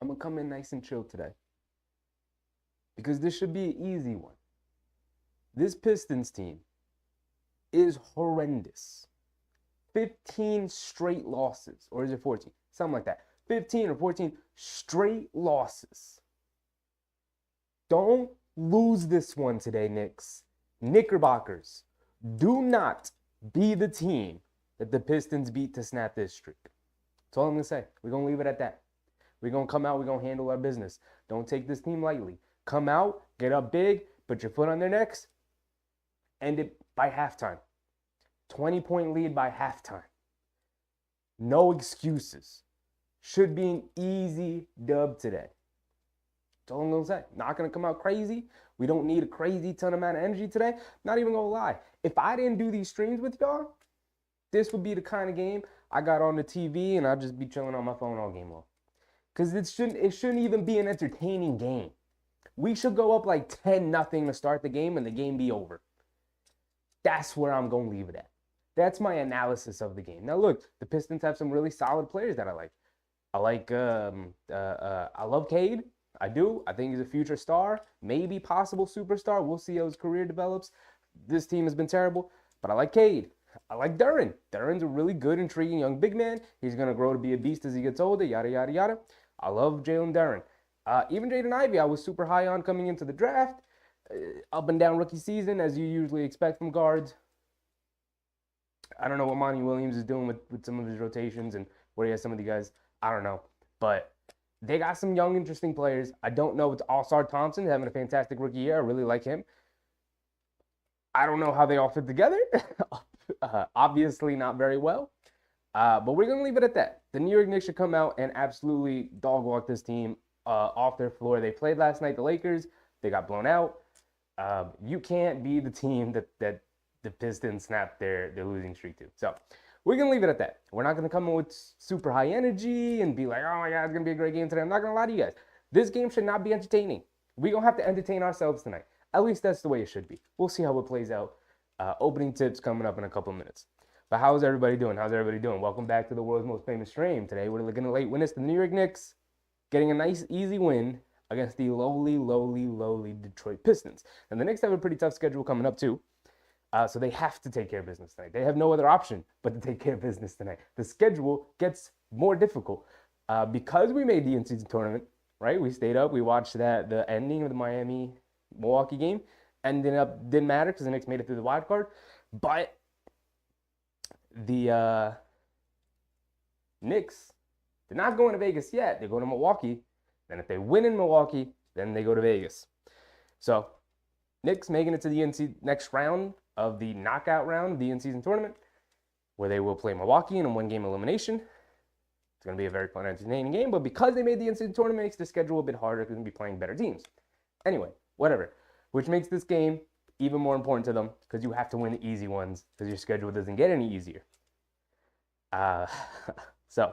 I'm going to come in nice and chill today because this should be an easy one. This Pistons team is horrendous. 15 straight losses, or is it 14? Something like that. 15 or 14 straight losses. Don't lose this one today, Knicks. Knickerbockers, do not be the team that the Pistons beat to snap this streak. That's all I'm going to say. We're going to leave it at that. We're going to come out. We're going to handle our business. Don't take this team lightly. Come out, get up big, put your foot on their necks, end it by halftime. 20-point lead by halftime. No excuses. Should be an easy dub today. That's all I'm going to say. Not going to come out crazy. We don't need a crazy ton amount of energy today. Not even going to lie. If I didn't do these streams with y'all, this would be the kind of game I got on the TV and I'd just be chilling on my phone all game long. Because it shouldn't even be an entertaining game. We should go up like 10-0 to start the game and the game be over. That's where I'm going to leave it at. That's my analysis of the game. Now look, the Pistons have some really solid players that I like. I love Cade. I do. I think he's a future star, maybe possible superstar. We'll see how his career develops. This team has been terrible, but I like Cade. I like Duren. Duren's a really good, intriguing young big man. He's going to grow to be a beast as he gets older, yada, yada, yada. I love Jalen Duren. Even Jaden Ivey, I was super high on coming into the draft. Up and down rookie season, as you usually expect from guards. I don't know what Monty Williams is doing with some of his rotations and where he has some of the guys. I don't know. But they got some young, interesting players. I don't know. It's All-Star Thompson having a fantastic rookie year. I really like him. I don't know how they all fit together. Obviously not very well. But we're going to leave it at that. The New York Knicks should come out and absolutely dog walk this team off their floor. They played last night, the Lakers. They got blown out. You can't be the team that the Pistons snapped their losing streak to. So we're going to leave it at that. We're not going to come in with super high energy and be like, oh my God, it's going to be a great game today. I'm not going to lie to you guys. This game should not be entertaining. We're going to have to entertain ourselves tonight. At least that's the way it should be. We'll see how it plays out. Opening tips coming up in a couple of minutes. But how's everybody doing? How's everybody doing? Welcome back to the world's most famous stream. Today we're looking at late witness the New York Knicks getting a nice, easy win against the lowly Detroit Pistons. And the Knicks have a pretty tough schedule coming up too. So they have to take care of business tonight. They have no other option but to take care of business tonight. The schedule gets more difficult because we made the in-season tournament, right? We stayed up. We watched the ending of the Miami-Milwaukee game. Didn't matter because the Knicks made it through the wild card. But the Knicks, they're not going to Vegas yet. They're going to Milwaukee. Then if they win in Milwaukee, then they go to Vegas. So Knicks making it to the next round of the knockout round of the in-season tournament, where they will play Milwaukee in a one-game elimination. It's going to be a very fun, entertaining game. But because they made the in-season tournament, it makes the schedule a bit harder because they'll be playing better teams. Anyway, whatever. Which makes this game even more important to them because you have to win the easy ones because your schedule doesn't get any easier. So,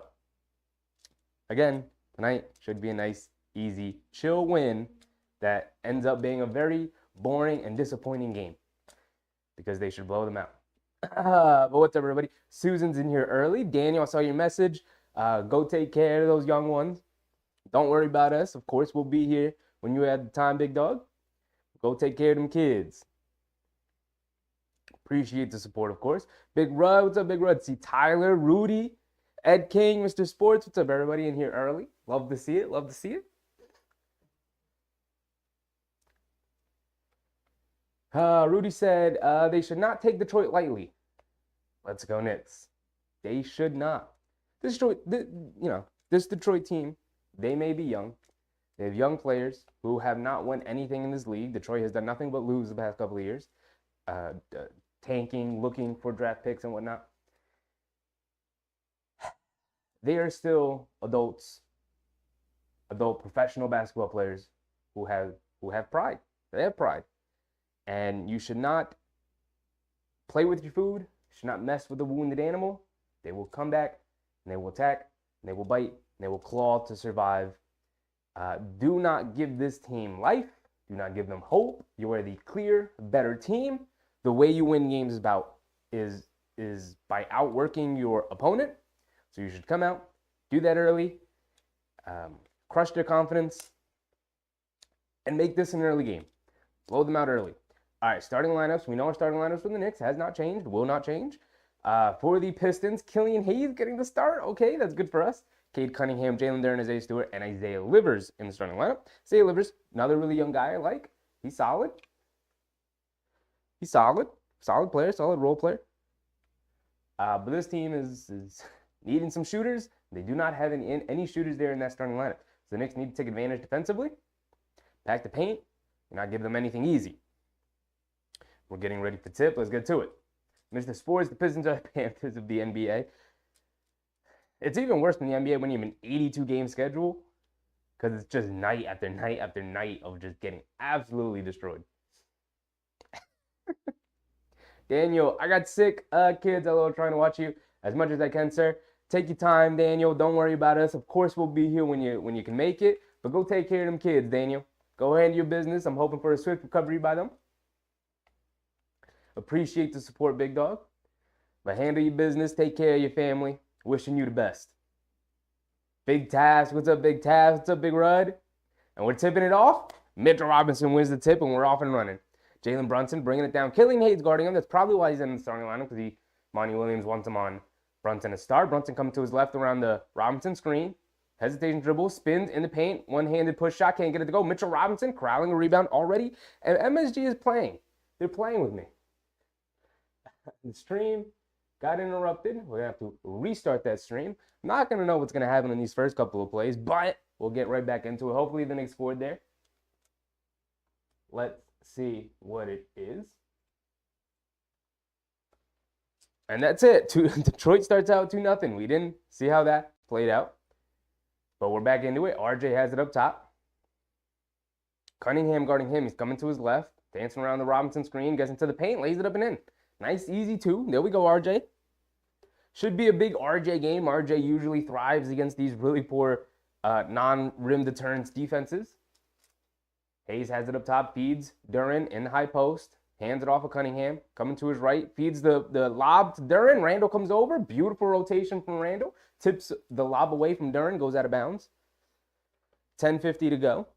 again, tonight should be a nice, easy, chill win that ends up being a very boring and disappointing game because they should blow them out. But what's up, everybody? Susan's in here early. Daniel, I saw your message. Go take care of those young ones. Don't worry about us. Of course, we'll be here when you have the time, big dog. Go take care of them kids. Appreciate the support, of course. Big Rud, what's up, Big Rud? See Tyler, Rudy, Ed King, Mr. Sports. What's up, everybody in here early? Love to see it. Love to see it. Rudy said they should not take Detroit lightly. Let's go Knicks. They should not. This Detroit team, they may be young. They have young players who have not won anything in this league. Detroit has done nothing but lose the past couple of years. Tanking, looking for draft picks and whatnot. They are still adult professional basketball players who have pride. They have pride. And you should not play with your food. You should not mess with a wounded animal. They will come back, and they will attack, and they will bite, and they will claw to survive. Do not give this team life. Do not give them hope. You are the clear, better team. The way you win games is by outworking your opponent. So you should come out, do that early. crush their confidence, and make this an early game. Blow them out early. All right, starting lineups. We know our starting lineups for the Knicks has not changed, will not change. For the Pistons, Killian Hayes getting the start. Okay, that's good for us. Cade Cunningham, Jalen Duren, Isaiah Stewart, and Isaiah Livers in the starting lineup. Isaiah Livers, another really young guy I like. He's solid. He's solid. Solid player, solid role player. But this team is needing some shooters. They do not have any shooters there in that starting lineup. So the Knicks need to take advantage defensively. Pack the paint and not give them anything easy. We're getting ready for tip. Let's get to it. Mr. Sports, the Pistons are the Panthers of the NBA. It's even worse than the NBA when you have an 82-game schedule because it's just night after night after night of just getting absolutely destroyed. Daniel, I got sick. Kids, hello, trying to watch you as much as I can, sir. Take your time, Daniel. Don't worry about us. Of course, we'll be here when you can make it. But go take care of them kids, Daniel. Go handle your business. I'm hoping for a swift recovery by them. Appreciate the support, big dog. But handle your business. Take care of your family. Wishing you the best. Big Taz. What's up, Big Taz? What's up, Big Rud? And we're tipping it off. Mitchell Robinson wins the tip, and we're off and running. Jalen Brunson bringing it down. Killian Hayes guarding him. That's probably why he's in the starting lineup because Monty Williams wants him on Brunson to start. Brunson coming to his left around the Robinson screen. Hesitation dribble, spins in the paint, one-handed push shot, can't get it to go. Mitchell Robinson corralling a rebound already. And MSG is playing. They're playing with me. The stream got interrupted. We're going to have to restart that stream. Not going to know what's going to happen in these first couple of plays, but we'll get right back into it. Hopefully the Knicks scored there. Let's see what it is. And that's it. Detroit starts out 2-0. We didn't see how that played out. But we're back into it. RJ has it up top. Cunningham guarding him. He's coming to his left. Dancing around the Robinson screen. Gets into the paint. Lays it up and in. Nice, easy two. There we go, RJ. Should be a big RJ game. RJ usually thrives against these really poor non-rim deterrence defenses. Hayes has it up top. Feeds Duren in the high post. Hands it off of Cunningham. Coming to his right. Feeds the lob to Duren. Randall comes over. Beautiful rotation from Randall. Tips the lob away from Duren. Goes out of bounds. 10:50 to go.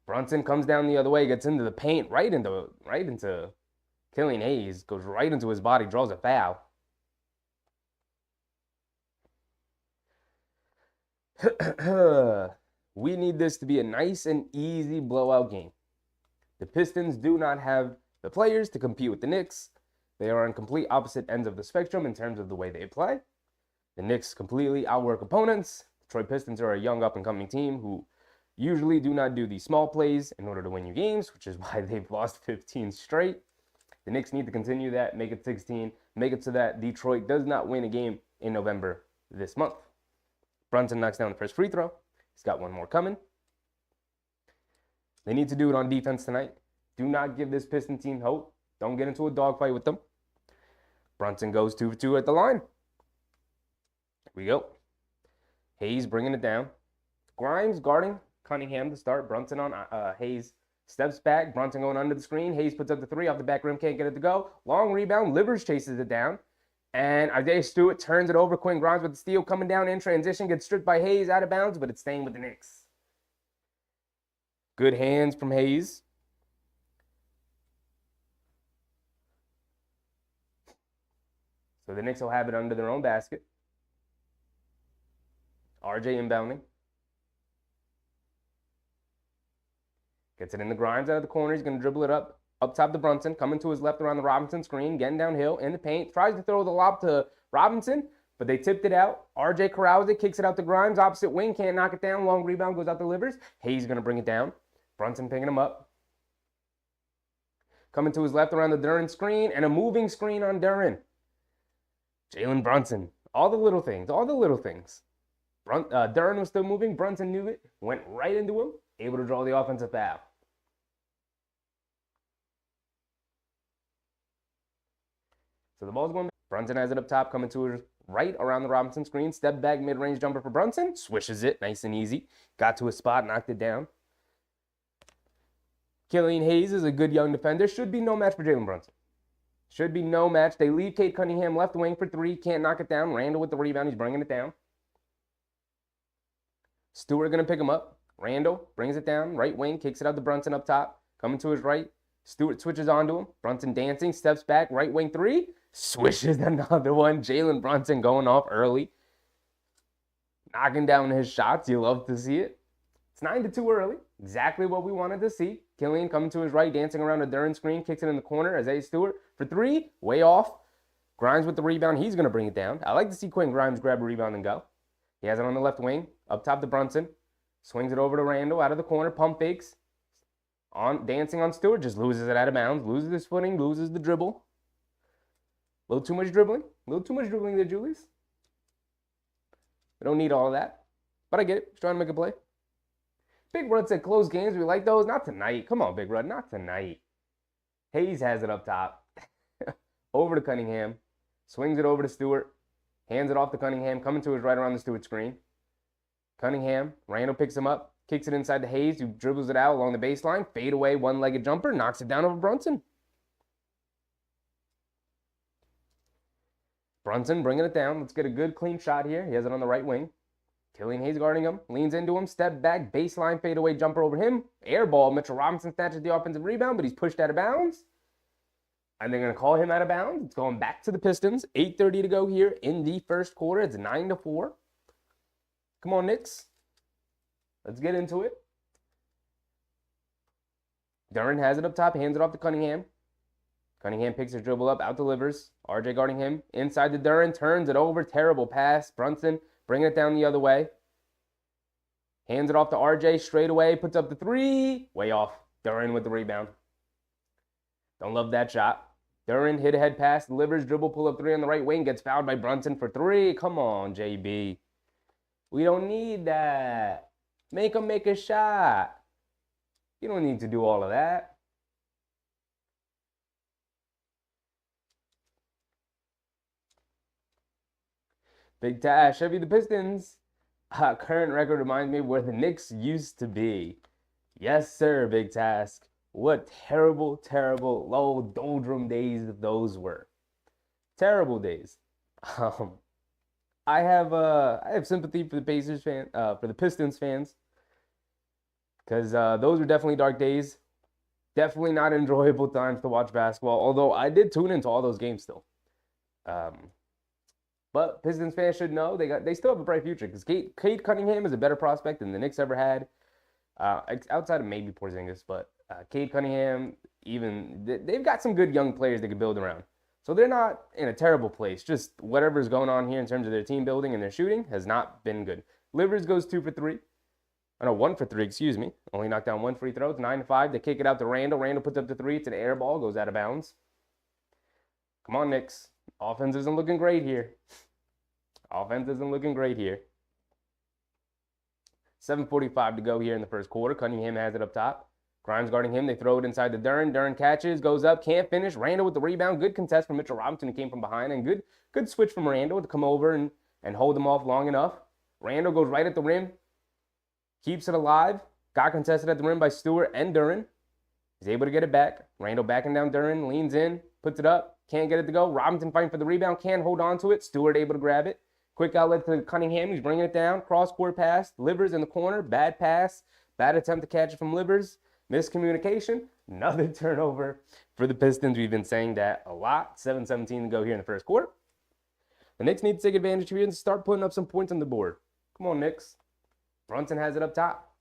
Brunson comes down the other way. Gets into the paint. Right into Killian Hayes. Goes right into his body. Draws a foul. We need this to be a nice and easy blowout game. The Pistons do not have the players to compete with the Knicks. They are on complete opposite ends of the spectrum in terms of the way they play. The Knicks completely outwork opponents. Detroit Pistons are a young up-and-coming team who usually do not do these small plays in order to win you games, which is why they've lost 15 straight. The Knicks need to continue that, make it 16, make it so that Detroit does not win a game in November this month. Brunson knocks down the first free throw. He's got one more coming. They need to do it on defense tonight. Do not give this Piston team hope. Don't get into a dogfight with them. Brunson goes 2 for 2 at the line. Here we go. Hayes bringing it down. Grimes guarding Cunningham to start. Brunson on Hayes. Steps back. Brunson going under the screen. Hayes puts up the three off the back rim. Can't get it to go. Long rebound. Livers chases it down. And Isaiah Stewart turns it over. Quinn Grimes with the steal coming down in transition. Gets stripped by Hayes out of bounds, but it's staying with the Knicks. Good hands from Hayes. So the Knicks will have it under their own basket. RJ inbounding. Gets it in the Grimes out of the corner. He's going to dribble it up top to Brunson. Coming to his left around the Robinson screen. Getting downhill in the paint. Tries to throw the lob to Robinson, but they tipped it out. RJ corrals it. Kicks it out to Grimes. Opposite wing. Can't knock it down. Long rebound. Goes out to Livers. Hayes going to bring it down. Brunson picking him up. Coming to his left around the Duren screen. And a moving screen on Duren. Jalen Brunson. All the little things. All the little things. Duren was still moving. Brunson knew it. Went right into him. Able to draw the offensive foul. So the ball's going back. Brunson has it up top. Coming to his right around the Robinson screen. Step back mid-range jumper for Brunson. Swishes it. Nice and easy. Got to a spot. Knocked it down. Killian Hayes is a good young defender. Should be no match for Jalen Brunson. Should be no match. They leave Cade Cunningham left wing for three. Can't knock it down. Randall with the rebound. He's bringing it down. Stewart going to pick him up. Randall brings it down. Right wing. Kicks it out to Brunson up top. Coming to his right. Stewart switches onto him. Brunson dancing. Steps back. Right wing three. Swishes another one. Jalen Brunson going off early. Knocking down his shots. You love to see it. It's 9-2 early. Exactly what we wanted to see. Killian coming to his right, dancing around a Duren screen, kicks it in the corner. Isaiah Stewart for three, way off. Grimes with the rebound. He's going to bring it down. I like to see Quentin Grimes grab a rebound and go. He has it on the left wing, up top to Brunson. Swings it over to Randall, out of the corner, pump fakes. Dancing on Stewart, just loses it out of bounds. Loses his footing, loses the dribble. A little too much dribbling. A little too much dribbling there, Julius. We don't need all of that. But I get it. He's trying to make a play. Big Rud said close games. We like those. Not tonight. Come on, Big Rud. Not tonight. Hayes has it up top. Over to Cunningham. Swings it over to Stewart. Hands it off to Cunningham. Coming to his right around the Stewart screen. Cunningham. Randall picks him up. Kicks it inside to Hayes, who dribbles it out along the baseline. Fade away, one-legged jumper. Knocks it down over Brunson. Brunson bringing it down. Let's get a good, clean shot here. He has it on the right wing. Killian Hayes guarding him. Leans into him. Step back. Baseline fadeaway jumper over him. Air ball. Mitchell Robinson snatches the offensive rebound, but he's pushed out of bounds. And they're going to call him out of bounds. It's going back to the Pistons. 8:30 to go here in the first quarter. It's 9-4. Come on, Knicks. Let's get into it. Duren has it up top. Hands it off to Cunningham. Cunningham picks his dribble up. Out delivers. RJ guarding him. Inside to Duren. Turns it over. Terrible pass. Brunson bringing it down the other way. Hands it off to RJ straight away. Puts up the three. Way off. Duren with the rebound. Don't love that shot. Duren hit a head pass. Delivers. Dribble pull up three on the right wing. Gets fouled by Brunson for three. Come on, JB. We don't need that. Make him make a shot. You don't need to do all of that. Big Tash, Chevy the Pistons. Current record reminds me of where the Knicks used to be. Yes, sir, Big Task. What terrible, terrible, low doldrum days those were. Terrible days. I have sympathy for the for the Pistons fans, because those were definitely dark days. Definitely not enjoyable times to watch basketball. Although I did tune into all those games still. But Pistons fans should know they still have a bright future, because Cade Cunningham is a better prospect than the Knicks ever had, outside of maybe Porzingis. But Cade Cunningham, they've got some good young players they could build around. So they're not in a terrible place. Just whatever's going on here in terms of their team building and their shooting has not been good. Livers goes 2 for 3. Oh, no, 1 for 3, excuse me. Only knocked down 1 free throw. It's 9-5. They kick it out to Randall. Randall puts up the 3. It's an air ball. Goes out of bounds. Come on, Knicks. Offense isn't looking great here. Offense isn't looking great here. 7:45 to go here in the first quarter. Cunningham has it up top. Grimes guarding him. They throw it inside to Duren. Duren catches, goes up, can't finish. Randall with the rebound. Good contest from Mitchell Robinson, who came from behind. And good switch from Randall to come over and hold him off long enough. Randall goes right at the rim. Keeps it alive. Got contested at the rim by Stewart and Duren. He's able to get it back. Randall backing down Duren. Leans in. Puts it up. Can't get it to go. Robinson fighting for the rebound. Can't hold on to it. Stewart able to grab it. Quick outlet to Cunningham. He's bringing it down. Cross-court pass. Livers in the corner. Bad pass. Bad attempt to catch it from Livers. Miscommunication. Another turnover for the Pistons. We've been saying that a lot. 7:17 to go here in the first quarter. The Knicks need to take advantage here and start putting up some points on the board. Come on, Knicks. Brunson has it up top.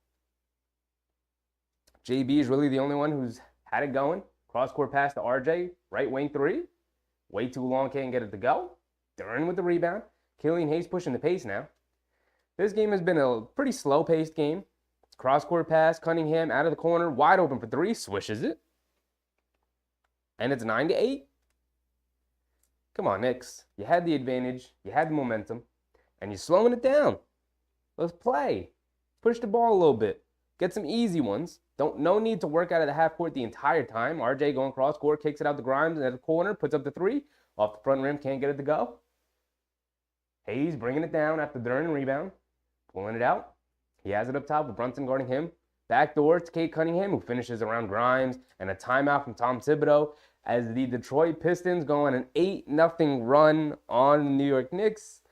JB is really the only one who's had it going. Cross-court pass to RJ. Right wing 3. Way too long. Can't get it to go. Duren with the rebound. Killian Hayes pushing the pace now. This game has been a pretty slow-paced game. Cross-court pass, Cunningham out of the corner, wide open for 3, swishes it. And it's 9-8. Come on, Knicks. You had the advantage, you had the momentum, and you're slowing it down. Let's play. Push the ball a little bit. Get some easy ones. No need to work out of the half court the entire time. RJ going cross-court, kicks it out to Grimes at the corner, puts up the 3. Off the front rim, can't get it to go. Hayes bringing it down after Duren rebound. Pulling it out. He has it up top with Brunson guarding him. Backdoor to Kate Cunningham, who finishes around Grimes, and a timeout from Tom Thibodeau as the Detroit Pistons go on an 8-0 run on the New York Knicks.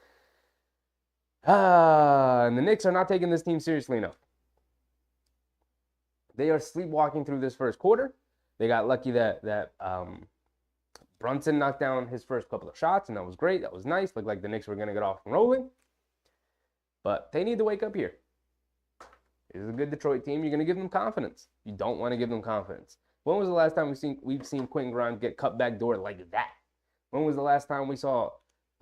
And the Knicks are not taking this team seriously enough. They are sleepwalking through this first quarter. They got lucky that Brunson knocked down his first couple of shots, and that was great. That was nice. Looked like the Knicks were going to get off and rolling. But they need to wake up here. This is a good Detroit team. You're going to give them confidence. You don't want to give them confidence. When was the last time we've seen Quentin Grimes get cut back door like that? When was the last time we saw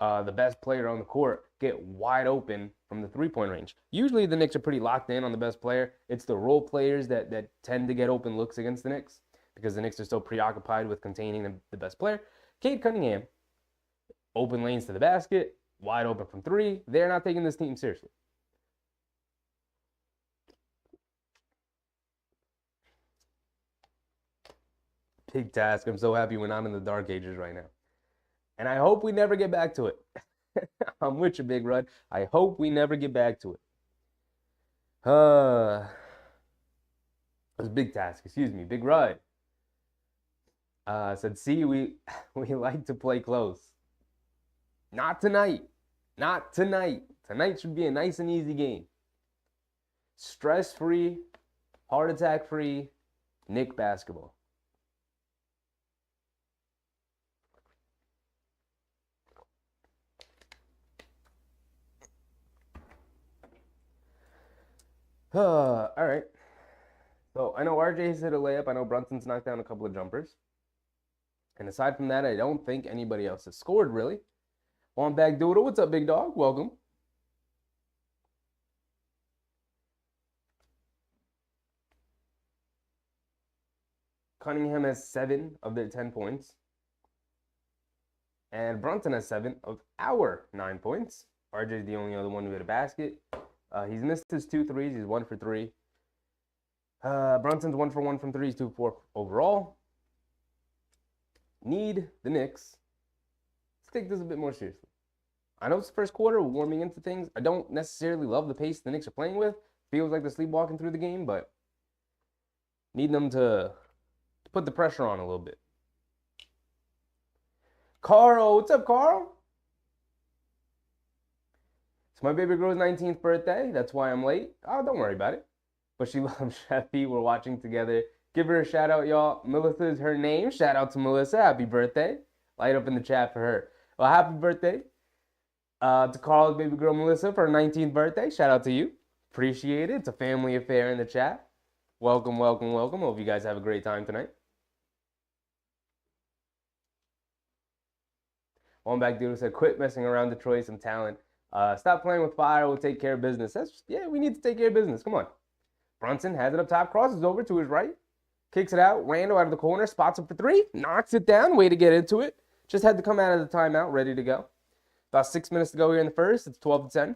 the best player on the court get wide open from the three-point range? Usually the Knicks are pretty locked in on the best player. It's the role players that tend to get open looks against the Knicks because the Knicks are so preoccupied with containing the best player. Kate Cunningham, open lanes to the basket, wide open from three. They're not taking this team seriously. Big task. I'm so happy we're not in the dark ages right now. And I hope we never get back to it. I'm with you, Big Rud. I hope we never get back to it. It was a big task. Excuse me, Big Rud. Said, see, we like to play close. Not tonight. Not tonight. Tonight should be a nice and easy game. Stress-free, heart attack-free, Knick basketball. All right. So I know RJ's hit a layup. I know Brunson's knocked down a couple of jumpers. And aside from that, I don't think anybody else has scored, really. On back doodle. What's up, big dog? Welcome. Cunningham has 7 of their 10 points. And Brunson has 7 of our 9 points. RJ's the only other one who hit a basket. He's missed his 2 threes. He's 1 for 3. Brunson's 1 for 1 from threes, 2 for 4 overall. Need the Knicks to take this a bit more seriously. I know it's the first quarter, we're warming into things. I don't necessarily love the pace the Knicks are playing with. Feels like they're sleepwalking through the game, but need them to put the pressure on a little bit. Carl, what's up, Carl? It's my baby girl's 19th birthday. That's why I'm late. Oh, don't worry about it. But she loves Sheffy. We're watching together. Give her a shout out, y'all. Melissa is her name. Shout out to Melissa. Happy birthday. Light up in the chat for her. Well, happy birthday to Carl's baby girl, Melissa, for her 19th birthday. Shout out to you. Appreciate it. It's a family affair in the chat. Welcome, welcome, welcome. Hope you guys have a great time tonight. One back dude said, quit messing around, Detroit, some talent. Stop playing with fire. We'll take care of business. Yeah, we need to take care of business. Come on. Brunson has it up top, crosses over to his right, kicks it out. Randall out of the corner, spots up for 3, knocks it down. Way to get into it. Just had to come out of the timeout, ready to go. About 6 minutes to go here in the first. It's 12-10.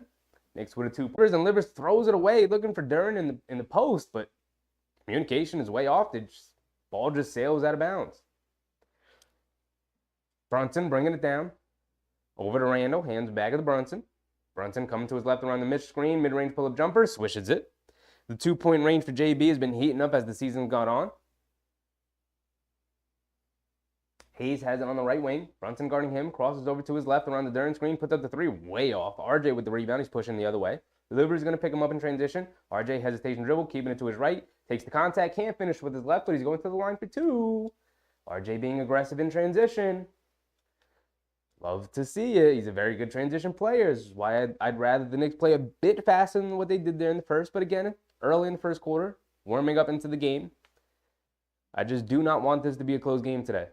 Knicks with a 2-pointers, and Livers throws it away, looking for Duren in the post, but communication is way off. Ball just sails out of bounds. Brunson bringing it down. Over to Randall, hands back of the Brunson. Brunson coming to his left around the mid screen, mid-range pull-up jumper, swishes it. The 2-point range for JB has been heating up as the season gone on. Hayes has it on the right wing. Brunson guarding him, crosses over to his left around the Duren screen, puts up the 3, way off. RJ with the rebound, he's pushing the other way. The Liberty's going to pick him up in transition. RJ hesitation dribble, keeping it to his right. Takes the contact, can't finish with his left, but he's going to the line for 2. RJ being aggressive in transition. Love to see it. He's a very good transition player. This is why I'd rather the Knicks play a bit faster than what they did there in the first. But again, early in the first quarter, warming up into the game. I just do not want this to be a close game today.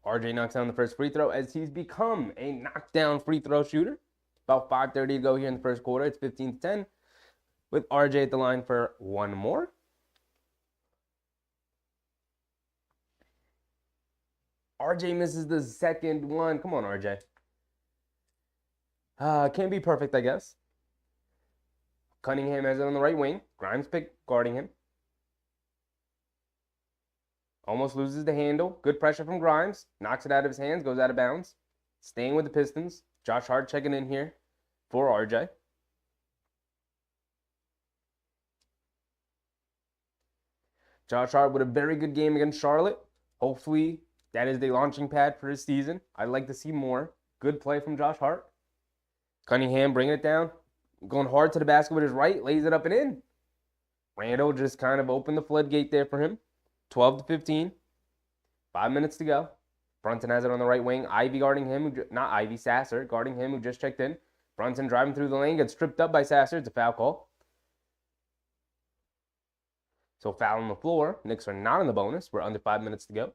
RJ knocks down the first free throw as he's become a knockdown free throw shooter. About 5:30 to go here in the first quarter. It's 15-10 with RJ at the line for one more. RJ misses the second one. Come on, RJ. Can't be perfect, I guess. Cunningham has it on the right wing. Grimes guarding him. Almost loses the handle. Good pressure from Grimes. Knocks it out of his hands. Goes out of bounds. Staying with the Pistons. Josh Hart checking in here for RJ. Josh Hart with a very good game against Charlotte. Hopefully, that is the launching pad for his season. I'd like to see more. Good play from Josh Hart. Cunningham bringing it down. Going hard to the basket with his right. Lays it up and in. Randall just kind of opened the floodgate there for him. 12 to 15. 5 minutes to go. Brunson has it on the right wing. Ivy guarding him. Not Ivy, Sasser guarding him who just checked in. Brunson driving through the lane. Gets tripped up by Sasser. It's a foul call. So foul on the floor. Knicks are not in the bonus. We're under 5 minutes to go.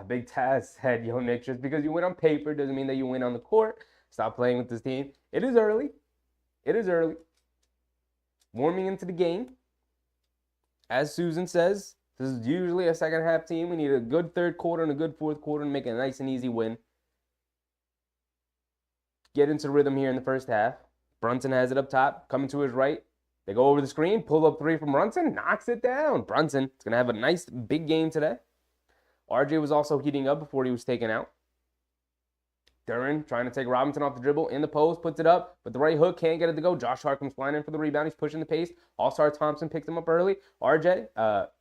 Big Taz said, yo, Nick, just because you win on paper doesn't mean that you win on the court. Stop playing with this team. It is early. It is early. Warming into the game. As Susan says, this is usually a second half team. We need a good third quarter and a good fourth quarter to make it a nice and easy win. Get into rhythm here in the first half. Brunson has it up top, coming to his right. They go over the screen, pull up three from Brunson, knocks it down. Brunson is going to have a nice big game today. RJ was also heating up before he was taken out. Duren trying to take Robinson off the dribble in the post, puts it up, but the right hook can't get it to go. Josh Hart comes flying in for the rebound. He's pushing the pace. All-Star Thompson picks him up early.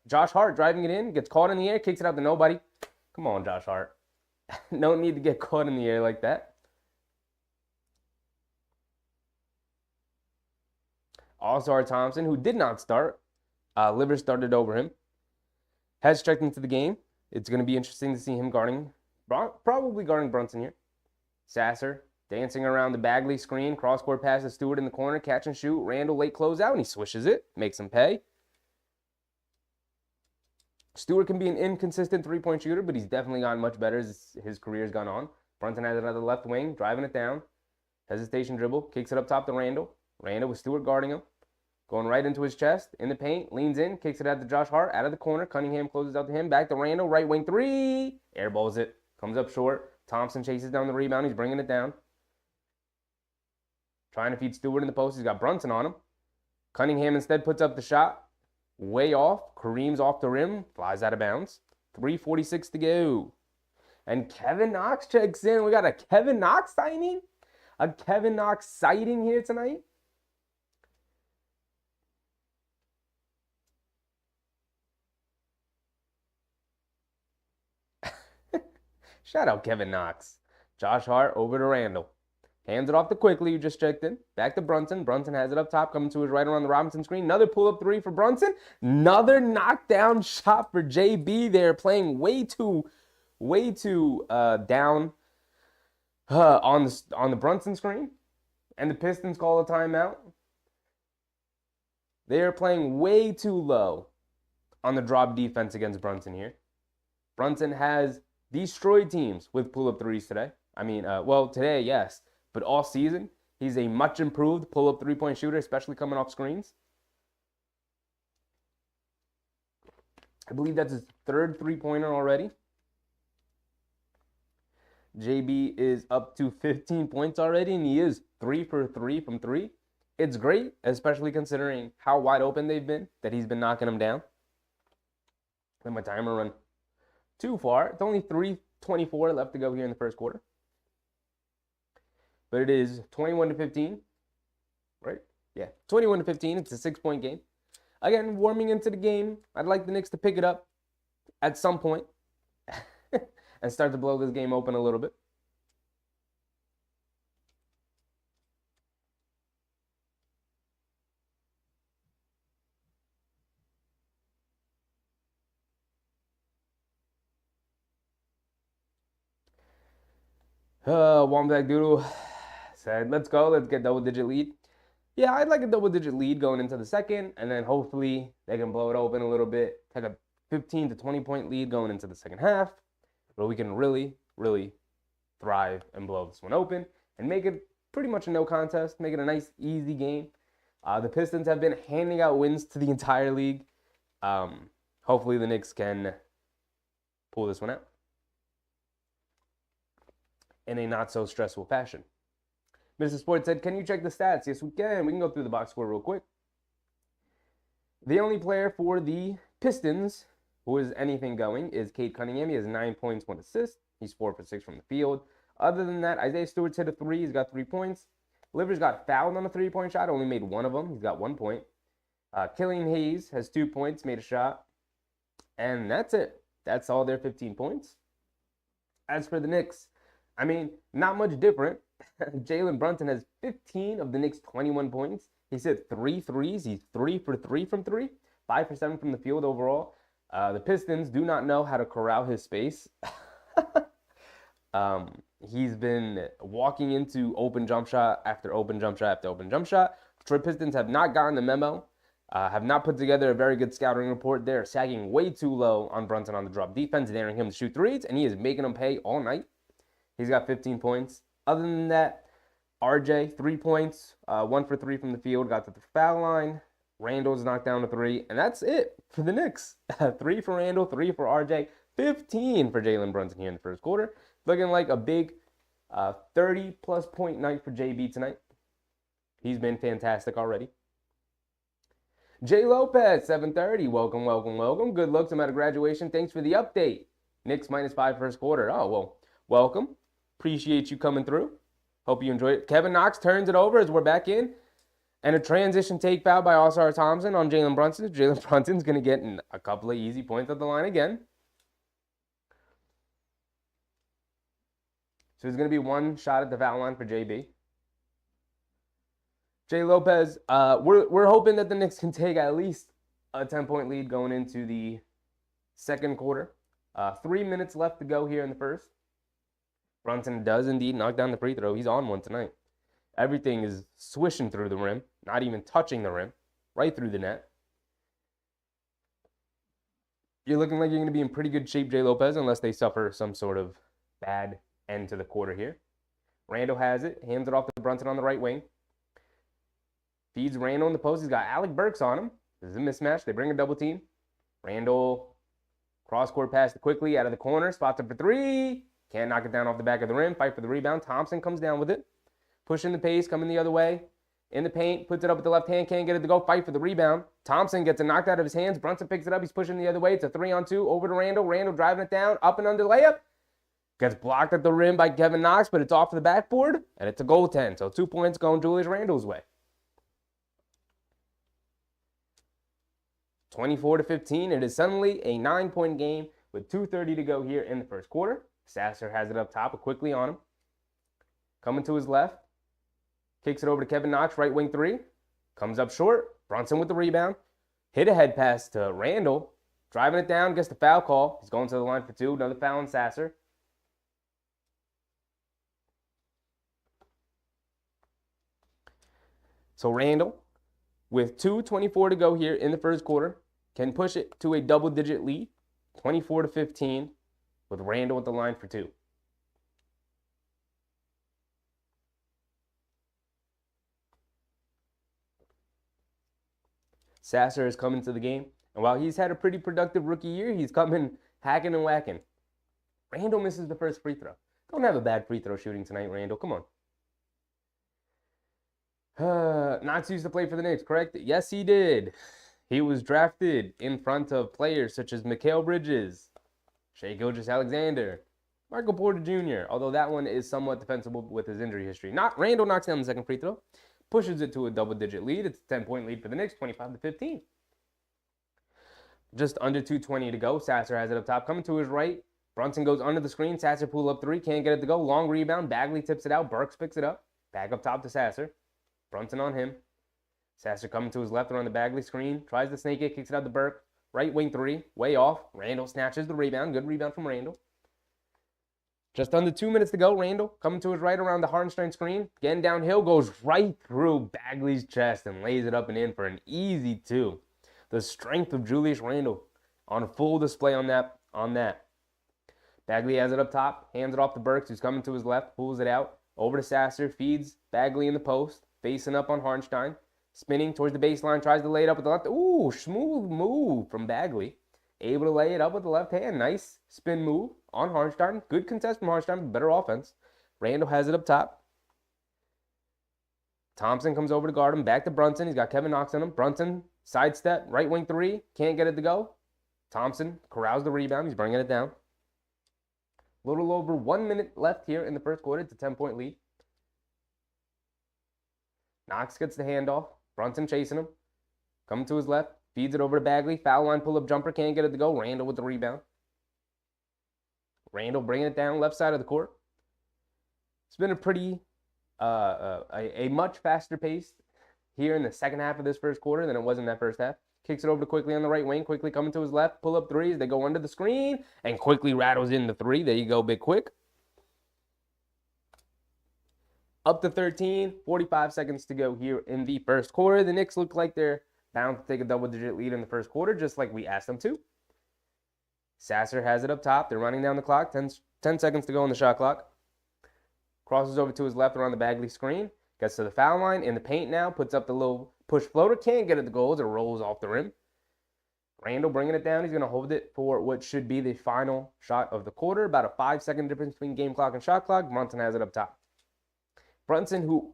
Josh Hart driving it in, gets caught in the air, kicks it out to nobody. Come on, Josh Hart. No need to get caught in the air like that. All-Star Thompson, who did not start, Livers started over him, has checked into the game. It's going to be interesting to see him probably guarding Brunson here. Sasser dancing around the Bagley screen, cross-court pass to Stewart in the corner, catch and shoot. Randall late closeout, and he swishes it, makes him pay. Stewart can be an inconsistent three-point shooter, but he's definitely gotten much better as his career's gone on. Brunson has it on the left wing, driving it down. Hesitation dribble, kicks it up top to Randall. Randall with Stewart guarding him. Going right into his chest, in the paint, leans in, kicks it out to Josh Hart, out of the corner. Cunningham closes out to him, back to Randall, right wing three. Airballs it, comes up short. Thompson chases down the rebound, he's bringing it down. Trying to feed Stewart in the post, he's got Brunson on him. Cunningham instead puts up the shot. Way off, Kareem's off the rim, flies out of bounds. 3:46 to go. And Kevin Knox checks in. We got a Kevin Knox signing? A Kevin Knox sighting here tonight? Shout out Kevin Knox. Josh Hart over to Randall. Hands it off to Quickly, who just checked in. Back to Brunson. Brunson has it up top, coming to his right around the Robinson screen. Another pull-up three for Brunson. Another knockdown shot for JB there, playing way too down on the Brunson screen. And the Pistons call a timeout. They're playing way too low on the drop defense against Brunson here. Brunson has destroyed teams with pull-up threes today. I mean, today, yes. But all season, he's a much improved pull-up three-point shooter, especially coming off screens. I believe that's his third three-pointer already. JB is up to 15 points already, and he is 3 for 3 from 3. It's great, especially considering how wide open they've been, that he's been knocking them down. Let my timer run too far. It's only 3:24 left to go here in the first quarter. But it is 21 to 15, right? Yeah, 21 to 15. It's a 6-point game. Again, warming into the game. I'd like the Knicks to pick it up at some point and start to blow this game open a little bit. Womback Doodle said, let's go. Let's get double-digit lead. Yeah, I'd like a double-digit lead going into the second, and then hopefully they can blow it open a little bit, take a 15 to 20-point lead going into the second half, where we can really, really thrive and blow this one open and make it pretty much a no contest, make it a nice, easy game. The Pistons have been handing out wins to the entire league. Hopefully the Knicks can pull this one out in a not-so-stressful fashion. Mr. Sports said, can you check the stats? Yes, we can. We can go through the box score real quick. The only player for the Pistons who is anything going is Cade Cunningham. He has 9 points, 1 assist. He's 4 for 6 from the field. Other than that, Isaiah Stewart's hit a 3. He's got 3 points. Livers got fouled on a 3-point shot. Only made one of them. He's got 1 point. Killian Hayes has 2 points, made a shot. And that's it. That's all their 15 points. As for the Knicks, I mean, not much different. Jalen Brunson has 15 of the Knicks' 21 points. He's hit 3 threes. He's 3 for 3 from 3, 5 for 7 from the field overall. The Pistons do not know how to corral his space. He's been walking into open jump shot after open jump shot after open jump shot. Detroit Pistons have not gotten the memo, have not put together a very good scouting report. They're sagging way too low on Brunson on the drop defense, daring him to shoot threes, and he is making them pay all night. He's got 15 points. Other than that, RJ, 3 points, 1 for 3 from the field, got to the foul line. Randall's knocked down to 3, and that's it for the Knicks. 3 for Randall, 3 for RJ, 15 for Jalen Brunson here in the first quarter. Looking like a big 30-plus point night for JB tonight. He's been fantastic already. Jay Lopez, 7:30. Welcome, welcome, welcome. Good looks. I'm at a graduation. Thanks for the update. Knicks -5 first quarter. Oh, well, welcome. Appreciate you coming through. Hope you enjoyed it. Kevin Knox turns it over as we're back in. And a transition take foul by All-Star Thompson on Jalen Brunson. Jalen Brunson's going to get a couple of easy points at the line again. So there's going to be 1 shot at the foul line for JB. Jay Lopez, we're hoping that the Knicks can take at least a 10-point lead going into the second quarter. 3 minutes left to go here in the first. Brunson does indeed knock down the free throw. He's on one tonight. Everything is swishing through the rim, not even touching the rim, right through the net. You're looking like you're going to be in pretty good shape, Jay Lopez, unless they suffer some sort of bad end to the quarter here. Randall has it, hands it off to Brunson on the right wing. Feeds Randall in the post. He's got Alec Burks on him. This is a mismatch. They bring a double team. Randall, cross-court pass quickly out of the corner. Spots up for 3. Can't knock it down off the back of the rim. Fight for the rebound. Thompson comes down with it. Pushing the pace, coming the other way. In the paint, puts it up with the left hand. Can't get it to go. Fight for the rebound. Thompson gets it knocked out of his hands. Brunson picks it up. He's pushing the other way. It's a 3-on-2 over to Randall. Randall driving it down. Up and under layup. Gets blocked at the rim by Kevin Knox, but it's off the backboard. And it's a goaltend. So 2 points going Julius Randall's way. 24-15. It is suddenly a 9-point game with 2:30 to go here in the first quarter. Sasser has it up top, but quickly on him. Coming to his left. Kicks it over to Kevin Knox, right wing 3. Comes up short. Brunson with the rebound. Hit a head pass to Randall. Driving it down, gets the foul call. He's going to the line for 2. Another foul on Sasser. So Randall, with 2:24 to go here in the first quarter, can push it to a double-digit lead, 24-15, with Randall at the line for 2. Sasser is coming to the game, and while he's had a pretty productive rookie year, he's coming hacking and whacking. Randall misses the first free throw. Don't have a bad free throw shooting tonight, Randall. Come on. Knox used to play for the Knicks, correct? Yes, he did. He was drafted in front of players such as Mikal Bridges, Shai Gilgeous-Alexander, Michael Porter Jr., although that one is somewhat defensible with his injury history. Randall knocks down the second free throw, pushes it to a double-digit lead. It's a 10-point lead for the Knicks, 25-15. Just under 2:20 to go. Sasser has it up top. Coming to his right. Brunson goes under the screen. Sasser pull up 3. Can't get it to go. Long rebound. Bagley tips it out. Burks picks it up. Back up top to Sasser. Brunson on him. Sasser coming to his left around the Bagley screen. Tries to snake it. Kicks it out to Burke. Right wing 3. Way off. Randall snatches the rebound. Good rebound from Randall. Just under 2 minutes to go. Randall coming to his right around the Hartenstein screen. Getting downhill. Goes right through Bagley's chest and lays it up and in for an easy 2. The strength of Julius Randall on full display on that. Bagley has it up top. Hands it off to Burks, who's coming to his left. Pulls it out. Over to Sasser. Feeds Bagley in the post. Facing up on Hartenstein. Spinning towards the baseline. Tries to lay it up with the left. Ooh, smooth move from Bagley. Able to lay it up with the left hand. Nice spin move on Hartenstein. Good contest from Hartenstein. Better offense. Randall has it up top. Thompson comes over to guard him. Back to Brunson. He's got Kevin Knox on him. Brunson, sidestep, right wing three. Can't get it to go. Thompson corrals the rebound. He's bringing it down. A little over 1 minute left here in the first quarter. It's a 10-point lead. Knox gets the handoff. Brunson chasing him. Coming to his left. Feeds it over to Bagley. Foul line pull-up jumper. Can't get it to go. Randall with the rebound. Randall bringing it down left side of the court. It's been a pretty, a much faster pace here in the second half of this first quarter than it was in that first half. Kicks it over to Quickly on the right wing. Quickly coming to his left. Pull up threes. They go under the screen. And Quickly rattles in the three. There you go, Big Quick. Up to 13. 45 seconds to go here in the first quarter. The Knicks look like they're bound to take a double-digit lead in the first quarter, just like we asked them to. Sasser has it up top. They're running down the clock. 10 seconds to go on the shot clock. Crosses over to his left around the Bagley screen. Gets to the foul line. In the paint now. Puts up the little push floater. Can't get it to go as it rolls off the rim. Randall bringing it down. He's going to hold it for what should be the final shot of the quarter. About a 5-second difference between game clock and shot clock. Brunson has it up top. Brunson, who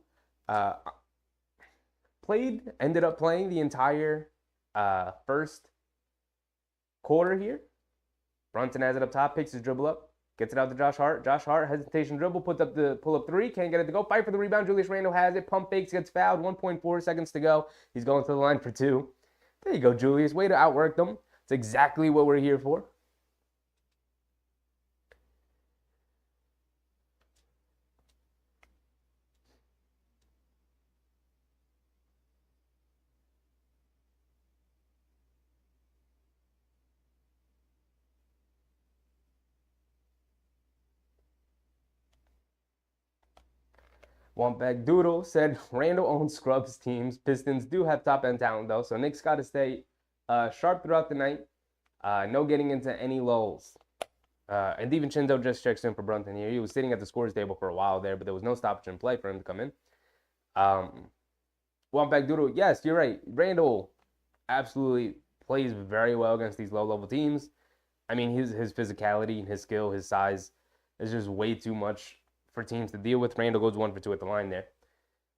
ended up playing the entire first quarter here. Brunson has it up top. Picks his dribble up. Gets it out to Josh Hart. Josh Hart, hesitation dribble, puts up the pull-up three. Can't get it to go. Fight for the rebound. Julius Randle has it. Pump fakes, gets fouled. 1.4 seconds to go. He's going to the line for two. There you go, Julius. Way to outwork them. It's exactly what we're here for. Wampag Doodle said Randall owns Scrubs teams. Pistons do have top-end talent, though, so Knicks got to stay sharp throughout the night. No getting into any lulls. And even Chindo just checks in for Brunson here. He was sitting at the scores table for a while there, but there was no stoppage in play for him to come in. Wampag Doodle, yes, you're right. Randall absolutely plays very well against these low-level teams. I mean, his physicality and his skill, his size is just way too much for teams to deal with. Randall goes 1 for 2 at the line there.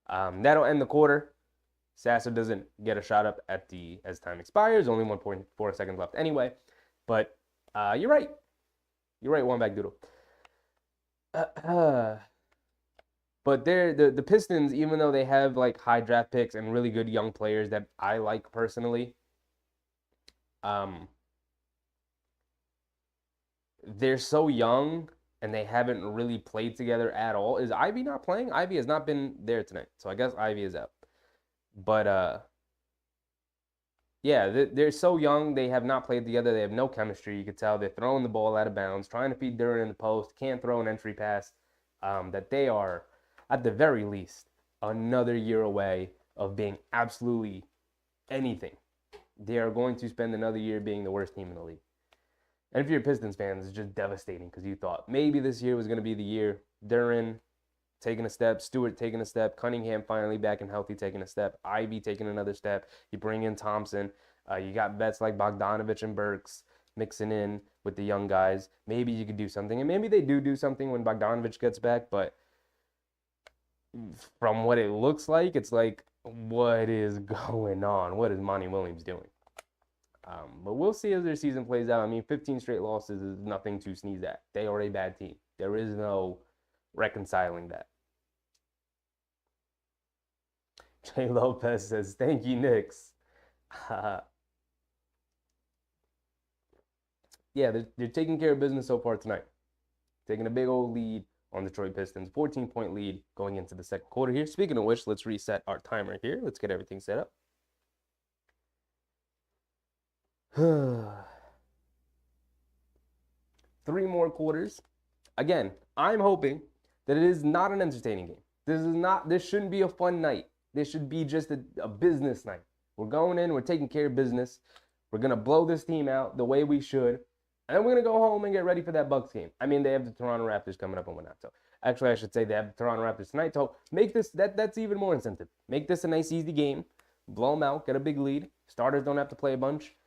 That'll end the quarter. Sasser doesn't get a shot up as time expires. Only 1.4 seconds left anyway. But you're right. You're right, Wampag Doodle. But the Pistons, even though they have like high draft picks and really good young players that I like personally, they're so young and they haven't really played together at all. Is Ivy not playing? Ivy has not been there tonight, so I guess Ivy is out. But yeah, they're so young. They have not played together. They have no chemistry. You could tell they're throwing the ball out of bounds, trying to feed Duran in the post, can't throw an entry pass. That they are, at the very least, another year away of being absolutely anything. They are going to spend another year being the worst team in the league. And if you're a Pistons fan, it's just devastating because you thought maybe this year was going to be the year. Duran taking a step, Stewart taking a step, Cunningham finally back and healthy taking a step, Ivy taking another step. You bring in Thompson. You got vets like Bogdanovich and Burks mixing in with the young guys. Maybe you could do something. And maybe they do something when Bogdanovich gets back. But from what it looks like, it's like, what is going on? What is Monty Williams doing? But we'll see as their season plays out. I mean, 15 straight losses is nothing to sneeze at. They are a bad team. There is no reconciling that. Jay Lopez says, thank you, Knicks. Yeah, they're taking care of business so far tonight. Taking a big old lead on Detroit Pistons. 14-point lead going into the second quarter here. Speaking of which, let's reset our timer here. Let's get everything set up. 3 more quarters. Again, I'm hoping that it is not an entertaining game. This shouldn't be a fun night. This should be just a business night. We're going in, we're taking care of business. We're going to blow this team out the way we should. And then we're going to go home and get ready for that Bucks game. I mean, they have the Toronto Raptors coming up and whatnot. So actually, I should say they have the Toronto Raptors tonight. So make this, that's even more incentive. Make this a nice, easy game. Blow them out, get a big lead. Starters don't have to play a bunch.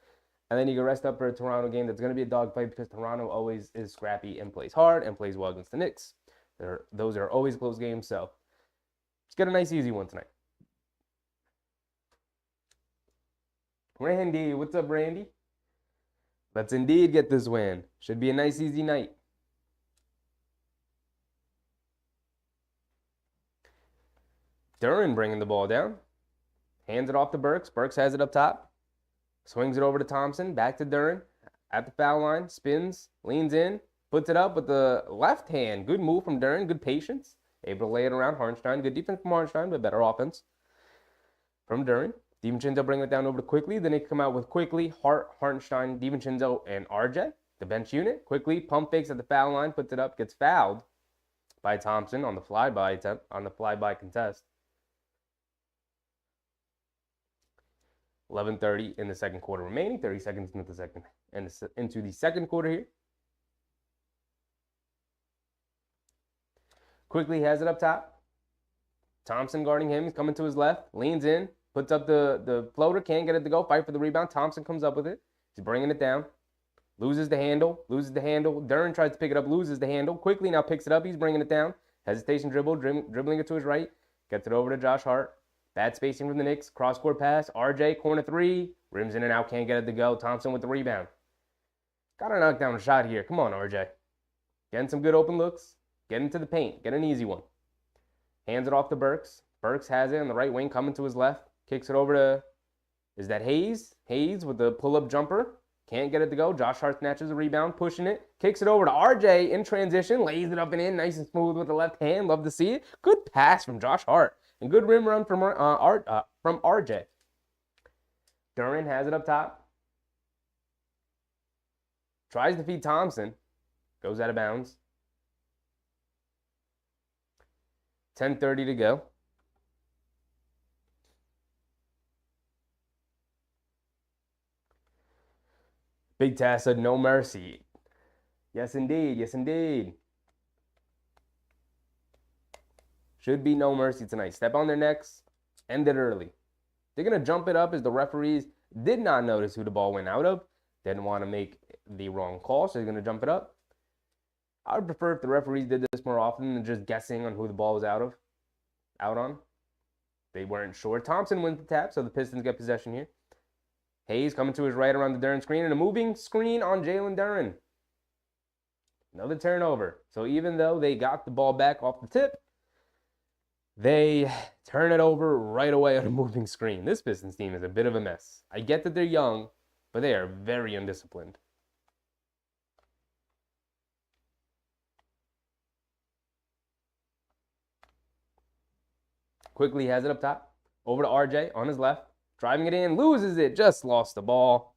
And then you can rest up for a Toronto game that's going to be a dogfight because Toronto always is scrappy and plays hard and plays well against the Knicks. Those are always close games. So let's get a nice, easy one tonight. Randy, what's up, Randy? Let's indeed get this win. Should be a nice, easy night. Duren bringing the ball down. Hands it off to Burks. Burks has it up top. Swings it over to Thompson. Back to Duren. At the foul line. Spins. Leans in. Puts it up with the left hand. Good move from Duren. Good patience. Able to lay it around Hartenstein. Good defense from Hartenstein, but better offense from Duren. DiVincenzo bringing it down over to Quickly. Then they come out with Quickly, Hartenstein, DiVincenzo, and RJ. The bench unit. Quickly pump fakes at the foul line. Puts it up. Gets fouled by Thompson on the flyby contest. 11:30 in the second quarter remaining. 30 seconds into the second quarter here. Quickly has it up top. Thompson guarding him. He's coming to his left. Leans in. Puts up the floater. Can't get it to go. Fight for the rebound. Thompson comes up with it. He's bringing it down. Loses the handle. Duren tries to pick it up. Loses the handle. Quickly now picks it up. He's bringing it down. Hesitation dribble. Dribbling it to his right. Gets it over to Josh Hart. Bad spacing from the Knicks. Cross-court pass. RJ, corner three. Rims in and out. Can't get it to go. Thompson with the rebound. Got to knock down a shot here. Come on, RJ. Getting some good open looks. Get into the paint. Get an easy one. Hands it off to Burks. Burks has it on the right wing. Coming to his left. Kicks it over to, is that Hayes? Hayes with the pull-up jumper. Can't get it to go. Josh Hart snatches a rebound. Pushing it. Kicks it over to RJ in transition. Lays it up and in. Nice and smooth with the left hand. Love to see it. Good pass from Josh Hart. And good rim run from RJ. Duren has it up top. Tries to feed Thompson. Goes out of bounds. 10:30 to go. Big Tass said no mercy. Yes, indeed. Yes, indeed. Should be no mercy tonight. Step on their necks. End it early. They're going to jump it up as the referees did not notice who the ball went out of. Didn't want to make the wrong call, so they're going to jump it up. I would prefer if the referees did this more often than just guessing on who the ball was out on. They weren't sure. Thompson wins the tap, so the Pistons get possession here. Hayes coming to his right around the Duren screen, and a moving screen on Jalen Duren. Another turnover. So even though they got the ball back off the tip, they turn it over right away on a moving screen. This Pistons team is a bit of a mess. I get that they're young, but they are very undisciplined. Quickly has it up top. Over to RJ on his left. Driving it in. Loses it. Just lost the ball.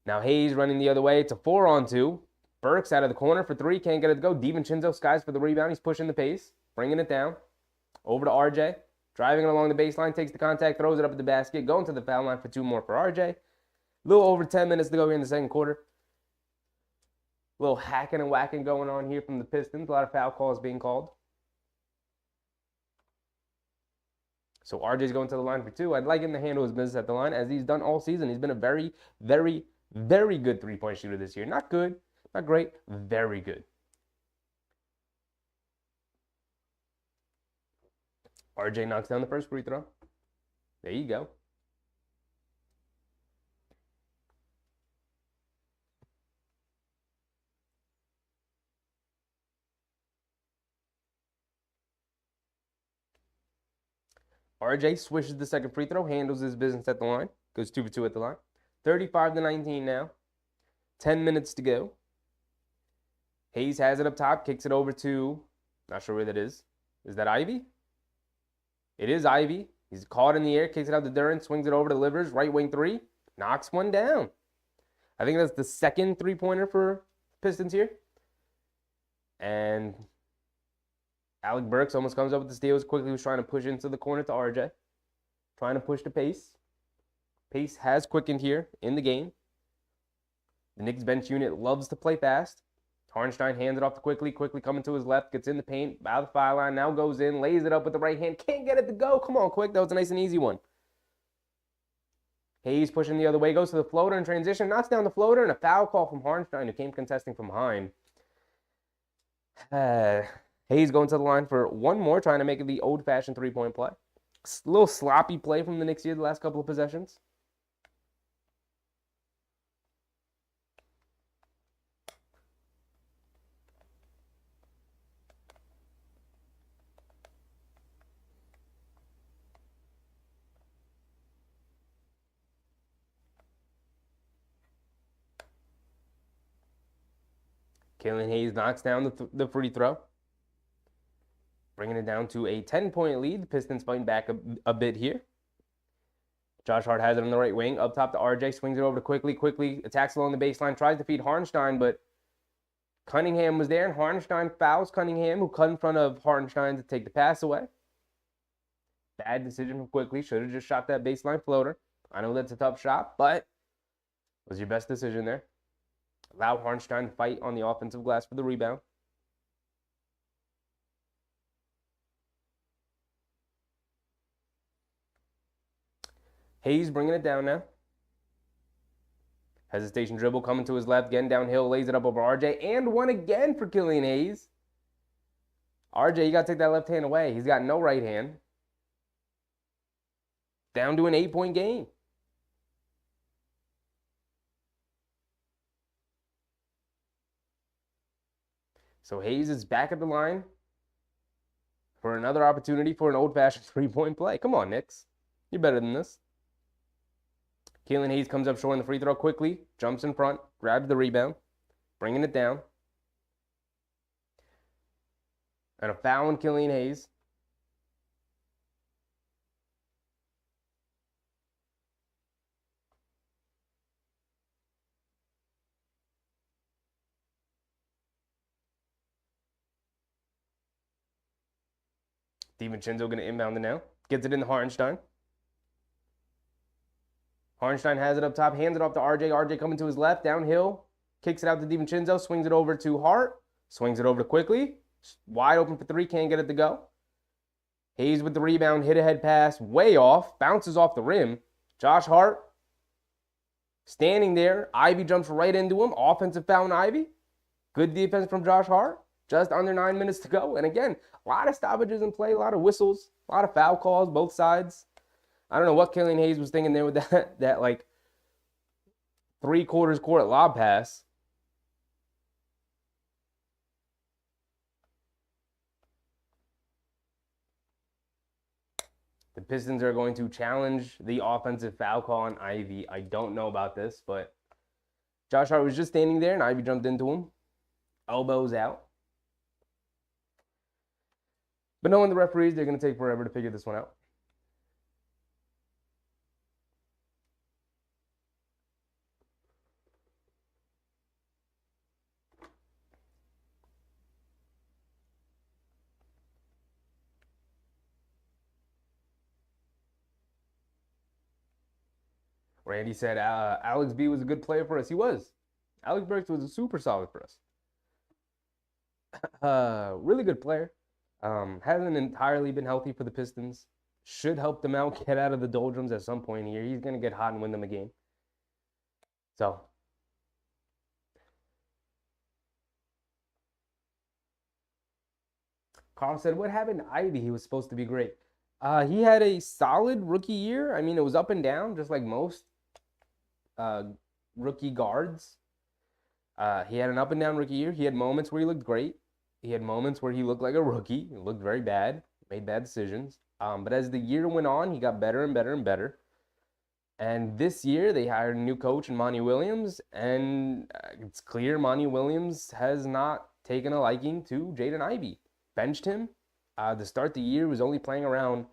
Now Hayes running the other way. It's a 4-on-2. Burks out of the corner for three. Can't get it to go. DiVincenzo skies for the rebound. He's pushing the pace. Bringing it down. Over to RJ. Driving it along the baseline. Takes the contact. Throws it up at the basket. Going to the foul line for two more for RJ. A little over 10 minutes to go here in the second quarter. A little hacking and whacking going on here from the Pistons. A lot of foul calls being called. So RJ's going to the line for two. I'd like him to handle his business at the line as he's done all season. He's been a very, very, very good three-point shooter this year. Not good, not great, very good. RJ knocks down the first free throw. There you go. RJ swishes the second free throw, handles his business at the line, goes 2 for 2 at the line. 35-19 now. 10 minutes to go. Hayes has it up top, kicks it over to, not sure where that is. Is that Ivy? It is Ivy. He's caught in the air, kicks it out to Duren, swings it over to Livers, right wing three, knocks one down. I think that's the second three-pointer for Pistons here. And Alec Burks almost comes up with the steals. Quickly was trying to push into the corner to RJ. Trying to push the pace. Pace has quickened here in the game. The Knicks bench unit loves to play fast. Hartenstein hands it off to Quickly. Quickly coming to his left. Gets in the paint. Out of the foul line. Now goes in. Lays it up with the right hand. Can't get it to go. Come on, Quick. That was a nice and easy one. Hayes pushing the other way. Goes to the floater in transition. Knocks down the floater. And a foul call from Hartenstein, who came contesting from behind. Hayes going to the line for one more, trying to make it the old-fashioned three-point play. A little sloppy play from the Knicks here the last couple of possessions. Killian Hayes knocks down the free throw, bringing it down to a 10-point lead. The Pistons fighting back a bit here. Josh Hart has it on the right wing. Up top to RJ. Swings it over to Quickly. Quickly attacks along the baseline. Tries to feed Hartenstein, but Cunningham was there. And Hartenstein fouls Cunningham, who cut in front of Hartenstein to take the pass away. Bad decision from Quickly. Should have just shot that baseline floater. I know that's a tough shot, but it was your best decision there. Allow Hartenstein to fight on the offensive glass for the rebound. Hayes bringing it down now. Hesitation dribble coming to his left. Again downhill. Lays it up over RJ. And one again for Killian Hayes. RJ, you got to take that left hand away. He's got no right hand. Down to an 8-point game. So Hayes is back at the line for another opportunity for an old-fashioned 3-point play. Come on, Knicks. You're better than this. Killian Hayes comes up short on the free throw quickly, jumps in front, grabs the rebound, bringing it down. And a foul on Killian Hayes. DiVincenzo going to inbound it now. Gets it in to Hartenstein. Hartenstein has it up top, hands it off to RJ. RJ coming to his left, downhill. Kicks it out to DiVincenzo, swings it over to Hart. Swings it over to Quickly. Wide open for three, can't get it to go. Hayes with the rebound, hit ahead pass, way off. Bounces off the rim. Josh Hart standing there. Ivy jumps right into him. Offensive foul on Ivy. Good defense from Josh Hart. Just under 9 minutes to go. And again, a lot of stoppages in play, a lot of whistles, a lot of foul calls, both sides. I don't know what Killian Hayes was thinking there with that like 3/4 court lob pass. The Pistons are going to challenge the offensive foul call on Ivy. I don't know about this, but Josh Hart was just standing there and Ivy jumped into him. Elbows out. But knowing the referees, they're going to take forever to figure this one out. Randy said Alex B was a good player for us. He was. Alex Burks was super solid for us. Really good player. Hasn't entirely been healthy for the Pistons. Should help them out, get out of the doldrums at some point here. He's going to get hot and win them a game. So. Carl said, what happened to Ivy? He was supposed to be great. He had a solid rookie year. I mean, it was up and down, just like most rookie guards. He had an up and down rookie year. He had moments where he looked great. He had moments where he looked like a rookie. He looked very bad, made bad decisions. But as the year went on, he got better and better and better. And this year, they hired a new coach in Monty Williams, and it's clear Monty Williams has not taken a liking to Jaden Ivey. Benched him. To start the year, was only playing around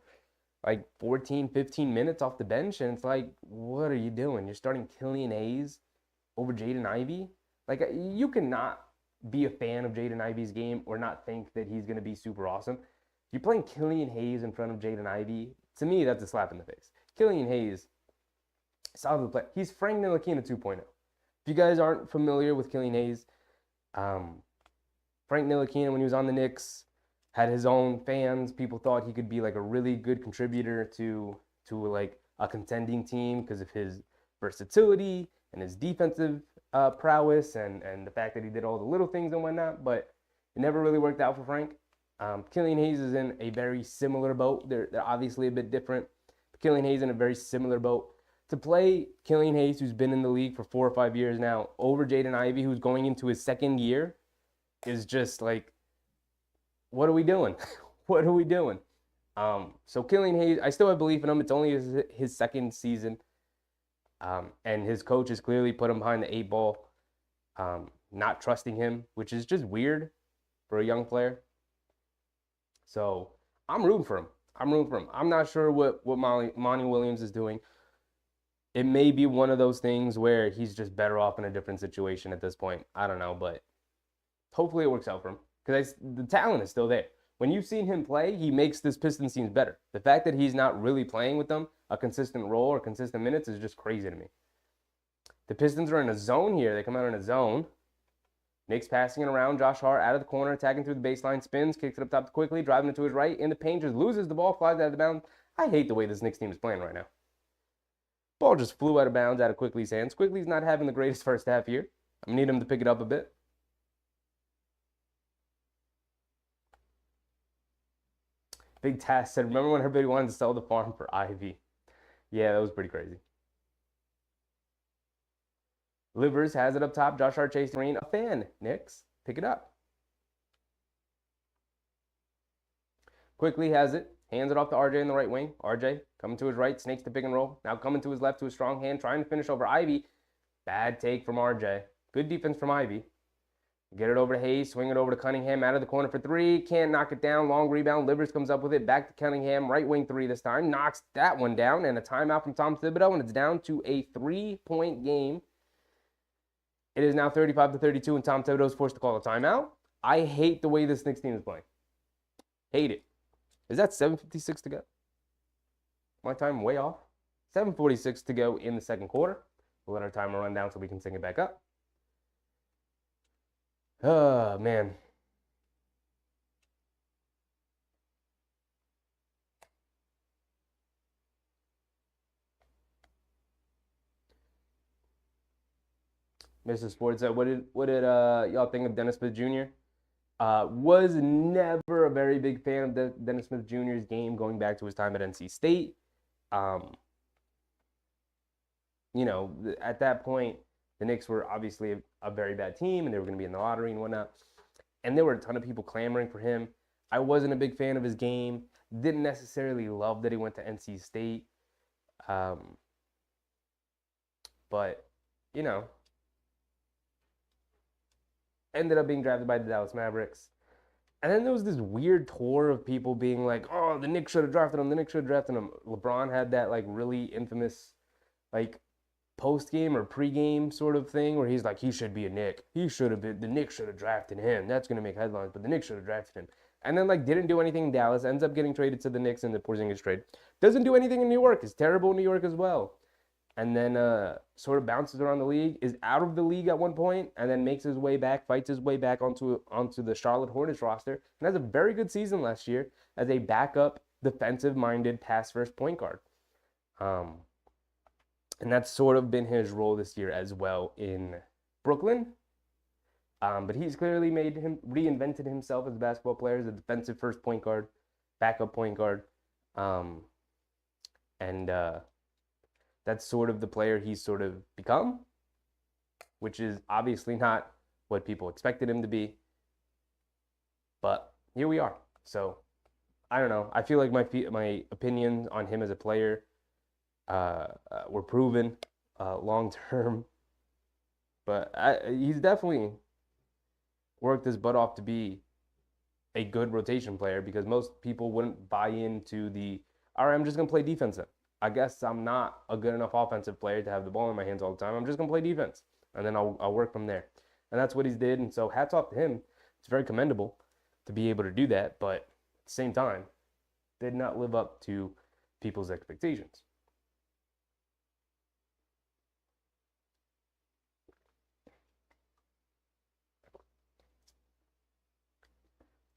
like 14, 15 minutes off the bench, and it's like, what are you doing? You're starting Killian Hayes over Jaden Ivey? Like, you cannot be a fan of Jaden Ivey's game or not think that he's going to be super awesome. If you're playing Killian Hayes in front of Jaden Ivey, to me, that's a slap in the face. Killian Hayes, solid play. He's Frank Ntilikina 2.0. If you guys aren't familiar with Killian Hayes, Frank Ntilikina, when he was on the Knicks, had his own fans. People thought he could be like a really good contributor to like a contending team because of his versatility and his defensive prowess and the fact that he did all the little things and whatnot. But it never really worked out for Frank. Killian Hayes is in a very similar boat. They're obviously a bit different. But Killian Hayes in a very similar boat. To play Killian Hayes, who's been in the league for 4 or 5 years now, over Jaden Ivey, who's going into his second year, is just like, what are we doing? What are we doing? So Killian Hayes, I still have belief in him. It's only his second season. And his coach has clearly put him behind the 8 ball. not trusting him, which is just weird for a young player. So I'm rooting for him. I'm not sure what Monty Williams is doing. It may be one of those things where he's just better off in a different situation at this point. I don't know, but hopefully it works out for him because the talent is still there. When you've seen him play, he makes this Pistons team better. The fact that he's not really playing with them a consistent role or consistent minutes is just crazy to me. The Pistons are in a zone here. They come out in a zone. Knicks passing it around. Josh Hart out of the corner, attacking through the baseline, spins, kicks it up top quickly, driving it to his right. In the paint, just loses the ball, flies out of the bounds. I hate the way this Knicks team is playing right now. Ball just flew out of bounds out of Quickly's hands. Quickly's not having the greatest first half here. I need him to pick it up a bit. Big Task said, remember when everybody wanted to sell the farm for Ivy? Yeah, that was pretty crazy. Livers has it up top. Josh Hart chasing Green. A fan. Knicks, pick it up. Quickly has it. Hands it off to RJ in the right wing. RJ coming to his right. Snakes the pick and roll. Now coming to his left to a strong hand. Trying to finish over Ivy. Bad take from RJ. Good defense from Ivy. Get it over to Hayes. Swing it over to Cunningham. Out of the corner for three. Can't knock it down. Long rebound. Livers comes up with it. Back to Cunningham. Right wing three this time. Knocks that one down. And a timeout from Tom Thibodeau. And it's down to a 3-point game. It is now 35-32, and Tom Thibodeau is forced to call a timeout. I hate the way this Knicks team is playing. Hate it. Is that 7:56 to go? My time way off. 7:46 to go in the second quarter. We'll let our timer run down so we can sync it back up. Oh, man. Mr. Sports said, what did y'all think of Dennis Smith Jr.? Was never a very big fan of Dennis Smith Jr.'s game going back to his time at NC State. You know, at that point, the Knicks were obviously a very bad team, and they were going to be in the lottery and whatnot. And there were a ton of people clamoring for him. I wasn't a big fan of his game. Didn't necessarily love that he went to NC State. But, you know, ended up being drafted by the Dallas Mavericks. And then there was this weird tour of people being like, oh, the Knicks should have drafted him. The Knicks should have drafted him. LeBron had that, like, really infamous, like, post-game or pre-game sort of thing where he's like, he should be a Knick. He should have been, the Knicks should have drafted him. That's going to make headlines, but the Knicks should have drafted him. And then, like, didn't do anything in Dallas. Ends up getting traded to the Knicks in the Porzingis trade. Doesn't do anything in New York. Is terrible in New York as well. And then sort of bounces around the league, is out of the league at one point, and then makes his way back, fights his way back onto the Charlotte Hornets roster, and has a very good season last year as a backup, defensive-minded, pass-first point guard. And that's sort of been his role this year as well in Brooklyn. But he's clearly reinvented himself as a basketball player, as a defensive first point guard, backup point guard. That's sort of the player he's sort of become, which is obviously not what people expected him to be. But here we are. So, I don't know. I feel like my opinions on him as a player were proven long-term. But he's definitely worked his butt off to be a good rotation player because most people wouldn't buy into all right, I'm just going to play defense then. I guess I'm not a good enough offensive player to have the ball in my hands all the time. I'm just going to play defense, and then I'll work from there. And that's what he's did, and so hats off to him. It's very commendable to be able to do that, but at the same time, did not live up to people's expectations.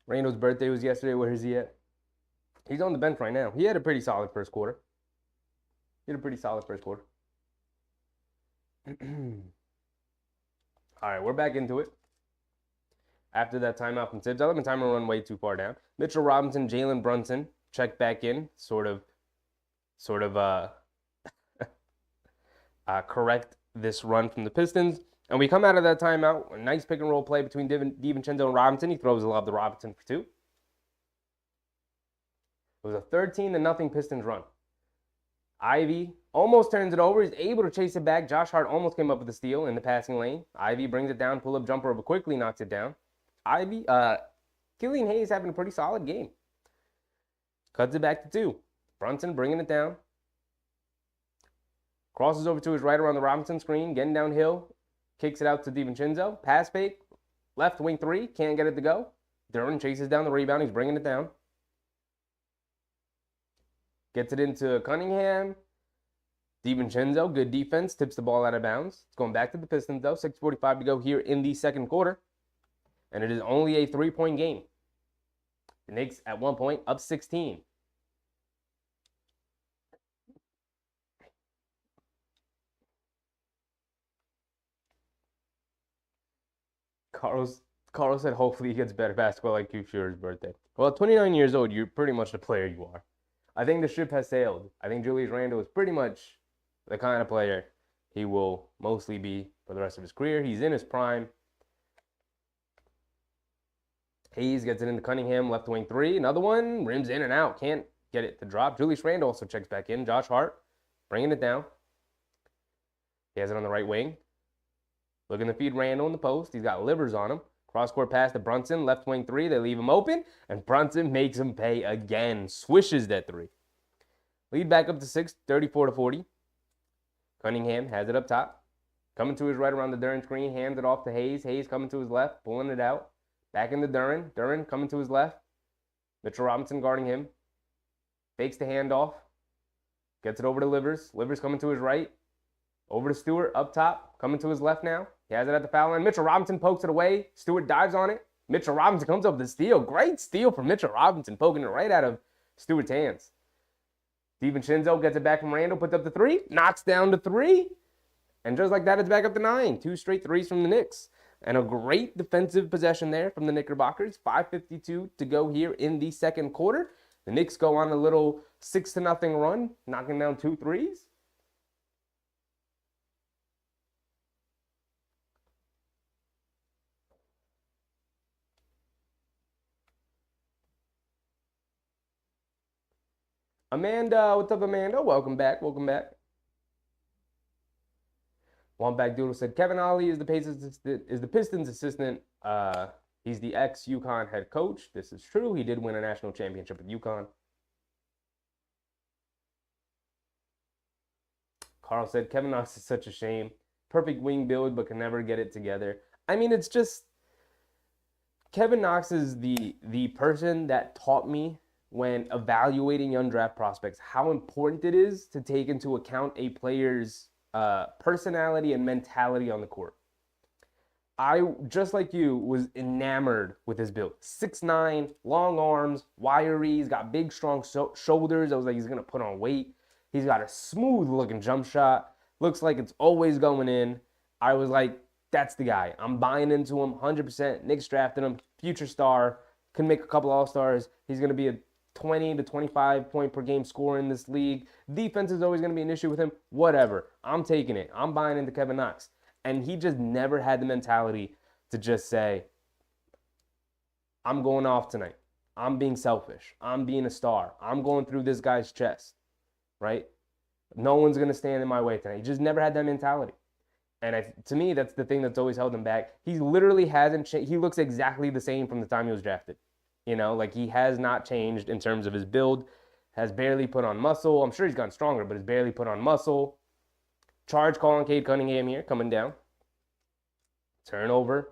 Randall's birthday was yesterday. Where is he at? He's on the bench right now. He had a pretty solid first quarter. All right, we're back into it. After that timeout from Tibbs, I let my timer run way too far down. Mitchell Robinson, Jalen Brunson check back in, sort of correct this run from the Pistons. And we come out of that timeout, a nice pick and roll play between DiVincenzo and Robinson. He throws a lob to Robinson for two. It was a 13-0 Pistons run. Ivy almost turns it over. He's able to chase it back. Josh Hart almost came up with a steal in the passing lane. Ivy brings it down, pull-up jumper over quickly, knocks it down. Killian Hayes having a pretty solid game. Cuts it back to 2. Brunson bringing it down. Crosses over to his right around the Robinson screen, getting downhill. Kicks it out to DiVincenzo. Pass fake. Left wing 3. Can't get it to go. Duren chases down the rebound. He's bringing it down. Gets it into Cunningham. DiVincenzo, good defense. Tips the ball out of bounds. It's going back to the Pistons, though. 6:45 to go here in the second quarter. And it is only a 3-point game. The Knicks, at one point, up 16. Carlos said hopefully he gets better basketball IQ for his birthday. Well, at 29 years old, you're pretty much the player you are. I think the ship has sailed. I think Julius Randle is pretty much the kind of player he will mostly be for the rest of his career. He's in his prime. Hayes gets it into Cunningham, left wing 3. Another one, rims in and out. Can't get it to drop. Julius Randle also checks back in. Josh Hart bringing it down. He has it on the right wing. Looking to feed Randle in the post. He's got livers on him. Cross-court pass to Brunson, left wing 3. They leave him open, and Brunson makes him pay again. Swishes that 3. Lead back up to 6, 34-40. Cunningham has it up top. Coming to his right around the Duren screen. Hands it off to Hayes. Hayes coming to his left, pulling it out. Back into Duren. Duren coming to his left. Mitchell Robinson guarding him. Fakes the handoff. Gets it over to Livers. Livers coming to his right. Over to Stewart, up top. Coming to his left now. He has it at the foul line. Mitchell Robinson pokes it away. Stewart dives on it. Mitchell Robinson comes up with the steal. Great steal from Mitchell Robinson, poking it right out of Stewart's hands. DiVincenzo gets it back from Randle, puts up the 3. Knocks down the 3. And just like that, it's back up to 9. 2 straight 3s from the Knicks. And a great defensive possession there from the Knickerbockers. 5:52 to go here in the second quarter. The Knicks go on a little 6-0 run, knocking down 2 threes. Amanda, what's up, Amanda? Welcome back. Welcome back. Wombat Doodle said Kevin Ollie is the Pistons assistant. He's the ex-UConn head coach. This is true. He did win a national championship with UConn. Carl said Kevin Knox is such a shame. Perfect wing build, but can never get it together. I mean, it's just Kevin Knox is the person that taught me when evaluating young draft prospects how important it is to take into account a player's personality and mentality on the court. I, just like you, was enamored with his build. 6'9", long arms, wiry, he's got big, strong shoulders. I was like, he's going to put on weight. He's got a smooth-looking jump shot. Looks like it's always going in. I was like, that's the guy. I'm buying into him 100%. Knicks drafted him, future star, can make a couple All-Stars. He's going to be a 20 to 25 point per game scorer in this league. Defense is always going to be an issue with him. Whatever. I'm taking it. I'm buying into Kevin Knox. And he just never had the mentality to just say, I'm going off tonight. I'm being selfish. I'm being a star. I'm going through this guy's chest, right? No one's going to stand in my way tonight. He just never had that mentality. And to me, that's the thing that's always held him back. He literally hasn't changed. He looks exactly the same from the time he was drafted. You know, like he has not changed in terms of his build, has barely put on muscle. I'm sure he's gotten stronger, but has barely put on muscle. Charge call on Cade Cunningham here, coming down. Turnover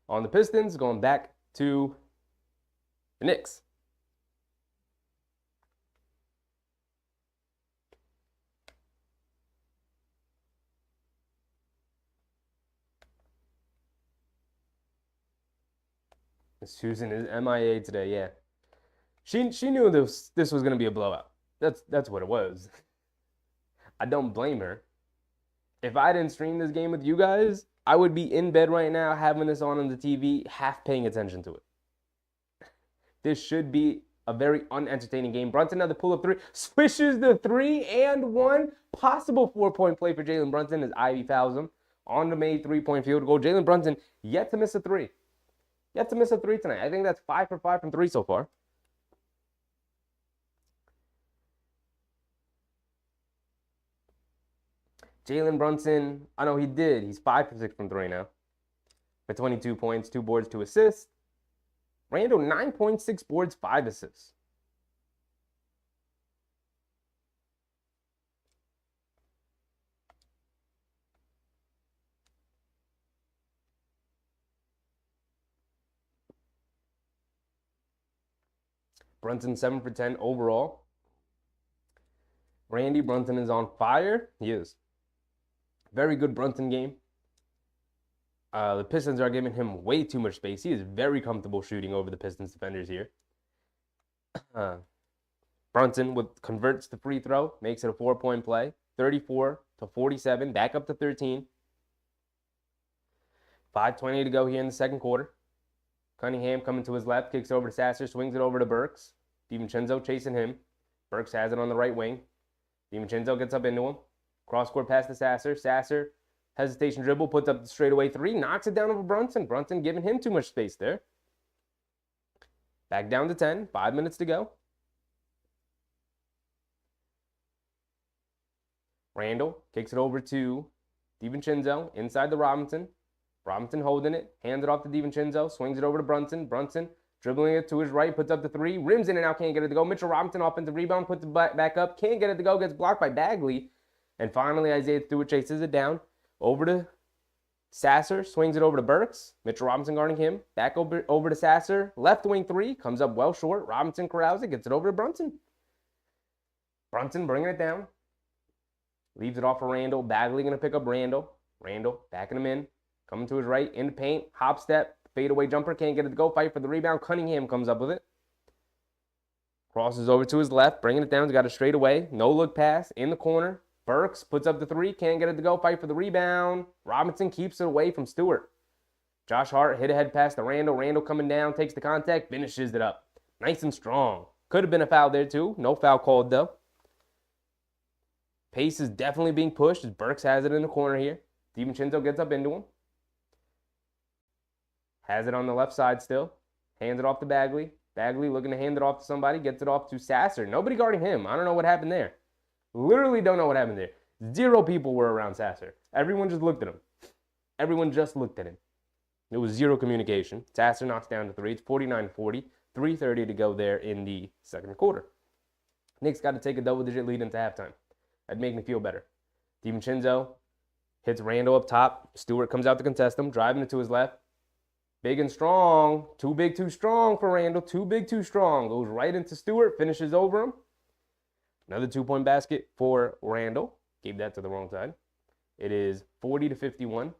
on the Pistons, going back to the Knicks. Susan is MIA today, yeah. She knew this was gonna be a blowout. That's what it was. I don't blame her. If I didn't stream this game with you guys, I would be in bed right now having this on the TV, half paying attention to it. This should be a very unentertaining game. Brunson, another pull-up 3, swishes the 3 and 1. Possible 4-point play for Jalen Brunson as Ivy fouls him on the made 3-point field goal. Jalen Brunson yet to miss a 3. Yet to miss a 3 tonight. I think that's 5 for 5 from 3 so far. Jalen Brunson, I know he did. He's 5 for 6 from 3 now. For 22 points, 2 boards, 2 assists. Randall, 9.6 boards, 5 assists. Brunson, 7 for 10 overall. Randy Brunson is on fire. He is. Very good Brunson game. The Pistons are giving him way too much space. He is very comfortable shooting over the Pistons defenders here. Brunson converts the free throw, makes it a 4-point play. 34 to 47, back up to 13. 5:20 to go here in the second quarter. Cunningham coming to his left, kicks over to Sasser, swings it over to Burks. DiVincenzo chasing him. Burks has it on the right wing. DiVincenzo gets up into him. Cross-court pass to Sasser. Sasser, hesitation dribble, puts up the straightaway 3, knocks it down over Brunson. Brunson giving him too much space there. Back down to 10, 5 minutes to go. Randall kicks it over to DiVincenzo inside the Robinson. Robinson holding it, hands it off to DiVincenzo, swings it over to Brunson. Brunson dribbling it to his right, puts up the 3, rims in and out, can't get it to go. Mitchell Robinson offensive rebound, puts it back up, can't get it to go, gets blocked by Bagley. And finally, Isaiah Stewart chases it down. Over to Sasser, swings it over to Burks. Mitchell Robinson guarding him. Back over to Sasser. Left wing 3, comes up well short. Robinson corrals it, gets it over to Brunson. Brunson bringing it down. Leaves it off for Randall. Bagley going to pick up Randall. Randall backing him in. Coming to his right, in the paint. Hop step, fadeaway jumper. Can't get it to go. Fight for the rebound. Cunningham comes up with it. Crosses over to his left. Bringing it down. He's got a straightaway. No look pass. In the corner. Burks puts up the 3. Can't get it to go. Fight for the rebound. Robinson keeps it away from Stewart. Josh Hart hit ahead pass to Randall. Randall coming down. Takes the contact. Finishes it up. Nice and strong. Could have been a foul there too. No foul called though. Pace is definitely being pushed as Burks has it in the corner here. DiVincenzo gets up into him. Has it on the left side still. Hands it off to Bagley. Bagley looking to hand it off to somebody. Gets it off to Sasser. Nobody guarding him. I don't know what happened there. Literally don't know what happened there. 0 people were around Sasser. Everyone just looked at him. Everyone just looked at him. There was 0 communication. Sasser knocks down to 3. It's 49-40. 3:30 to go there in the second quarter. Knicks got to take a double-digit lead into halftime. That'd make me feel better. DiVincenzo hits Randall up top. Stewart comes out to contest him, driving it to his left. Big and strong. Too big, too strong for Randall. Too big, too strong. Goes right into Stewart, finishes over him. Another 2-point basket for Randall. Gave that to the wrong side. It is 40-51.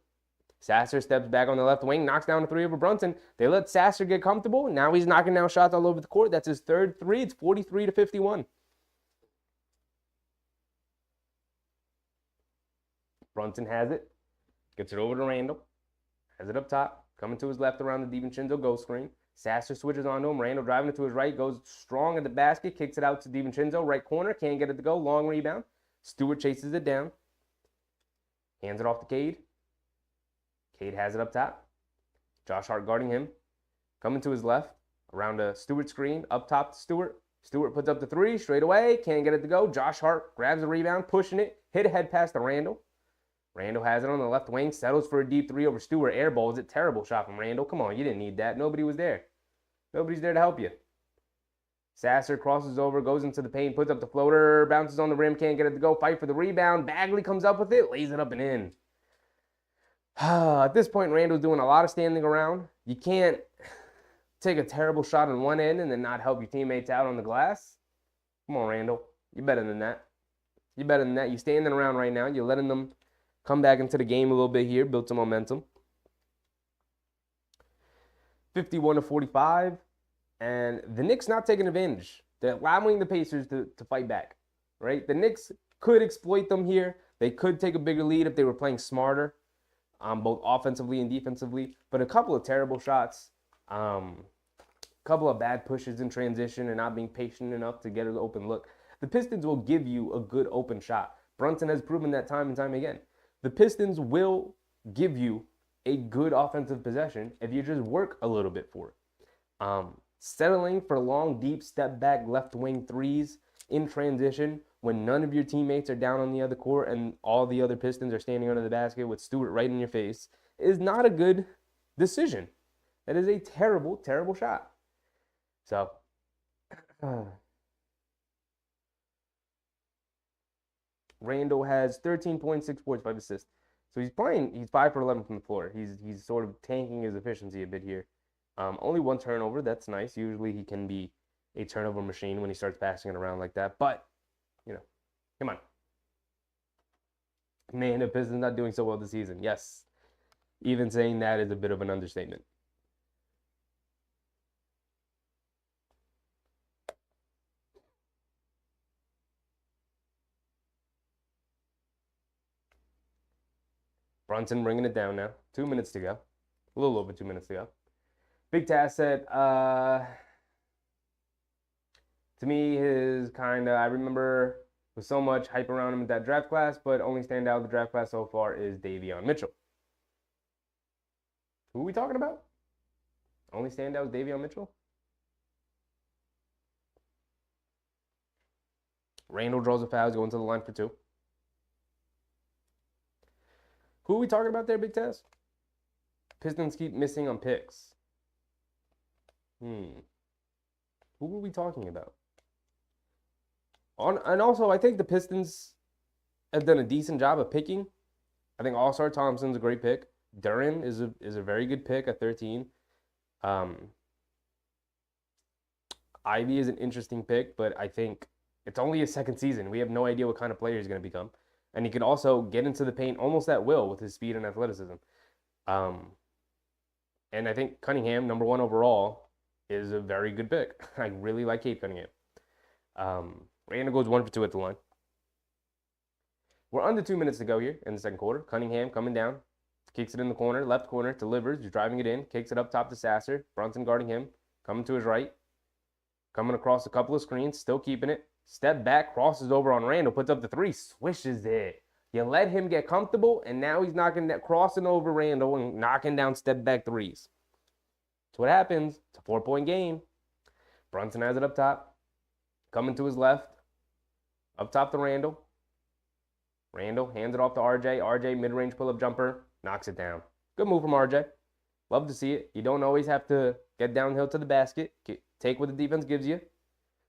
Sasser steps back on the left wing, knocks down a 3 over Brunson. They let Sasser get comfortable. Now he's knocking down shots all over the court. That's his third 3. It's 43-51. Brunson has it. Gets it over to Randall. Has it up top. Coming to his left around the DiVincenzo goal screen. Sasser switches onto him. Randall driving it to his right. Goes strong at the basket. Kicks it out to DiVincenzo. Right corner. Can't get it to go. Long rebound. Stewart chases it down. Hands it off to Cade. Cade has it up top. Josh Hart guarding him. Coming to his left. Around a Stewart screen. Up top to Stewart. Stewart puts up the 3. Straight away. Can't get it to go. Josh Hart grabs the rebound. Pushing it. Hit a head pass to Randall. Randall has it on the left wing, settles for a deep 3 over Stewart, airballs it. Terrible shot from Randall. Come on, you didn't need that. Nobody was there. Nobody's there to help you. Sasser crosses over, goes into the paint, puts up the floater, bounces on the rim, can't get it to go. Fight for the rebound. Bagley comes up with it, lays it up and in. At this point, Randall's doing a lot of standing around. You can't take a terrible shot on one end and then not help your teammates out on the glass. Come on, Randall. You're better than that. You're better than that. You're standing around right now. You're letting them come back into the game a little bit here, build some momentum. 51-45, and the Knicks not taking advantage. They're allowing the Pacers to fight back, right? The Knicks could exploit them here. They could take a bigger lead if they were playing smarter, both offensively and defensively. But a couple of terrible shots, a couple of bad pushes in transition and not being patient enough to get an open look. The Pistons will give you a good open shot. Brunson has proven that time and time again. The Pistons will give you a good offensive possession if you just work a little bit for it. Settling for long, deep step back left wing 3s in transition when none of your teammates are down on the other court and all the other Pistons are standing under the basket with Stewart right in your face is not a good decision. That is a terrible, terrible shot. So, Randall has 13.6 points, 5 assists. So he's 5 for 11 from the floor. He's sort of tanking his efficiency a bit here. Only 1 turnover. That's nice. Usually he can be a turnover machine when he starts passing it around like that. But, come on. Man, the Pistons not doing so well this season. Yes. Even saying that is a bit of an understatement. Brunson bringing it down now. 2 minutes to go. A little over 2 minutes to go. Big Taz said, to me, I remember with so much hype around him in that draft class, but only standout of the draft class so far is Davion Mitchell. Who are we talking about? Only standout is Davion Mitchell? Randall draws a foul, going to the line for 2. Who are we talking about there, Big Taz? Pistons keep missing on picks. Who are we talking about? And also, I think the Pistons have done a decent job of picking. I think All-Star Thompson's a great pick. Duren is a very good pick at 13. Ivy is an interesting pick, but I think it's only his second season. We have no idea what kind of player he's going to become. And he could also get into the paint almost at will with his speed and athleticism. And I think Cunningham, number 1 overall, is a very good pick. I really like Cade Cunningham. Randall goes 1 for 2 at the line. We're under 2 minutes to go here in the second quarter. Cunningham coming down, kicks it in the corner, left corner, delivers, he's driving it in, kicks it up top to Sasser. Brunson guarding him, coming to his right, coming across a couple of screens, still keeping it. Step back, crosses over on Randall, puts up the 3, swishes it. You let him get comfortable, and now he's crossing over Randall and knocking down step back 3s. That's what happens. It's a 4-point game. Brunson has it up top, coming to his left, up top to Randall. Randall hands it off to RJ. RJ, mid-range pull-up jumper, knocks it down. Good move from RJ. Love to see it. You don't always have to get downhill to the basket. Take what the defense gives you.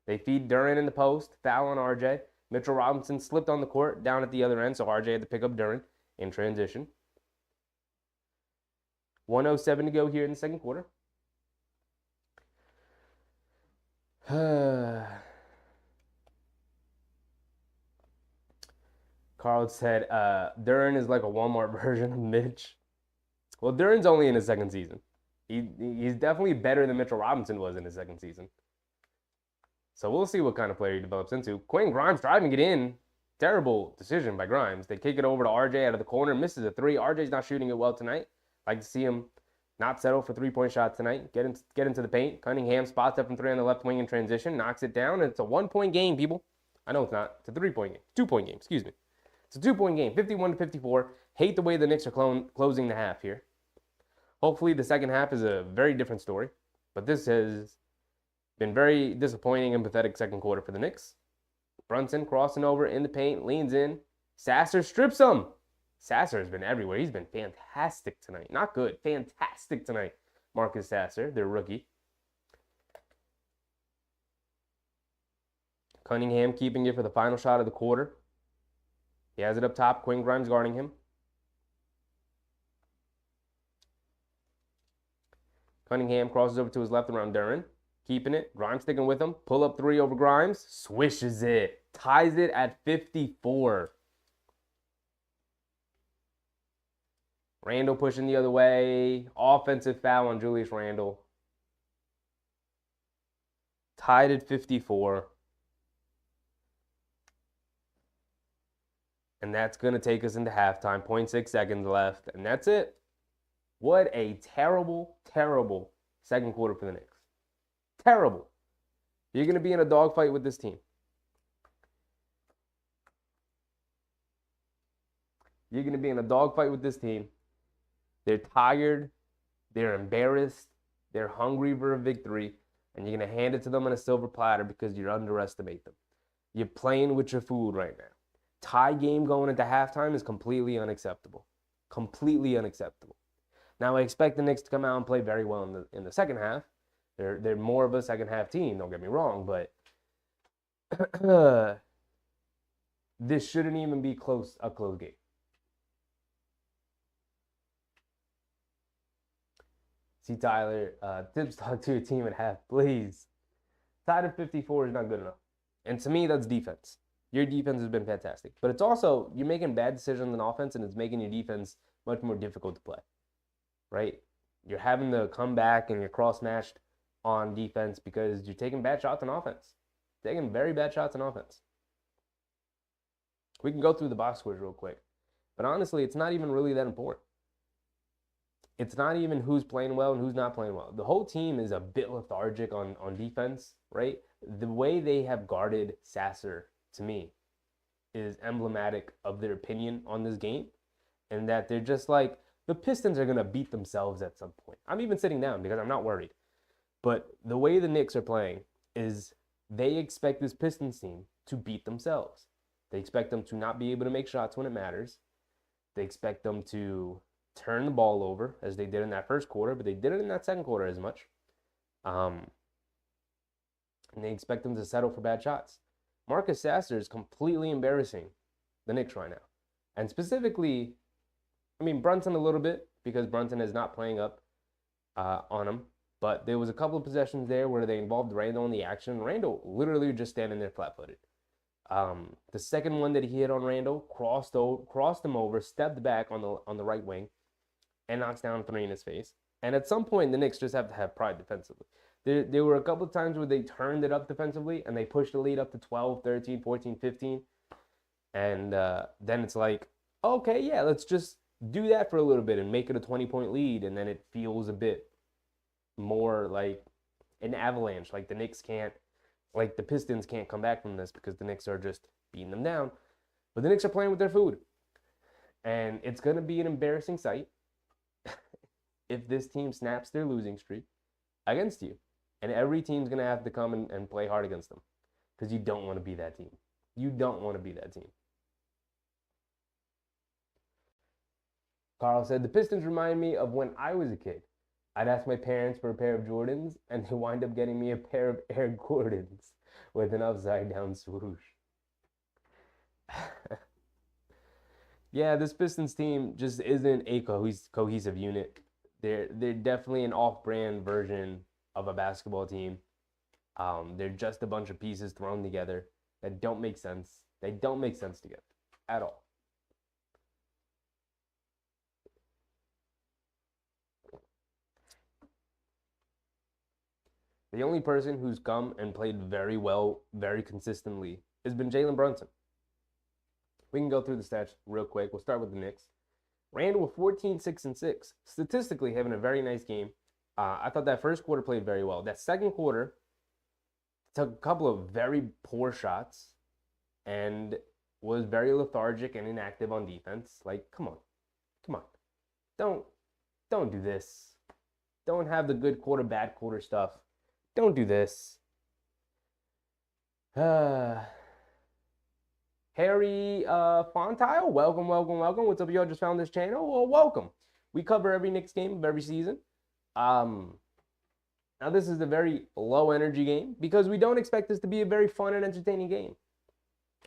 They feed Duren in the post. Foul on RJ. Mitchell Robinson slipped on the court down at the other end, so RJ had to pick up Duren in transition. 1:07 to go here in the second quarter. Carl said, Duren is like a Walmart version of Mitch. Well, Duren's only in his second season. He's definitely better than Mitchell Robinson was in his second season. So we'll see what kind of player he develops into. Quentin Grimes driving it in. Terrible decision by Grimes. They kick it over to RJ out of the corner. Misses a 3. RJ's not shooting it well tonight. Like to see him not settle for 3-point shots tonight. Get into the paint. Cunningham spots up from 3 on the left wing in transition. Knocks it down. And it's a 1-point game, people. I know it's not. It's a 3-point game. 2-point game. Excuse me. It's a 2-point game. 51-54. Hate the way the Knicks are closing the half here. Hopefully the second half is a very different story. But this has been very disappointing and pathetic second quarter for the Knicks. Brunson crossing over in the paint, leans in. Sasser strips him. Sasser has been everywhere. He's been fantastic tonight. Not good, fantastic tonight. Marcus Sasser, their rookie. Cunningham keeping it for the final shot of the quarter. He has it up top. Quinn Grimes guarding him. Cunningham crosses over to his left around Duren. Keeping it. Grimes sticking with him. Pull up 3 over Grimes. Swishes it. Ties it at 54. Randall pushing the other way. Offensive foul on Julius Randle. Tied at 54. And that's going to take us into halftime. 0.6 seconds left. And that's it. What a terrible, terrible second quarter for the Knicks. Terrible. You're going to be in a dogfight with this team. You're going to be in a dogfight with this team. They're tired. They're embarrassed. They're hungry for a victory. And you're going to hand it to them on a silver platter because you underestimate them. You're playing with your food right now. Tie game going into halftime is completely unacceptable. Completely unacceptable. Now I expect the Knicks to come out and play very well in the second half. They're more of a second half team, don't get me wrong, but this shouldn't even be a close game. See Tyler, tips talk to your team at half, please. Tied at 54 is not good enough. And to me, that's defense. Your defense has been fantastic. But it's also, you're making bad decisions on offense, and it's making your defense much more difficult to play, right? You're having to come back and you're cross-matched on defense because you're taking bad shots on offense. Taking very bad shots on offense. We can go through the box scores real quick. But honestly, it's not even really that important. It's not even who's playing well and who's not playing well. The whole team is a bit lethargic on defense, right? The way they have guarded Sasser, to me, is emblematic of their opinion on this game. And that they're just like, the Pistons are going to beat themselves at some point. I'm even sitting down because I'm not worried. But the way the Knicks are playing is they expect this Pistons team to beat themselves. They expect them to not be able to make shots when it matters. They expect them to turn the ball over as they did in that first quarter, but they did it in that second quarter as much. And they expect them to settle for bad shots. Marcus Sasser is completely embarrassing the Knicks right now. And specifically, I mean, Brunson a little bit because Brunson is not playing up on him. But there was a couple of possessions there where they involved Randall in the action. Randall literally just standing there flat-footed. The second one that he hit on Randall crossed him over, stepped back on the right wing, and knocks down a three in his face. And at some point, the Knicks just have to have pride defensively. There were a couple of times where they turned it up defensively and they pushed the lead up to 12, 13, 14, 15. And then it's like, okay, yeah, let's just do that for a little bit and make it a 20-point lead. And then it feels a bit more like an avalanche. Like the Knicks can't, like the Pistons can't come back from this because the Knicks are just beating them down. But the Knicks are playing with their food. And it's going to be an embarrassing sight if this team snaps their losing streak against you. And every team's going to have to come and play hard against them because you don't want to be that team. You don't want to be that team. Carl said, the Pistons remind me of when I was a kid. I'd ask my parents for a pair of Jordans, and they wind up getting me a pair of Air Jordans with an upside-down swoosh. Yeah, this Pistons team just isn't a cohesive unit. They're definitely an off-brand version of a basketball team. They're just a bunch of pieces thrown together that don't make sense. They don't make sense together at all. The only person who's come and played very well, very consistently, has been Jalen Brunson. We can go through the stats real quick. We'll start with the Knicks. Randall with 14, 6, and 6. Statistically, having a very nice game. I thought that first quarter played very well. That second quarter took a couple of very poor shots and was very lethargic and inactive on defense. Like, come on. Don't do this. Don't have the good quarter, bad quarter stuff. Don't do this. Harry Fontile, welcome. What's up, y'all? Just found this channel? Well, welcome. We cover every Knicks game of every season. Now, this is a very low-energy game because we don't expect this to be a very fun and entertaining game.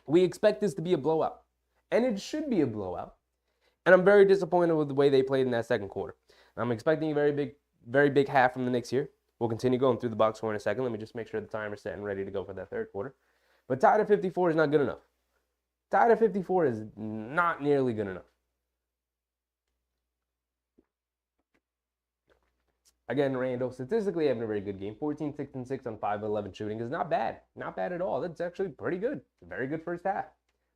We expect this to be a blowout, and it should be a blowout. And I'm very disappointed with the way they played in that second quarter. I'm expecting a very big half from the Knicks here. We'll continue going through the box score in a second. Let me just make sure the timer's set and ready to go for that third quarter. But tied at 54 is not good enough. Tied at 54 is not nearly good enough. Again, Randall, statistically having a very good game. 14, 6, and 6 on 5 of 11 shooting is not bad. Not bad at all. That's actually pretty good. Very good first half.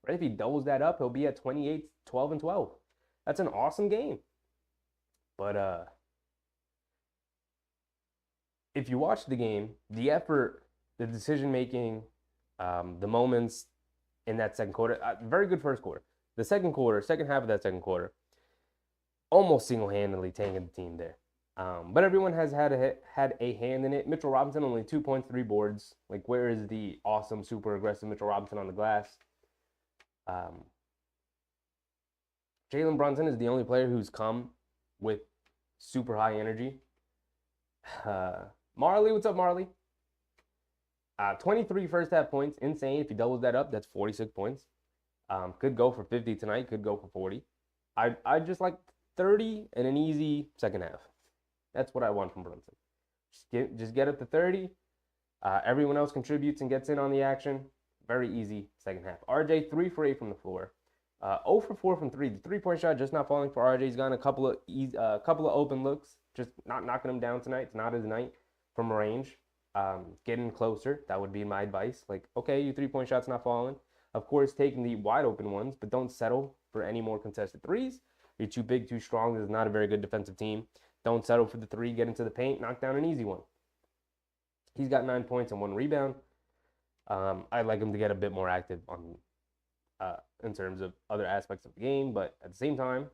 Right? If he doubles that up, he'll be at 28, 12, and 12. That's an awesome game. But if you watch the game, the effort, the decision-making, the moments in that second quarter, very good first quarter. The second half of that second quarter, almost single-handedly tanking the team there. But everyone has had a hand in it. Mitchell Robinson only 2 points, 3 boards. Like, where is the awesome, super aggressive Mitchell Robinson on the glass? Um, Jalen Brunson is the only player who's come with super high energy. Marley, what's up, Marley? 23 first half points, insane. If he doubles that up, that's 46 points. Could go for 50 tonight, could go for 40. I just like 30 and an easy second half. That's what I want from Brunson. Just get up to 30. Everyone else contributes and gets in on the action. Very easy second half. RJ 3 for 8 from the floor. 0 for 4 from 3. The 3-point shot just not falling for RJ. He's gotten a couple of open looks, just not knocking him down tonight. It's not his night from range. Getting closer. That would be my advice. Like, okay, your 3-point shot's not falling. Of course, taking the wide open ones, but don't settle for any more contested threes. You're too big, too strong. This is not a very good defensive team. Don't settle for the 3. Get into the paint. Knock down an easy one. He's got 9 points and 1 rebound. I'd like him to get a bit more active on in terms of other aspects of the game, but at the same time,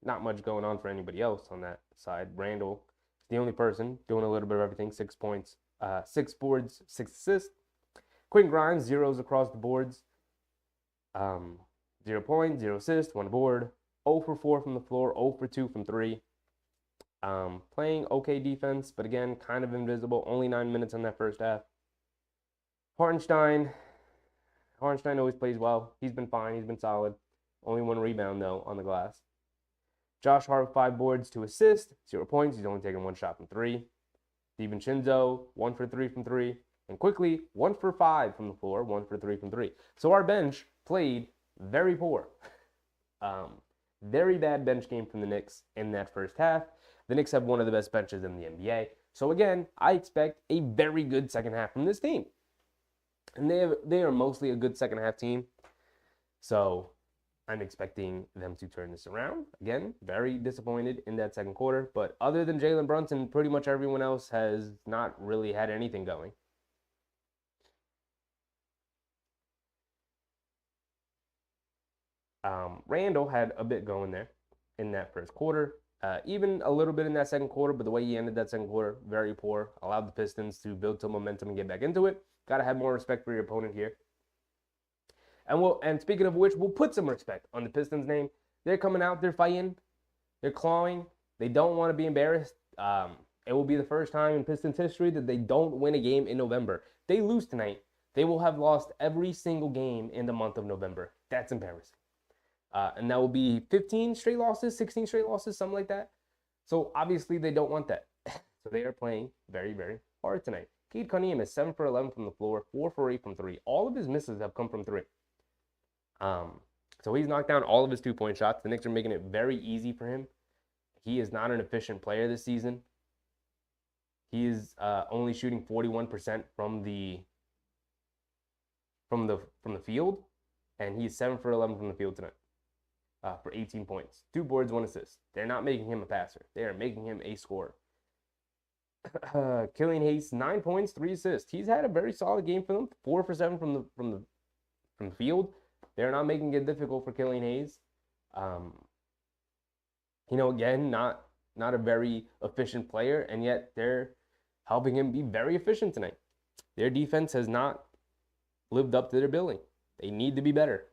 not much going on for anybody else on that side. Randall is the only person doing a little bit of everything. 6 points, 6 boards, 6 assists. Quentin Grimes, zeros across the boards. 0 points, 0 assists, 1 board. 0 for 4 from the floor, 0 for 2 from 3. Playing okay defense, but again, kind of invisible. Only 9 minutes on that first half. Hartenstein always plays well. He's been fine. He's been solid. Only 1 rebound, though, on the glass. Josh Hart, 5 boards, 2 assists, 0 points. He's only taken 1 shot from 3. DiVincenzo, 1 for 3 from 3. And quickly, 1 for 5 from the floor, 1 for 3 from 3. So our bench played very poor. Very bad bench game from the Knicks in that first half. The Knicks have one of the best benches in the NBA. So again, I expect a very good second half from this team. And they are mostly a good second half team. So I'm expecting them to turn this around. Again, very disappointed in that second quarter. But other than Jalen Brunson, pretty much everyone else has not really had anything going. Randall had a bit going there in that first quarter. Even a little bit in that second quarter, but the way he ended that second quarter, very poor. Allowed the Pistons to build some momentum and get back into it. Got to have more respect for your opponent here. And speaking of which, we'll put some respect on the Pistons' name. They're coming out, they're fighting, they're clawing. They don't want to be embarrassed. It will be the first time in Pistons history that they don't win a game in November. If they lose tonight, they will have lost every single game in the month of November. That's embarrassing. And that will be 15 straight losses, 16 straight losses, something like that. So obviously they don't want that. So they are playing very, very hard tonight. Cade Cunningham is 7 for 11 from the floor, 4 for 8 from 3. All of his misses have come from 3. So he's knocked down all of his 2-point shots. The Knicks are making it very easy for him. He is not an efficient player this season. He is only shooting 41% from the field, and he's 7 for 11 from the field tonight. For 18 points. 2 boards, 1 assist. They're not making him a passer. They are making him a scorer. Killian Hayes, 9 points, 3 assists. He's had a very solid game for them. 4 for 7 from the field. They're not making it difficult for Killian Hayes. Again, not a very efficient player, and yet they're helping him be very efficient tonight. Their defense has not lived up to their billing. They need to be better.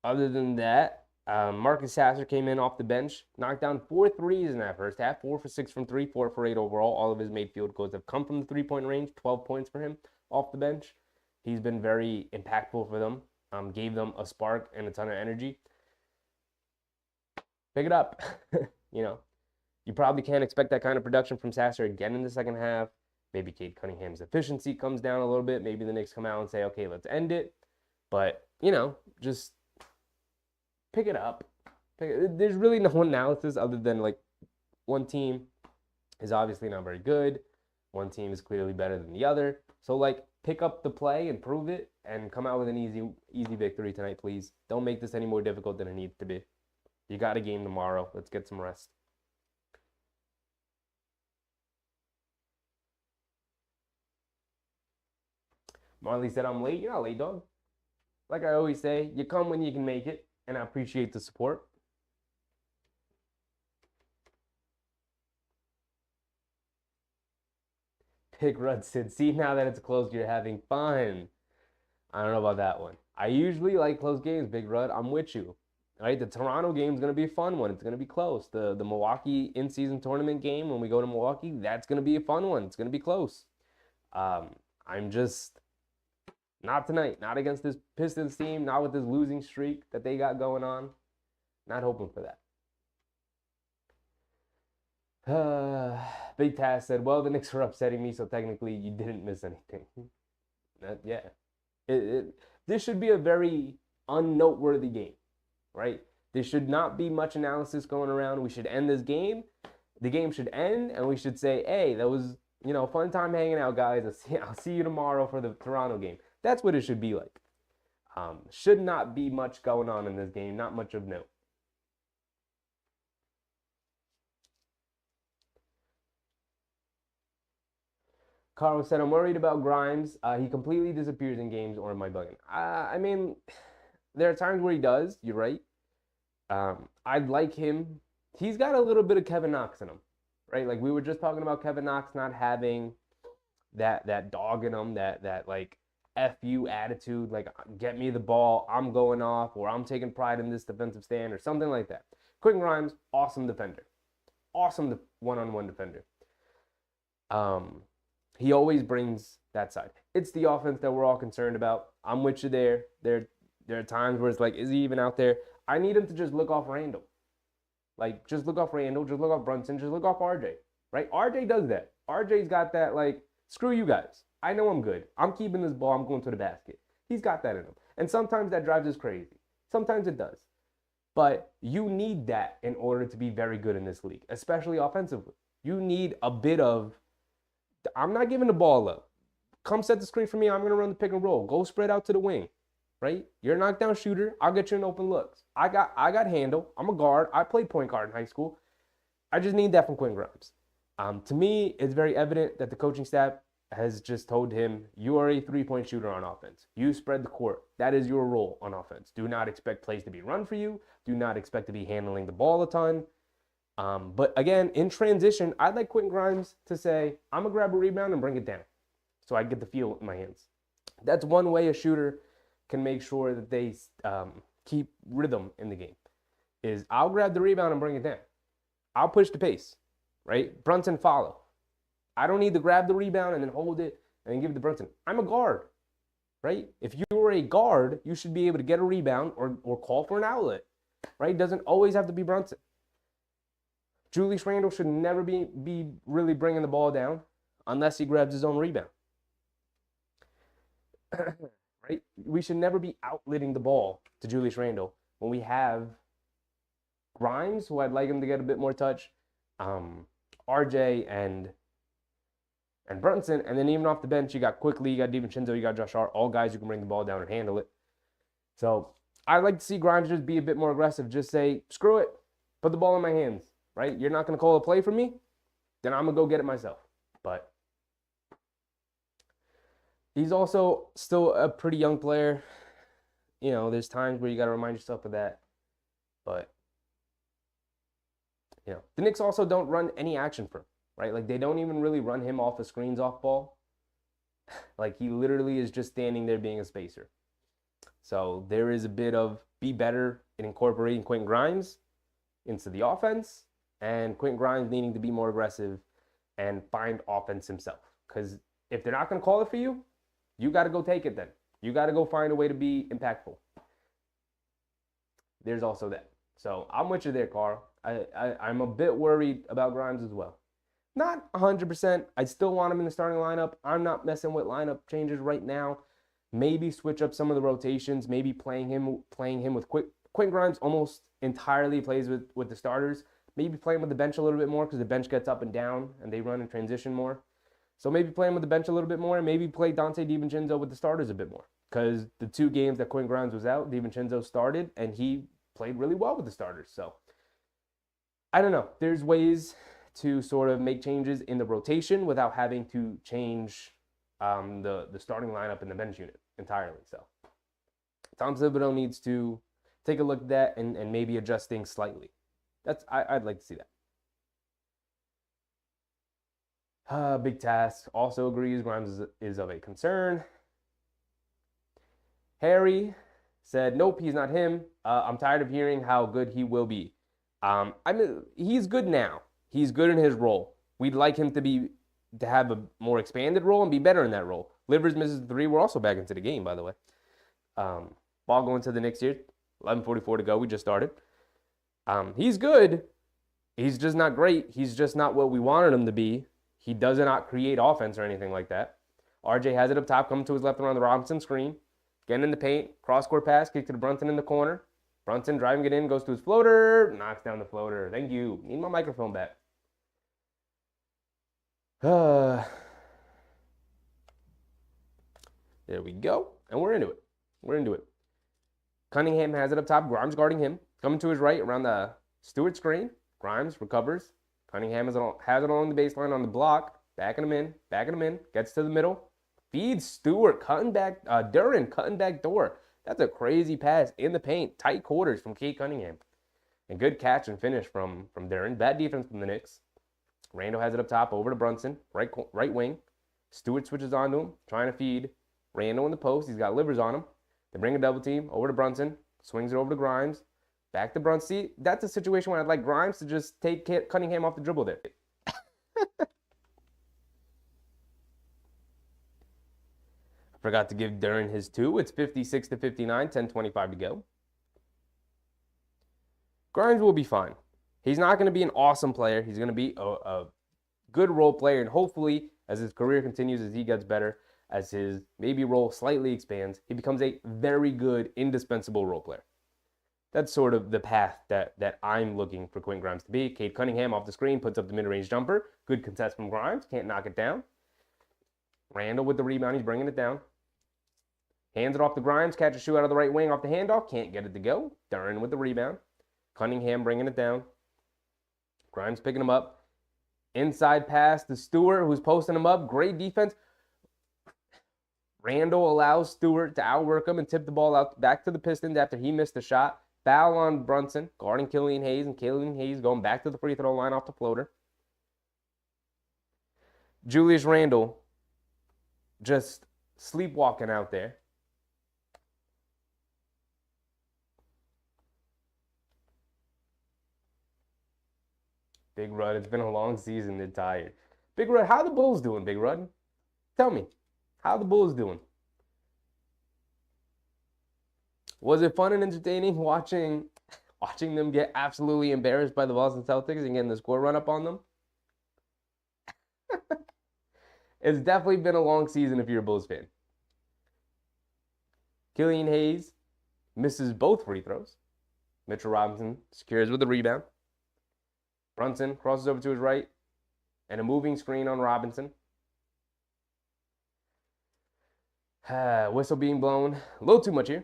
Other than that, Marcus Sasser came in off the bench, knocked down 4 threes in that first half, 4 for 6 from 3, 4 for 8 overall. All of his made field goals have come from the 3-point range, 12 points for him off the bench. He's been very impactful for them, gave them a spark and a ton of energy. Pick it up. You probably can't expect that kind of production from Sasser again in the second half. Maybe Cade Cunningham's efficiency comes down a little bit. Maybe the Knicks come out and say, okay, let's end it. But, just pick it up. There's really no analysis other than like one team is obviously not very good. One team is clearly better than the other. So like pick up the play and prove it and come out with an easy victory tonight, please. Don't make this any more difficult than it needs to be. You got a game tomorrow. Let's get some rest. Marley said, I'm late. You're not late, dog. Like I always say, you come when you can make it, and I appreciate the support. Big Rud said, see, now that it's close, you're having fun. I don't know about that one. I usually like close games, Big Rud. I'm with you. All right, the Toronto game is going to be a fun one. It's going to be close. The Milwaukee in-season tournament game, when we go to Milwaukee, that's going to be a fun one. It's going to be close. I'm just not tonight. Not against this Pistons team. Not with this losing streak that they got going on. Not hoping for that. Big Taz said, well, the Knicks are upsetting me, so technically you didn't miss anything. Yeah. This should be a very unnoteworthy game, right? There should not be much analysis going around. We should end this game. The game should end, and we should say, hey, that was, fun time hanging out, guys. I'll see you tomorrow for the Toronto game. That's what it should be like. Should not be much going on in this game. Not much of note. Carl said, I'm worried about Grimes. He completely disappears in games, or am I bugging? I mean, there are times where he does. You're right. I'd like him. He's got a little bit of Kevin Knox in him, right? Like we were just talking about Kevin Knox not having that dog in him, that like F you attitude, like get me the ball, I'm going off, or I'm taking pride in this defensive stand, or something like that. Quentin Grimes, awesome defender. Awesome one-on-one defender. He always brings that side. It's the offense that we're all concerned about. I'm with you there. There are times where it's like, is he even out there? I need him to just look off Randall. Like, just look off Randall, just look off Brunson, just look off RJ, right? RJ does that. RJ's got that, like, screw you guys. I know I'm good. I'm keeping this ball. I'm going to the basket. He's got that in him. And sometimes that drives us crazy. Sometimes it does. But you need that in order to be very good in this league, especially offensively. You need a bit of, I'm not giving the ball up. Come set the screen for me. I'm going to run the pick and roll. Go spread out to the wing, right? You're a knockdown shooter. I'll get you an open looks. I got handle. I'm a guard. I played point guard in high school. I just need that from Quentin Grimes. To me, it's very evident that the coaching staff has just told him, you are a three-point shooter on offense. You spread the court. That is your role on offense. Do not expect plays to be run for you. Do not expect to be handling the ball a ton. But again, in transition, I'd like Quentin Grimes to say, I'm going to grab a rebound and bring it down so I get the feel in my hands. That's one way a shooter can make sure that they keep rhythm in the game, is I'll grab the rebound and bring it down. I'll push the pace, right? Brunson follow. I don't need to grab the rebound and then hold it and then give it to Brunson. I'm a guard, right? If you were a guard, you should be able to get a rebound or call for an outlet, right? It doesn't always have to be Brunson. Julius Randle should never be really bringing the ball down unless he grabs his own rebound. Right? We should never be outletting the ball to Julius Randle when we have Grimes, who I'd like him to get a bit more touch, RJ and Brunson, and then even off the bench, you got Quickly, you got DiVincenzo, you got Josh Hart, all guys who can bring the ball down and handle it. So I'd like to see Grimes just be a bit more aggressive. Just say, screw it, put the ball in my hands, right? You're not going to call a play for me? Then I'm going to go get it myself. But he's also still a pretty young player. You know, there's times where you got to remind yourself of that. But, you know, the Knicks also don't run any action for him, right? Like, they don't even really run him off the screens off ball. Like, he literally is just standing there being a spacer. So there is a bit of be better in incorporating Quentin Grimes into the offense, and Quentin Grimes needing to be more aggressive and find offense himself. Because if they're not going to call it for you, you got to go take it then. You got to go find a way to be impactful. There's also that. So I'm with you there, Carl. I'm a bit worried about Grimes as well. Not 100%. I still want him in the starting lineup. I'm not messing with lineup changes right now. Maybe switch up some of the rotations. Maybe playing him with Quentin Grimes almost entirely plays with the starters. Maybe play him with the bench a little bit more because the bench gets up and down and they run in transition more. So maybe play him with the bench a little bit more and maybe play Dante DiVincenzo with the starters a bit more. Because the 2 games that Quentin Grimes was out, DiVincenzo started and he played really well with the starters. So I don't know. There's ways to sort of make changes in the rotation without having to change the starting lineup and the bench unit entirely. So Tom Thibodeau needs to take a look at that and maybe adjust things slightly. I'd like to see that. Big task. Also agrees Grimes is of a concern. Harry said, nope, he's not him. I'm tired of hearing how good he will be. I mean, he's good now. He's good in his role. We'd like him to have a more expanded role and be better in that role. Livers misses 3. We're also back into the game, by the way. Ball going to the Knicks here. 11:44 to go. We just started. He's good. He's just not great. He's just not what we wanted him to be. He does not create offense or anything like that. RJ has it up top, coming to his left around the Robinson screen. Getting in the paint, cross-court pass, kick to the Brunson in the corner. Brunson driving it in, goes to his floater, knocks down the floater. Thank you. Need my microphone back. There we go. And we're into it. We're into it. Cunningham has it up top. Grimes guarding him. Coming to his right around the Stewart screen. Grimes recovers. Cunningham has it along the baseline on the block. Backing him in. Gets to the middle. Feeds Stewart, cutting back, Duren cutting back door. That's a crazy pass in the paint. Tight quarters from Cade Cunningham. And good catch and finish from Duren. Bad defense from the Knicks. Randall has it up top over to Brunson, right wing. Stewart switches onto him, trying to feed Randall in the post. He's got Livers on him. They bring a double team over to Brunson. Swings it over to Grimes. Back to Brunson. See, that's a situation where I'd like Grimes to just take Cunningham off the dribble there. Forgot to give Duren his 2. It's 56-59, 10:25 to go. Grimes will be fine. He's not going to be an awesome player. He's going to be a good role player, and hopefully, as his career continues, as he gets better, as his maybe role slightly expands, he becomes a very good, indispensable role player. That's sort of the path that I'm looking for Quentin Grimes to be. Cade Cunningham off the screen, puts up the mid-range jumper. Good contest from Grimes, can't knock it down. Randall with the rebound, he's bringing it down. Hands it off to Grimes, catch a shoe out of the right wing off the handoff, can't get it to go. Duren with the rebound. Cunningham bringing it down. Grimes picking him up. Inside pass to Stewart, who's posting him up. Great defense. Randall allows Stewart to outwork him and tip the ball out back to the Pistons after he missed a shot. Foul on Brunson, guarding Killian Hayes, and Killian Hayes going back to the free throw line off the floater. Julius Randle just sleepwalking out there. Big Rud, it's been a long season. They're tired. Big Rud, how the Bulls doing, Big Rud? Tell me, how the Bulls doing? Was it fun and entertaining watching them get absolutely embarrassed by the Boston Celtics and getting the score run up on them? It's definitely been a long season if you're a Bulls fan. Killian Hayes misses both free throws. Mitchell Robinson secures with the rebound. Brunson crosses over to his right, and a moving screen on Robinson. Whistle being blown. A little too much here.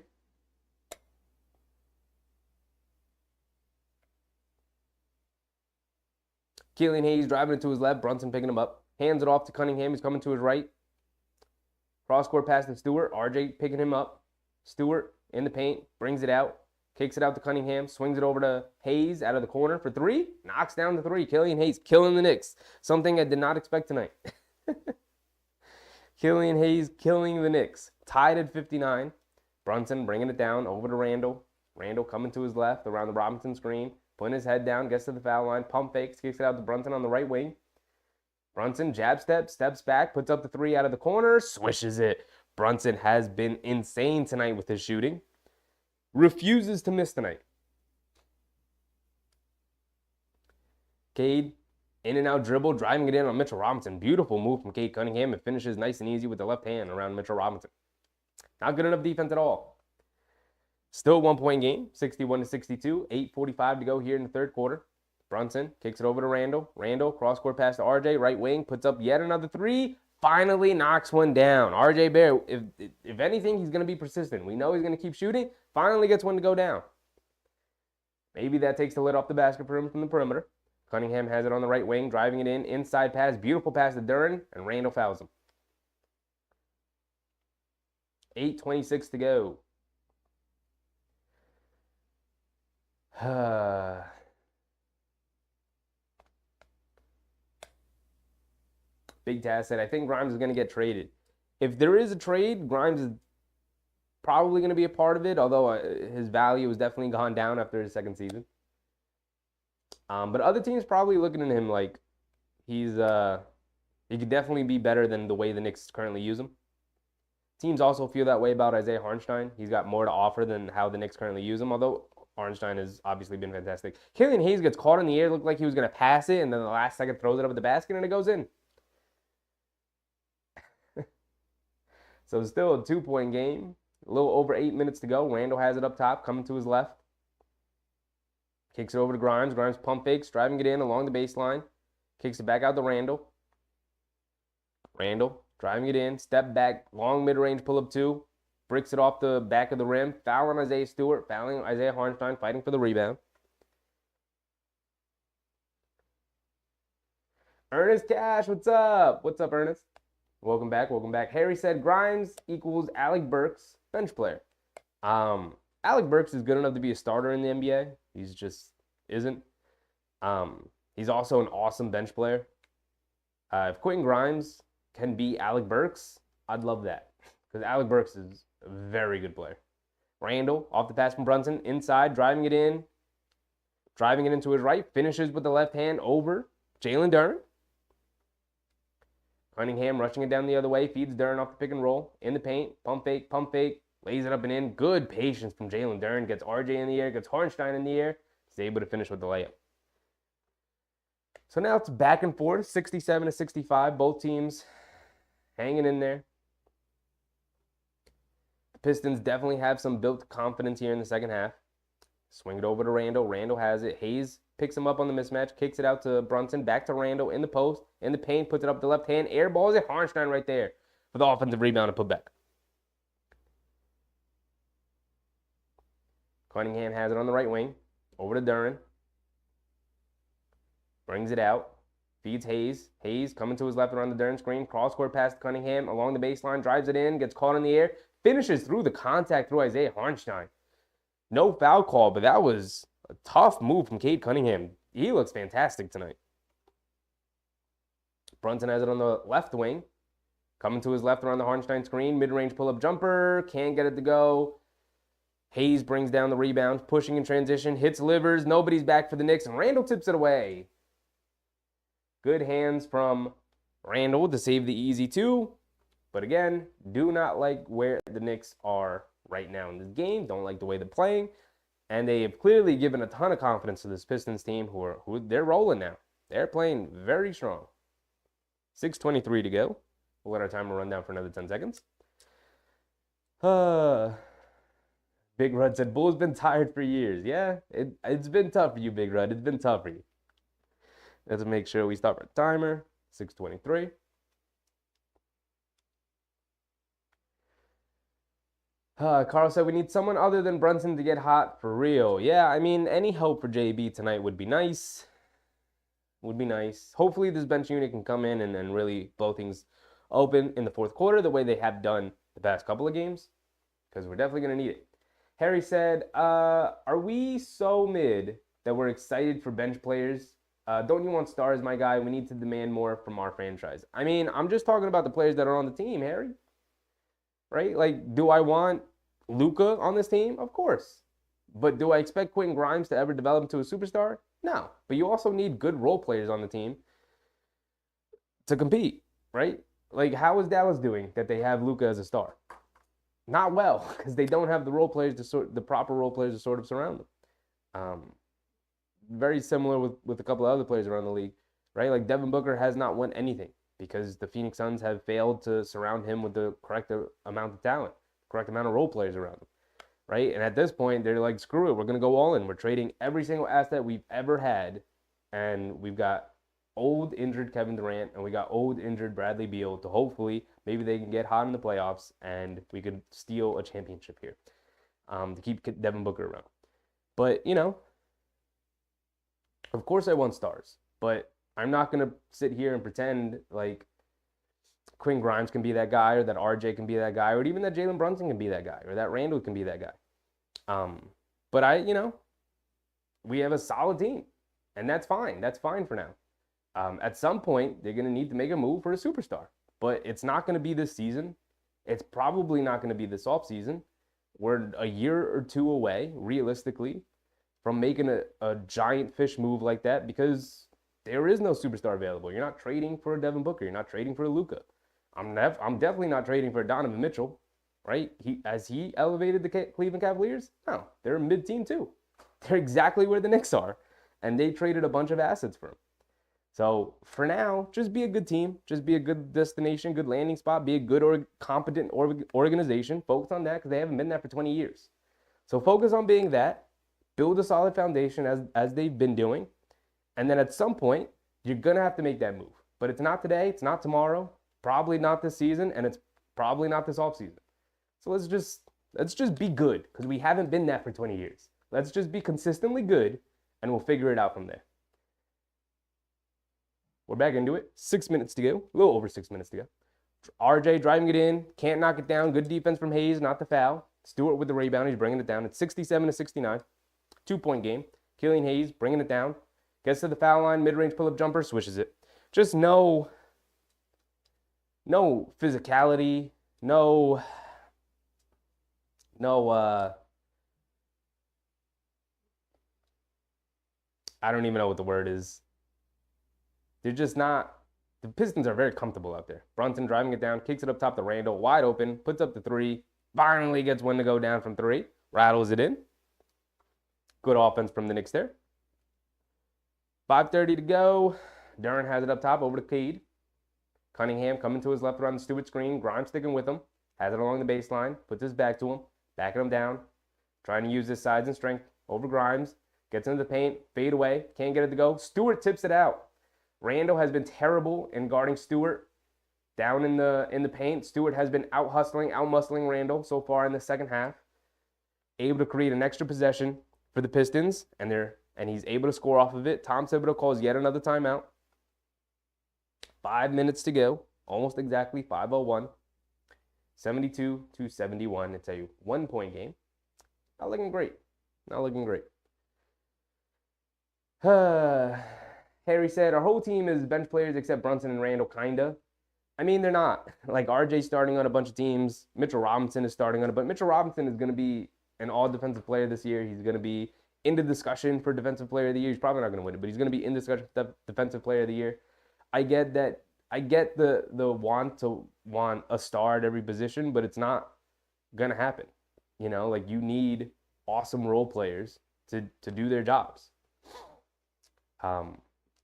Killian Hayes driving it to his left. Brunson picking him up. Hands it off to Cunningham. He's coming to his right. Cross-court pass to Stewart. RJ picking him up. Stewart in the paint. Brings it out. Kicks it out to Cunningham. Swings it over to Hayes out of the corner for 3. Knocks down the 3. Killian Hayes killing the Knicks. Something I did not expect tonight. Killian Hayes killing the Knicks. Tied at 59. Brunson bringing it down over to Randall. Randall coming to his left around the Robinson screen. Putting his head down. Gets to the foul line. Pump fakes. Kicks it out to Brunson on the right wing. Brunson jab steps back. Puts up the 3 out of the corner. Swishes it. Brunson has been insane tonight with his shooting. Refuses to miss tonight. Cade, in and out dribble, driving it in on Mitchell Robinson. Beautiful move from Cade Cunningham. It finishes nice and easy with the left hand around Mitchell Robinson. Not good enough defense at all. Still 1-point game, 61-62. 8:45 to go here in the third quarter. Brunson kicks it over to Randall. Randall, cross-court pass to RJ, right wing, puts up yet another 3. Finally knocks one down. RJ Bear, if anything, he's going to be persistent. We know he's going to keep shooting. Finally gets one to go down. Maybe that takes the lid off the basket for him from the perimeter. Cunningham has it on the right wing, driving it in. Inside pass, beautiful pass to Duren, and Randall fouls him. 8:26 to go. Big Taz said, I think Grimes is going to get traded. If there is a trade, Grimes is probably going to be a part of it, although his value has definitely gone down after his second season. But other teams probably looking at him like he could definitely be better than the way the Knicks currently use him. Teams also feel that way about Isaiah Hartenstein. He's got more to offer than how the Knicks currently use him, although Hartenstein has obviously been fantastic. Killian Hayes gets caught in the air, looked like he was going to pass it, and then the last second throws it up at the basket, and it goes in. So it's still a 2-point game. A little over 8 minutes to go. Randle has it up top, coming to his left. Kicks it over to Grimes. Grimes pump fakes, driving it in along the baseline. Kicks it back out to Randle. Randle driving it in, step back, long mid-range pull-up 2. Bricks it off the back of the rim. Fouling Isaiah Stewart, fouling Isaiah Hartenstein, fighting for the rebound. Ernest Cash, what's up? What's up, Ernest? Welcome back, welcome back. Harry said Grimes equals Alec Burks, bench player. Alec Burks is good enough to be a starter in the NBA. He's just isn't. He's also an awesome bench player. If Quentin Grimes can be Alec Burks, I'd love that. Because Alec Burks is a very good player. Randle, off the pass from Brunson, inside, driving it in. Driving it into his right, finishes with the left hand over Jalen Duren. Cunningham rushing it down the other way, feeds Duren off the pick and roll. In the paint, pump fake, lays it up and in. Good patience from Jalen Duren. Gets RJ in the air, gets Hartenstein in the air. He's able to finish with the layup. So now it's back and forth, 67-65. Both teams hanging in there. The Pistons definitely have some built confidence here in the second half. Swing it over to Randle. Randle has it. Hayes picks him up on the mismatch, kicks it out to Brunson, back to Randle in the post, in the paint, puts it up the left hand, air balls it. Hartenstein right there for the offensive rebound and put back. Cunningham has it on the right wing, over to Duren. Brings it out, feeds Hayes. Hayes coming to his left around the Duren screen, cross-court pass to Cunningham along the baseline, drives it in, gets caught in the air, finishes through the contact through Isaiah Hartenstein. No foul call, but that was a tough move from Cade Cunningham. He looks fantastic tonight. Brunson has it on the left wing. Coming to his left around the Hartenstein screen. Mid-range pull-up jumper. Can't get it to go. Hayes brings down the rebound. Pushing in transition. Hits Livers. Nobody's back for the Knicks. And Randle tips it away. Good hands from Randle to save the easy 2. But again, do not like where the Knicks are right now in this game. Don't like the way they're playing. And they have clearly given a ton of confidence to this Pistons team who they're rolling now. They're playing very strong. 6:23 to go. We'll let our timer run down for another 10 seconds. Big Rud said, Bull's been tired for years. Yeah, it's been tough for you, Big Rud. It's been tough for you. Let's make sure we stop our timer. 6:23. Carl said, we need someone other than Brunson to get hot for real. Yeah, I mean, any help for JB tonight would be nice. Would be nice. Hopefully this bench unit can come in and really blow things open in the fourth quarter the way they have done the past couple of games, because we're definitely going to need it. Harry said, are we so mid that we're excited for bench players? Don't you want stars, my guy? We need to demand more from our franchise. I mean, I'm just talking about the players that are on the team, Harry. Right? Like, do I want Luka on this team? Of course. But do I expect Quentin Grimes to ever develop into a superstar? No. But you also need good role players on the team to compete, right? Like, how is Dallas doing that they have Luka as a star? Not well, because they don't have the role players the proper role players to sort of surround them. Very similar with a couple of other players around the league, right? Like Devin Booker has not won anything because the Phoenix Suns have failed to surround him with the correct amount of talent, correct amount of role players around him, right? And at this point, they're like, screw it, we're going to go all in. We're trading every single asset we've ever had, and we've got old injured Kevin Durant, and we got old injured Bradley Beal to hopefully maybe they can get hot in the playoffs and we could steal a championship here to keep Devin Booker around. But, you know, of course I want stars, but I'm not going to sit here and pretend like Quinn Grimes can be that guy, or that RJ can be that guy, or even that Jalen Brunson can be that guy, or that Randle can be that guy. But we have a solid team, and that's fine. That's fine for now. At some point, they're going to need to make a move for a superstar. But it's not going to be this season. It's probably not going to be this offseason. We're a year or two away, realistically, from making a giant fish move like that because there is no superstar available. You're not trading for a Devin Booker. You're not trading for a Luka. I'm definitely not trading for a Donovan Mitchell, right? Has he elevated the Cleveland Cavaliers? No, they're a mid-team too. They're exactly where the Knicks are, and they traded a bunch of assets for him. So for now, just be a good team. Just be a good destination, good landing spot. Be a good or competent organization. Focus on that because they haven't been that for 20 years. So focus on being that. Build a solid foundation as they've been doing. And then at some point, you're going to have to make that move. But it's not today. It's not tomorrow. Probably not this season. And it's probably not this offseason. So let's just be good because we haven't been that for 20 years. Let's just be consistently good and we'll figure it out from there. We're back into it. 6 minutes to go. A little over 6 minutes to go. RJ driving it in. Can't knock it down. Good defense from Hayes. Not the foul. Stewart with the rebound. He's bringing it down. It's 67-69. 2-point game. Killian Hayes bringing it down. Gets to the foul line. Mid-range pull-up jumper. Swishes it. Just no physicality. No, I don't even know what the word is. They're just not. The Pistons are very comfortable out there. Brunson driving it down, kicks it up top to Randall, wide open, puts up the three, finally gets one to go down from three, rattles it in. Good offense from the Knicks there. 5:30 to go. Duren has it up top over to Cade. Cunningham coming to his left around the Stewart screen. Grimes sticking with him. Has it along the baseline. Puts his back to him. Backing him down. Trying to use his size and strength over Grimes. Gets into the paint. Fade away. Can't get it to go. Stewart tips it out. Randall has been terrible in guarding Stewart down in the paint. Stewart has been out-muscling Randall so far in the second half. Able to create an extra possession for the Pistons, and he's able to score off of it. Tom Thibodeau calls yet another timeout. 5 minutes to go. Almost exactly 5:01. 72-71. It's a 1-point game. Not looking great. Not looking great. Harry said, our whole team is bench players except Brunson and Randall, kinda. I mean, they're not. Like, RJ's starting on a bunch of teams. Mitchell Robinson is starting on it. But Mitchell Robinson is going to be an all-defensive player this year. He's going to be in the discussion for Defensive Player of the Year. He's probably not going to win it, but he's going to be in discussion for Defensive Player of the Year. I get that. I get the want a star at every position, but it's not going to happen. You know, like, you need awesome role players to do their jobs.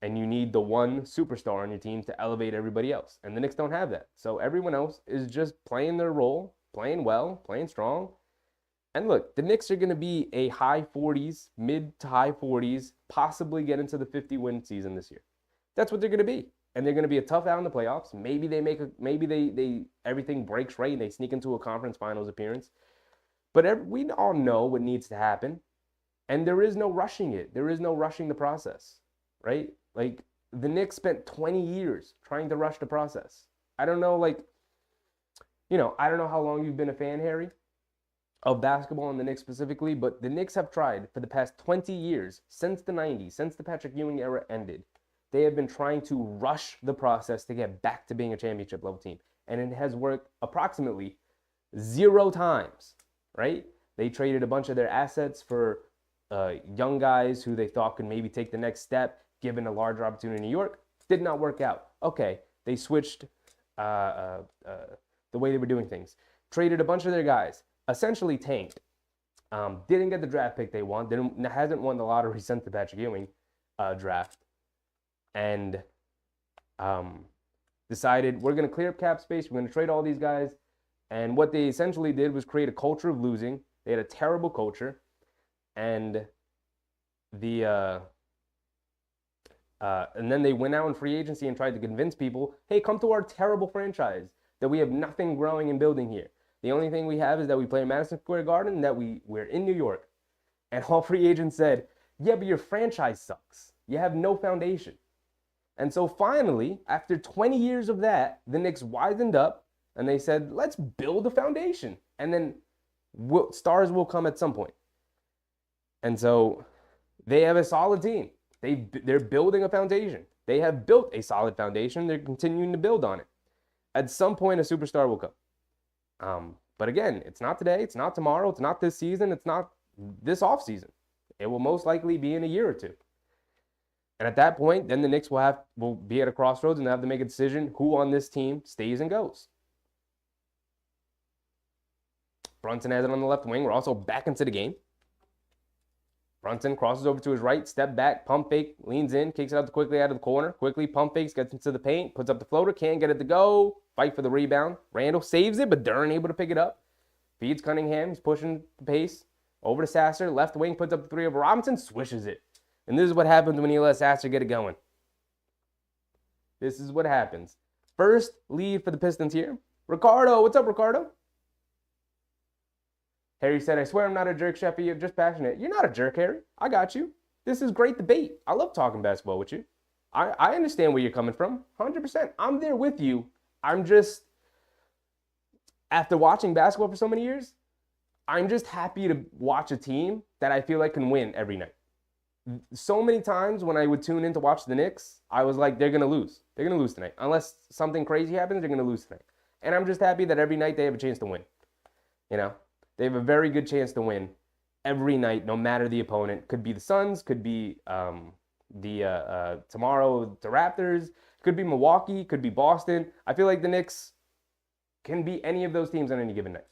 And you need the one superstar on your team to elevate everybody else. And the Knicks don't have that. So everyone else is just playing their role, playing well, playing strong. And look, the Knicks are going to be a high 40s, mid to high 40s, possibly get into the 50-win season this year. That's what they're going to be. And they're going to be a tough out in the playoffs. Maybe they everything breaks right and they sneak into a conference finals appearance. But we all know what needs to happen. And there is no rushing it. There is no rushing the process, right? Like, the Knicks spent 20 years trying to rush the process. I don't know, I don't know how long you've been a fan, Harry, of basketball and the Knicks specifically, but the Knicks have tried for the past 20 years, since the 90s, since the Patrick Ewing era ended, they have been trying to rush the process to get back to being a championship level team. And it has worked approximately 0 times, right? They traded a bunch of their assets for young guys who they thought could maybe take the next step, given a larger opportunity in New York. Did not work out. Okay, they switched the way they were doing things. Traded a bunch of their guys. Essentially tanked. Didn't get the draft pick they want. Hasn't won the lottery since the Patrick Ewing draft. And decided we're going to clear up cap space. We're going to trade all these guys. And what they essentially did was create a culture of losing. They had a terrible culture. And and then they went out in free agency and tried to convince people, hey, come to our terrible franchise, that we have nothing growing and building here. The only thing we have is that we play in Madison Square Garden and that we're in New York. And all free agents said, yeah, but your franchise sucks. You have no foundation. And so finally, after 20 years of that, the Knicks wisened up and they said, let's build a foundation. And then stars will come at some point. And so they have a solid team. They're building a foundation. They have built a solid foundation. They're continuing to build on it. At some point, a superstar will come. But again, it's not today. It's not tomorrow. It's not this season. It's not this offseason. It will most likely be in a year or two. And at that point, then the Knicks will be at a crossroads and have to make a decision who on this team stays and goes. Brunson has it on the left wing. We're also back into the game. Brunson crosses over to his right, step back, pump fake, leans in, kicks it out quickly out of the corner. Quickly pump fakes, gets into the paint, puts up the floater, can't get it to go. Fight for the rebound. Randall saves it, but Duren able to pick it up. Feeds Cunningham. He's pushing the pace. Over to Sasser. Left wing puts up the three over Robinson. Swishes it. And this is what happens when you let Sasser get it going. This is what happens. First lead for the Pistons here. Ricardo. What's up, Ricardo? Harry said, I swear I'm not a jerk, Sheffy. You're just passionate. You're not a jerk, Harry. I got you. This is great debate. I love talking basketball with you. I understand where you're coming from. 100%. I'm there with you. I'm just, after watching basketball for so many years, I'm just happy to watch a team that I feel like can win every night. So many times when I would tune in to watch the Knicks, I was like, they're going to lose. They're going to lose tonight. Unless something crazy happens, they're going to lose tonight. And I'm just happy that every night they have a chance to win. You know, they have a very good chance to win every night, no matter the opponent. Could be the Suns, could be tomorrow the Raptors, could be Milwaukee, could be Boston. I feel like the Knicks can be any of those teams on any given night.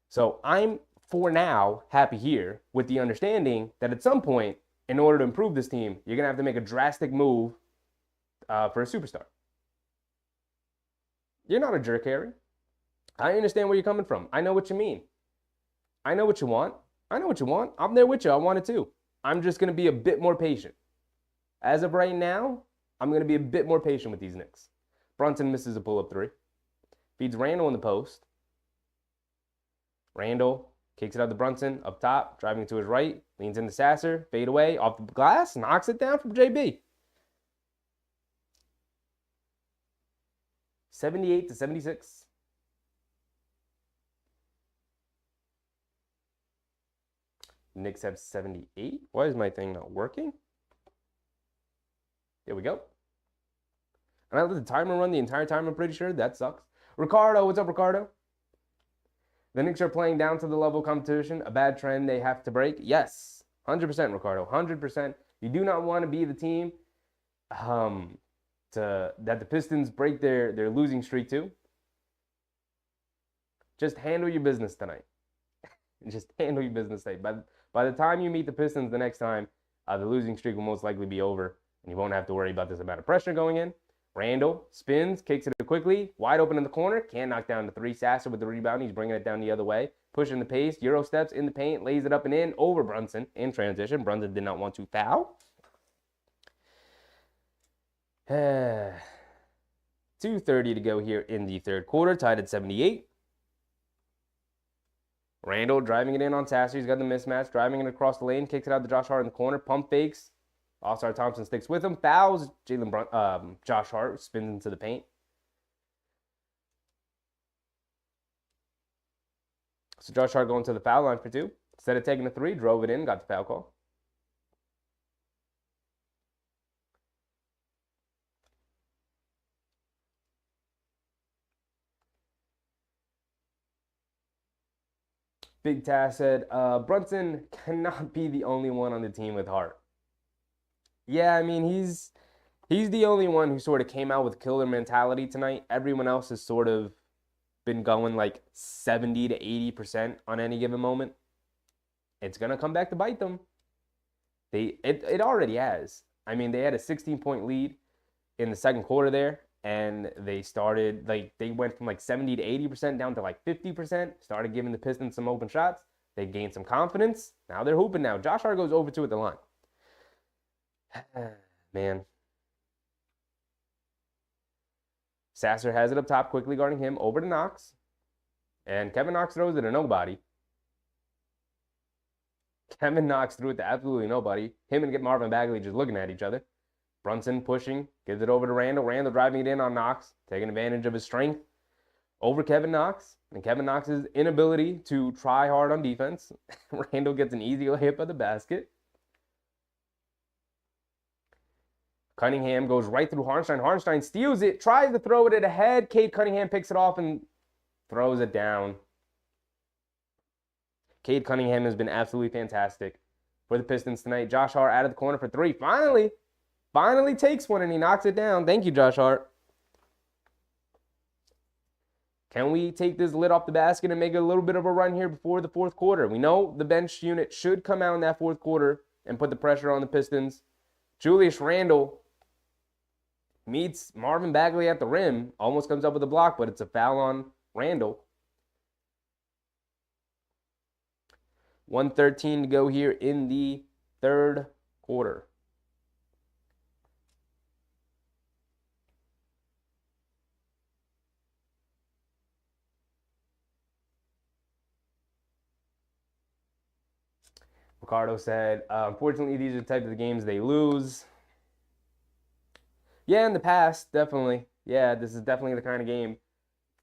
So I'm, for now, happy here with the understanding that at some point, in order to improve this team, you're going to have to make a drastic move for a superstar. You're not a jerk, Harry. I understand where you're coming from. I know what you mean. I know what you want. I know what you want. I'm there with you. I want it too. I'm just going to be a bit more patient. As of right now, I'm going to be a bit more patient with these Knicks. Brunson misses a pull-up three. Feeds Randall in the post. Randall kicks it out to Brunson up top, driving to his right, leans into Sasser, fade away, off the glass, knocks it down from JB. 78-76. Knicks have 78. Why is my thing not working? There we go. And I let the timer run the entire time, I'm pretty sure. That sucks. Ricardo, what's up, Ricardo? The Knicks are playing down to the level of competition, a bad trend they have to break. Yes, 100%, Ricardo, 100%. You do not want to be the team that the Pistons break their losing streak to. Just handle your business tonight. Just handle your business tonight. By the time you meet the Pistons the next time, the losing streak will most likely be over, and you won't have to worry about this amount of pressure going in. Randall spins, kicks it quickly, wide open in the corner, can't knock down the three. Sasser with the rebound, he's bringing it down the other way, pushing the pace, Euro steps in the paint, lays it up and in, over Brunson in transition. Brunson did not want to foul. 2:30 to go here in the third quarter, tied at 78. Randall driving it in on Sasser, he's got the mismatch, driving it across the lane, kicks it out to Josh Hart in the corner, pump fakes. All-Star Thompson sticks with him, fouls Josh Hart, spins into the paint. So Josh Hart going to the foul line for two. Instead of taking a three, drove it in, got the foul call. Big Tass said, Brunson cannot be the only one on the team with heart. Yeah, I mean, he's the only one who sort of came out with killer mentality tonight. Everyone else has sort of been going like 70 to 80% on any given moment. It's going to come back to bite them. It already has. I mean, they had a 16-point lead in the second quarter there, and they started, they went from like 70 to 80% down to like 50%, started giving the Pistons some open shots. They gained some confidence. Now they're hooping now. Josh Hart goes over 2 at the line. Man. Sasser has it up top, quickly guarding him, over to Knox. And Kevin Knox throws it to nobody. Kevin Knox threw it to absolutely nobody. Him and Marvin Bagley just looking at each other. Brunson pushing, gives it over to Randall. Randall driving it in on Knox, taking advantage of his strength over Kevin Knox. And Kevin Knox's inability to try hard on defense. Randall gets an easy layup at the basket. Cunningham goes right through Harnstein. Harnstein steals it, tries to throw it at a head. Cade Cunningham picks it off and throws it down. Cade Cunningham has been absolutely fantastic for the Pistons tonight. Josh Hart out of the corner for three. Finally takes one and he knocks it down. Thank you, Josh Hart. Can we take this lid off the basket and make a little bit of a run here before the fourth quarter? We know the bench unit should come out in that fourth quarter and put the pressure on the Pistons. Julius Randle meets Marvin Bagley at the rim. Almost comes up with a block, but it's a foul on Randle. 1:13 to go here in the third quarter. Ricardo said, unfortunately, these are the types of games they lose. Yeah, in the past, definitely. Yeah, this is definitely the kind of game,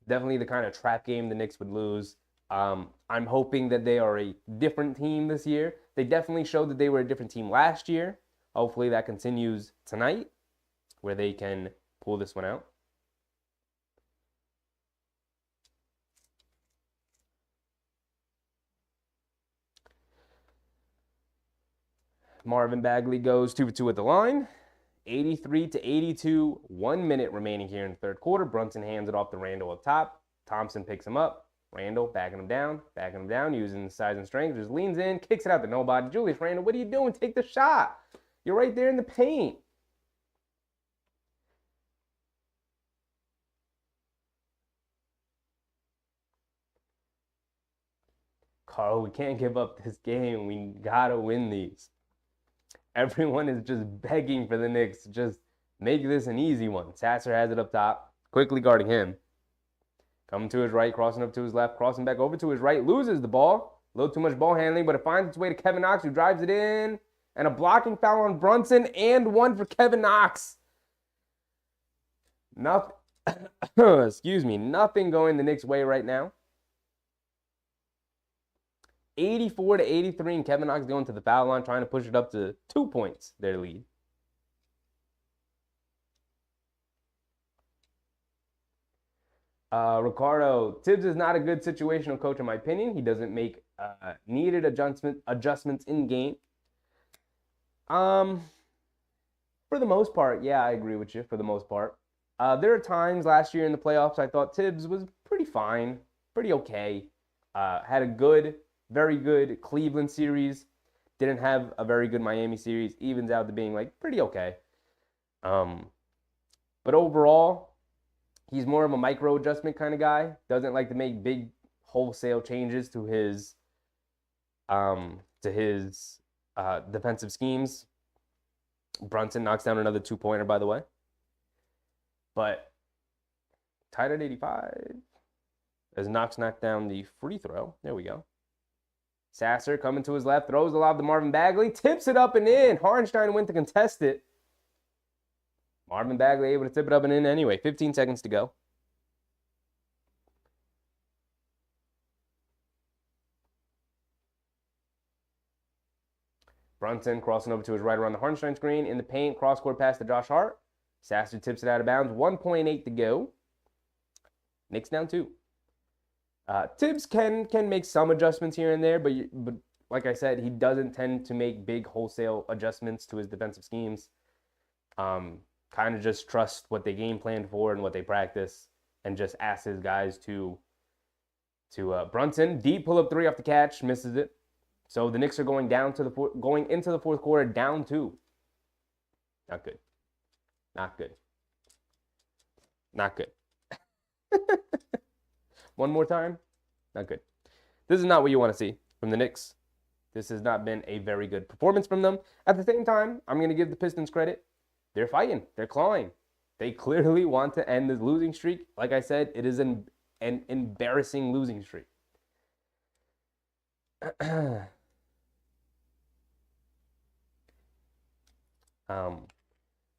definitely the kind of trap game the Knicks would lose. I'm hoping that they are a different team this year. They definitely showed that they were a different team last year. Hopefully that continues tonight, where they can pull this one out. Marvin Bagley goes 2 for 2 at the line. 83-82, 1 minute remaining here in the third quarter. Brunson hands it off to Randle up top. Thompson picks him up. Randle backing him down, using the size and strength. Just leans in, kicks it out to nobody. Julius Randle, what are you doing? Take the shot. You're right there in the paint. Carl, we can't give up this game. We gotta win these. Everyone is just begging for the Knicks to just make this an easy one. Sasser has it up top, quickly guarding him. Coming to his right, crossing up to his left, crossing back over to his right, loses the ball. A little too much ball handling, but it finds its way to Kevin Knox, who drives it in. And a blocking foul on Brunson, and one for Kevin Knox. Nothing, excuse me, nothing going the Knicks' way right now. 84-83, and Kevin Knox going to the foul line, trying to push it up to 2 points, their lead. Ricardo, Tibbs is not a good situational coach, in my opinion. He doesn't make needed adjustments in game. For the most part, yeah, I agree with you. For the most part, there are times last year in the playoffs I thought Tibbs was pretty fine, pretty okay. Had a very good Cleveland series. Didn't have a very good Miami series. Evens out to being like pretty okay. But overall, he's more of a micro adjustment kind of guy. Doesn't like to make big wholesale changes to his defensive schemes. Brunson knocks down another 2-pointer, by the way. But tied at 85 as Knox knocked down the free throw. There we go. Sasser coming to his left, throws the lob to Marvin Bagley, tips it up and in. Harnstein went to contest it. Marvin Bagley able to tip it up and in anyway. 15 seconds to go. Brunson crossing over to his right around the Harnstein screen. In the paint, cross-court pass to Josh Hart. Sasser tips it out of bounds. 1.8 to go. Knicks down 2. Tibbs can make some adjustments here and there, but like I said, he doesn't tend to make big wholesale adjustments to his defensive schemes. Kind of just trust what they game plan for and what they practice, and just ask his guys to Brunson. Deep pull-up 3 off the catch, misses it. So the Knicks are going into the fourth quarter down 2. Not good. Not good. Not good. One more time. Not good. This is not what you want to see from the Knicks. This has not been a very good performance from them. At the same time, I'm going to give the Pistons credit. They're fighting. They're clawing. They clearly want to end this losing streak. Like I said, it is an embarrassing losing streak.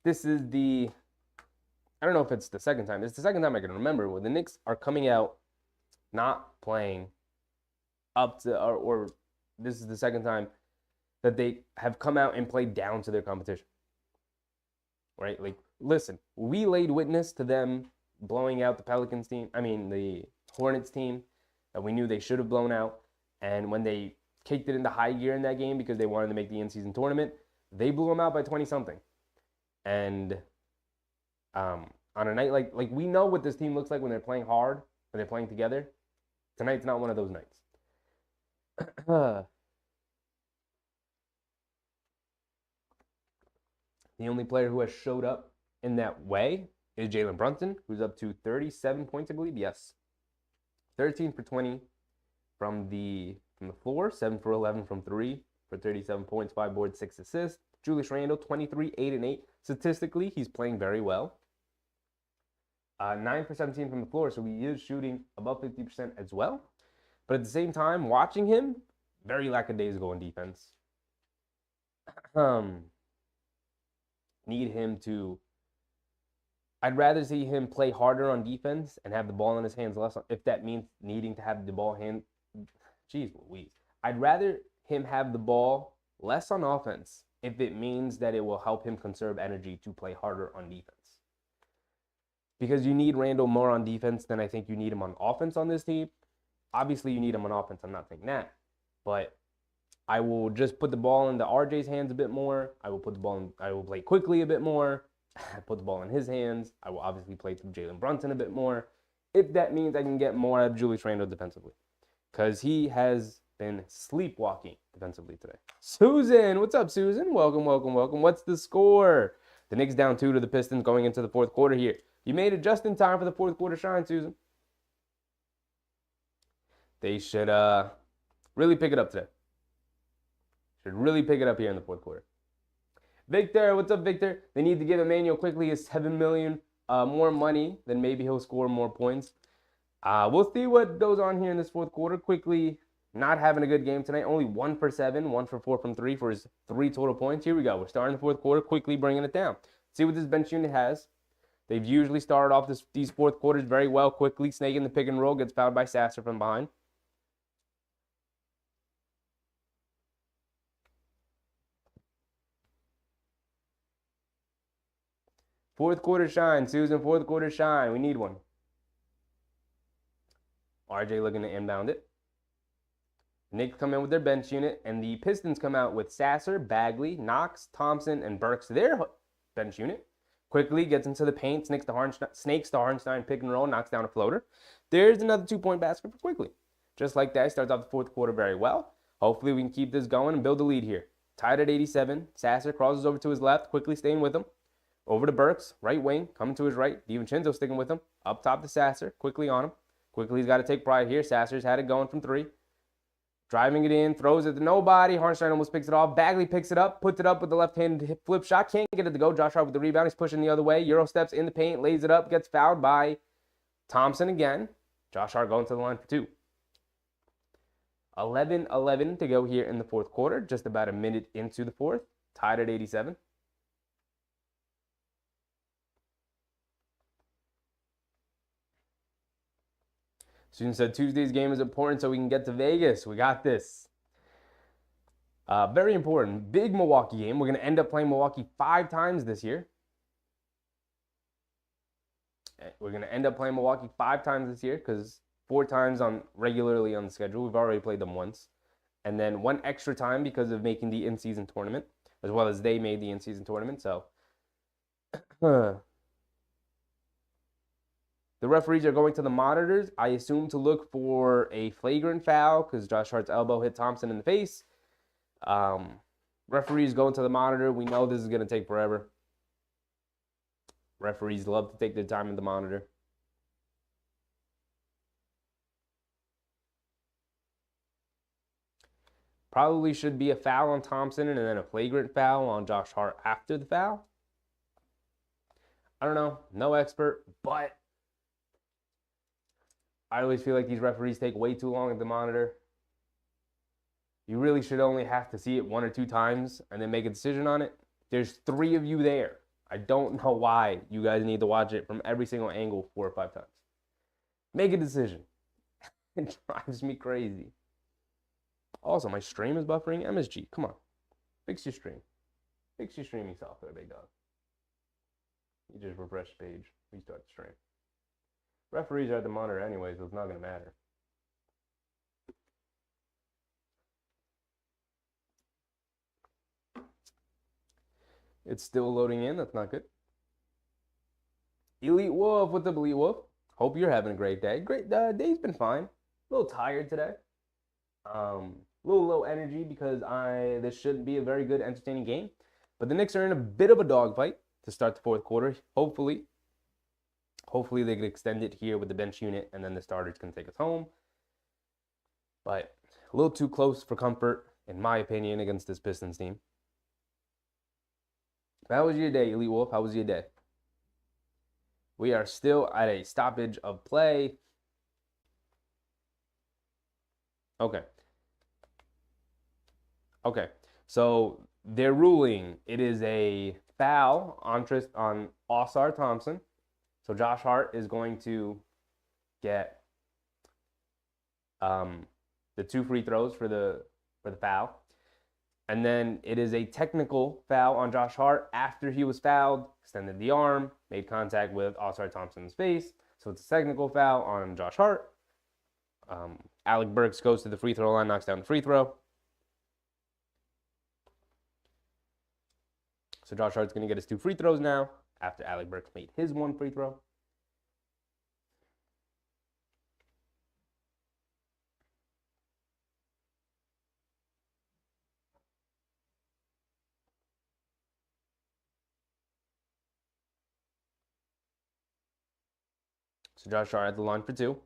This is I don't know if it's the second time. It's the second time I can remember where the Knicks are coming out not playing up to, or this is the second time that they have come out and played down to their competition. right? Like, listen, we laid witness to them blowing out the Pelicans team. I mean, the Hornets team that we knew they should have blown out. And when they kicked it into high gear in that game because they wanted to make the in-season tournament, they blew them out by 20-something. And on a night like we know what this team looks like when they're playing hard, when they're playing together. Tonight's not one of those nights. The only player who has showed up in that way is Jalen Brunson, who's up to 37 points, I believe. Yes. 13 for 20 from the floor, 7 for 11 from 3 for 37 points, 5 boards, 6 assists. Julius Randle, 23, 8 and 8. Statistically, he's playing very well. 9 for 17 from the floor, so he is shooting above 50% as well. But at the same time, watching him, very lackadaisical on defense. Need him to. I'd rather see him play harder on defense and have the ball in his hands less, if that means needing to have the ball hand. Jeez Louise. I'd rather him have the ball less on offense if it means that it will help him conserve energy to play harder on defense. Because you need Randle more on defense than I think you need him on offense on this team. Obviously, you need him on offense. I'm not saying that. But I will just put the ball into RJ's hands a bit more. I will play quickly a bit more. Put the ball in his hands. I will obviously play through Jalen Brunson a bit more. If that means I can get more out of Julius Randle defensively. Because he has been sleepwalking defensively today. Susan, what's up, Susan? Welcome, welcome, welcome. What's the score? The Knicks down 2 to the Pistons going into the fourth quarter here. You made it just in time for the fourth quarter shine, Susan. They should really pick it up today. Should really pick it up here in the fourth quarter. Victor, what's up, Victor? They need to give Emmanuel quickly his $7 million more money, then maybe he'll score more points. We'll see what goes on here in this fourth quarter. Quickly, not having a good game tonight. Only 1 for 7, 1 for 4 from 3 for his 3 total points. Here we go. We're starting the fourth quarter, quickly bringing it down. See what this bench unit has. They've usually started off these fourth quarters very well, quickly snaking the pick and roll, gets fouled by Sasser from behind. Fourth quarter shine, Susan. Fourth quarter shine. We need one. RJ looking to inbound it. Knicks come in with their bench unit, and the Pistons come out with Sasser, Bagley, Knox, Thompson, and Burks, their bench unit. Quickly gets into the paint, snakes the Harnstein pick and roll, knocks down a floater. There's another 2-point basket for Quickly. Just like that, starts off the fourth quarter very well. Hopefully we can keep this going and build a lead here. Tied at 87. Sasser crosses over to his left, Quickly staying with him. Over to Burks, right wing, coming to his right. DiVincenzo sticking with him. Up top to Sasser, Quickly on him. Quickly's got to take pride here. Sasser's had it going from 3. Driving it in, throws it to nobody. Harnstein almost picks it off. Bagley picks it up, puts it up with the left-handed flip shot. Can't get it to go. Josh Hart with the rebound. He's pushing the other way. Euro steps in the paint, lays it up, gets fouled by Thompson again. Josh Hart going to the line for 2. 11-11 to go here in the fourth quarter. Just about a minute into the fourth. Tied at 87. Susan said Tuesday's game is important so we can get to Vegas. We got this. Very important. Big Milwaukee game. We're going to end up playing Milwaukee 5 times this year. We're going to end up playing Milwaukee 5 times this year because 4 times regularly on the schedule. We've already played them once. And then 1 extra time because of making the in-season tournament, as well as they made the in-season tournament. So the referees are going to the monitors, I assume, to look for a flagrant foul because Josh Hart's elbow hit Thompson in the face. Referees going to the monitor. We know this is going to take forever. Referees love to take their time in the monitor. Probably should be a foul on Thompson and then a flagrant foul on Josh Hart after the foul. I don't know. No expert, but I always feel like these referees take way too long at the monitor. You really should only have to see it 1 or 2 times and then make a decision on it. There's 3 of you there. I don't know why you guys need to watch it from every single angle 4 or 5 times. Make a decision. It drives me crazy. Also, my stream is buffering. MSG, come on. Fix your stream. Fix your streaming software, big dog. You just refresh the page. Restart the stream. Referees are at the monitor anyway, so it's not going to matter. It's still loading in. That's not good. Elite Wolf, what's up, Elite Wolf? Hope you're having a great day. Great day's been fine. A little tired today. Little low energy because this shouldn't be a very good, entertaining game. But the Knicks are in a bit of a dogfight to start the fourth quarter. Hopefully they can extend it here with the bench unit, and then the starters can take us home. But a little too close for comfort, in my opinion, against this Pistons team. How was your day, Elite Wolf? How was your day? We are still at a stoppage of play. Okay. So they're ruling it is a foul on Ausar Thompson. So Josh Hart is going to get the 2 free throws for the foul. And then it is a technical foul on Josh Hart after he was fouled, extended the arm, made contact with Ausar Thompson's face. So it's a technical foul on Josh Hart. Alec Burks goes to the free throw line, knocks down the free throw. So Josh Hart's going to get his 2 free throws now after Alec Burks made his 1 free throw. So Josh Hart at the line for 2.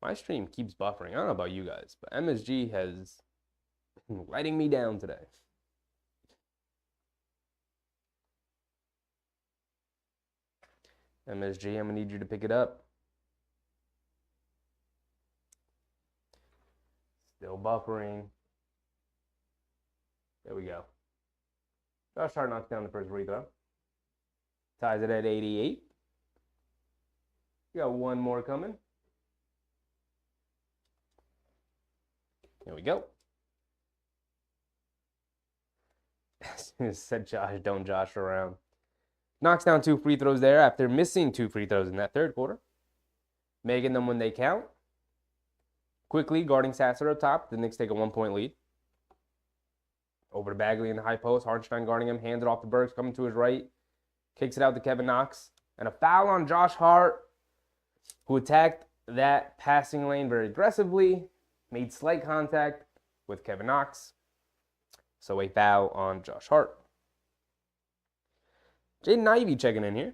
My stream keeps buffering. I don't know about you guys, but MSG has been letting me down today. MSG, I'm going to need you to pick it up. Still buffering. There we go. Josh Hart knocks down the first free throw. Ties it at 88. We got 1 more coming. There we go. As soon as said Josh, don't Josh around. Knocks down 2 free throws there after missing 2 free throws in that third quarter. Making them when they count. Quickly guarding Sasser up top. The Knicks take a 1-point lead. Over to Bagley in the high post. Hartenstein guarding him. Hands it off to Burks. Coming to his right. Kicks it out to Kevin Knox. And a foul on Josh Hart, who attacked that passing lane very aggressively. Made slight contact with Kevin Knox. So a foul on Josh Hart. Jaden Ivey checking in here.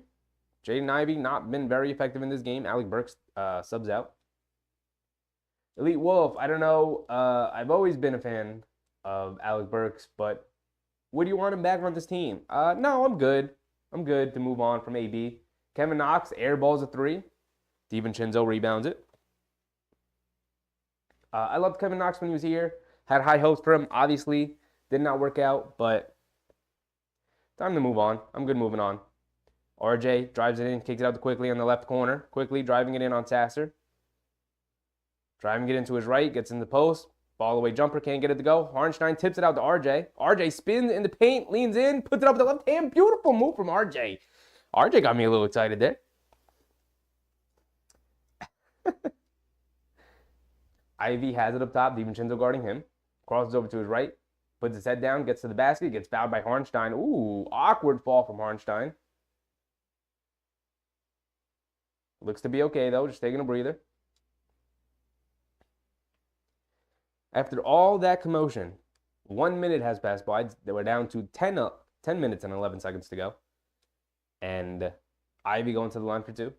Jaden Ivey not been very effective in this game. Alec Burks subs out. Elite Wolf, I don't know. I've always been a fan of Alec Burks, but would you want him back on this team? No, I'm good. I'm good to move on from AB. Kevin Knox airballs a 3. DiVincenzo rebounds it. I loved Kevin Knox when he was here. Had high hopes for him. Obviously, did not work out, but time to move on. I'm good moving on. RJ drives it in, kicks it out to Quickly on the left corner. Quickly driving it in on Sasser. Driving it into his right, gets in the post. Ball away jumper, can't get it to go. Hartenstein tips it out to RJ. RJ spins in the paint, leans in, puts it up with the left hand. Beautiful move from RJ. RJ got me a little excited there. Ivy has it up top. DiVincenzo guarding him. Crosses over to his right. Puts his head down. Gets to the basket. Gets fouled by Hartenstein. Ooh, awkward fall from Hartenstein. Looks to be okay, though. Just taking a breather. After all that commotion, 1 minute has passed by. They were down to 10 minutes and 11 seconds to go. And Ivy going to the line for 2.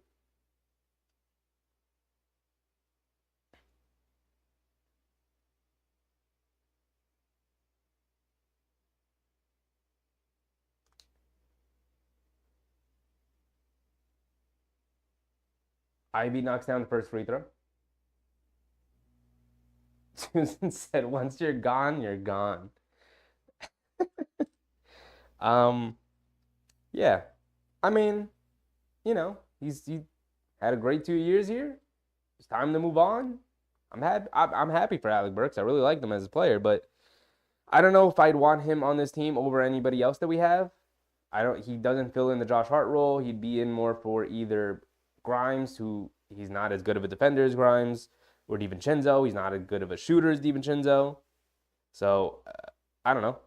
Ivy knocks down the first free throw. Susan said, once you're gone, you're gone. Yeah. I mean, you know, he had a great 2 years here. It's time to move on. I'm happy for Alec Burks. I really like him as a player, but I don't know if I'd want him on this team over anybody else that we have. He doesn't fill in the Josh Hart role. He'd be in more for either Grimes, who he's not as good of a defender as Grimes, or DiVincenzo. He's not as good of a shooter as DiVincenzo. So I don't know.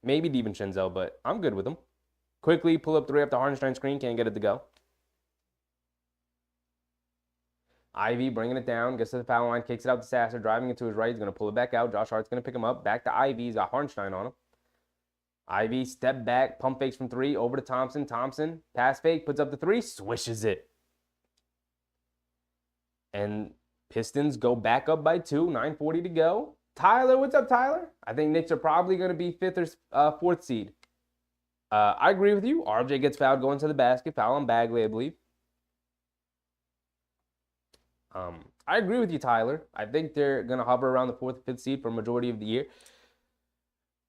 Maybe DiVincenzo, but I'm good with him. Quickly pull up three up the Hartenstein screen. Can't get it to go. Ivy bringing it down. Gets to the foul line. Kicks it out to Sasser. Driving it to his right. He's going to pull it back out. Josh Hart's going to pick him up. Back to Ivy. He's got Hartenstein on him. Ivy, step back, pump fakes from three, over to Thompson. Thompson, pass fake, puts up the three, swishes it. And Pistons go back up by 2, 9:40 to go. Tyler, what's up, Tyler? I think Knicks are probably going to be 5th or 4th seed. I agree with you. RJ gets fouled going to the basket. Foul on Bagley, I believe. I agree with you, Tyler. I think they're going to hover around the 4th or 5th seed for a majority of the year.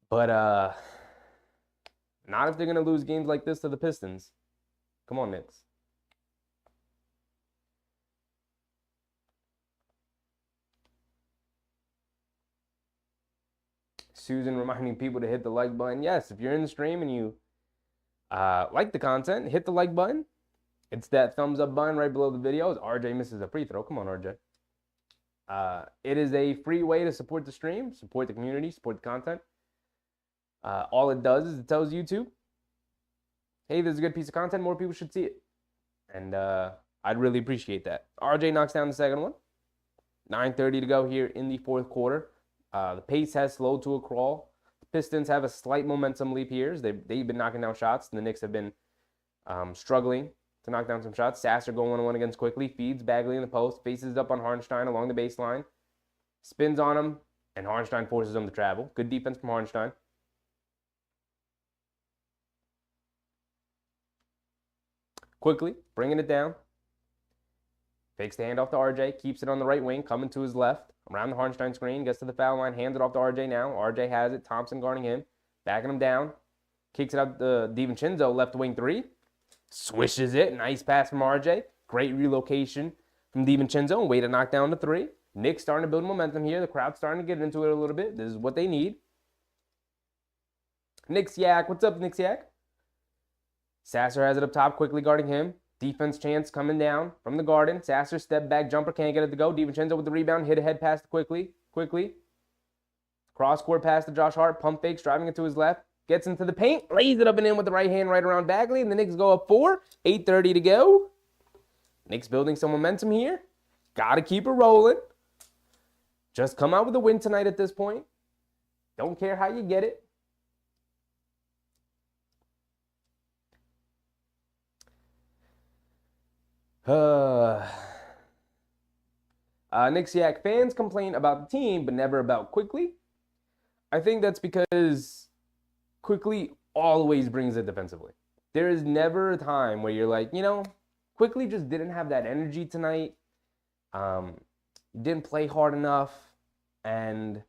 But not if they're going to lose games like this to the Pistons. Come on, Knicks. Susan reminding people to hit the like button. Yes, if you're in the stream and you like the content, hit the like button. It's that thumbs up button right below the video. As RJ misses a free throw. Come on, RJ. It is a free way to support the stream, support the community, support the content. All it does is it tells YouTube, hey, there's a good piece of content. More people should see it. And I'd really appreciate that. RJ knocks down the second one. 9:30 to go here in the 4th quarter. The pace has slowed to a crawl. The Pistons have a slight momentum leap here. They've been knocking down shots, and the Knicks have been struggling to knock down some shots. Sasser going 1-on-1 against Quickly. Feeds Bagley in the post. Faces up on Hartenstein along the baseline. Spins on him, and Hartenstein forces him to travel. Good defense from Hartenstein. Quickly, bringing it down. Fakes the handoff to RJ. Keeps it on the right wing. Coming to his left. Around the Hartenstein screen. Gets to the foul line. Hands it off to RJ now. RJ has it. Thompson guarding him. Backing him down. Kicks it out to DiVincenzo. Left wing three. Swishes it. Nice pass from RJ. Great relocation from DiVincenzo. And way to knock down the three. Knicks starting to build momentum here. The crowd's starting to get into it a little bit. This is what they need. Knicks Yak. What's up, Knicks Yak? Sasser has it up top, quickly guarding him. Defense chance coming down from the Garden. Sasser step back jumper, can't get it to go. DiVincenzo with the rebound, hit ahead pass quickly. Cross court pass to Josh Hart, pump fakes, driving it to his left. Gets into the paint, lays it up and in with the right hand right around Bagley, and the Knicks go up 4. 8:30 to go. Knicks building some momentum here. Got to keep it rolling. Just come out with a win tonight at this point. Don't care how you get it. Knicks Yak fans complain about the team, but never about Quickly. I think that's because Quickly always brings it defensively. There is never a time where you're like, Quickly just didn't have that energy tonight. Didn't play hard enough, and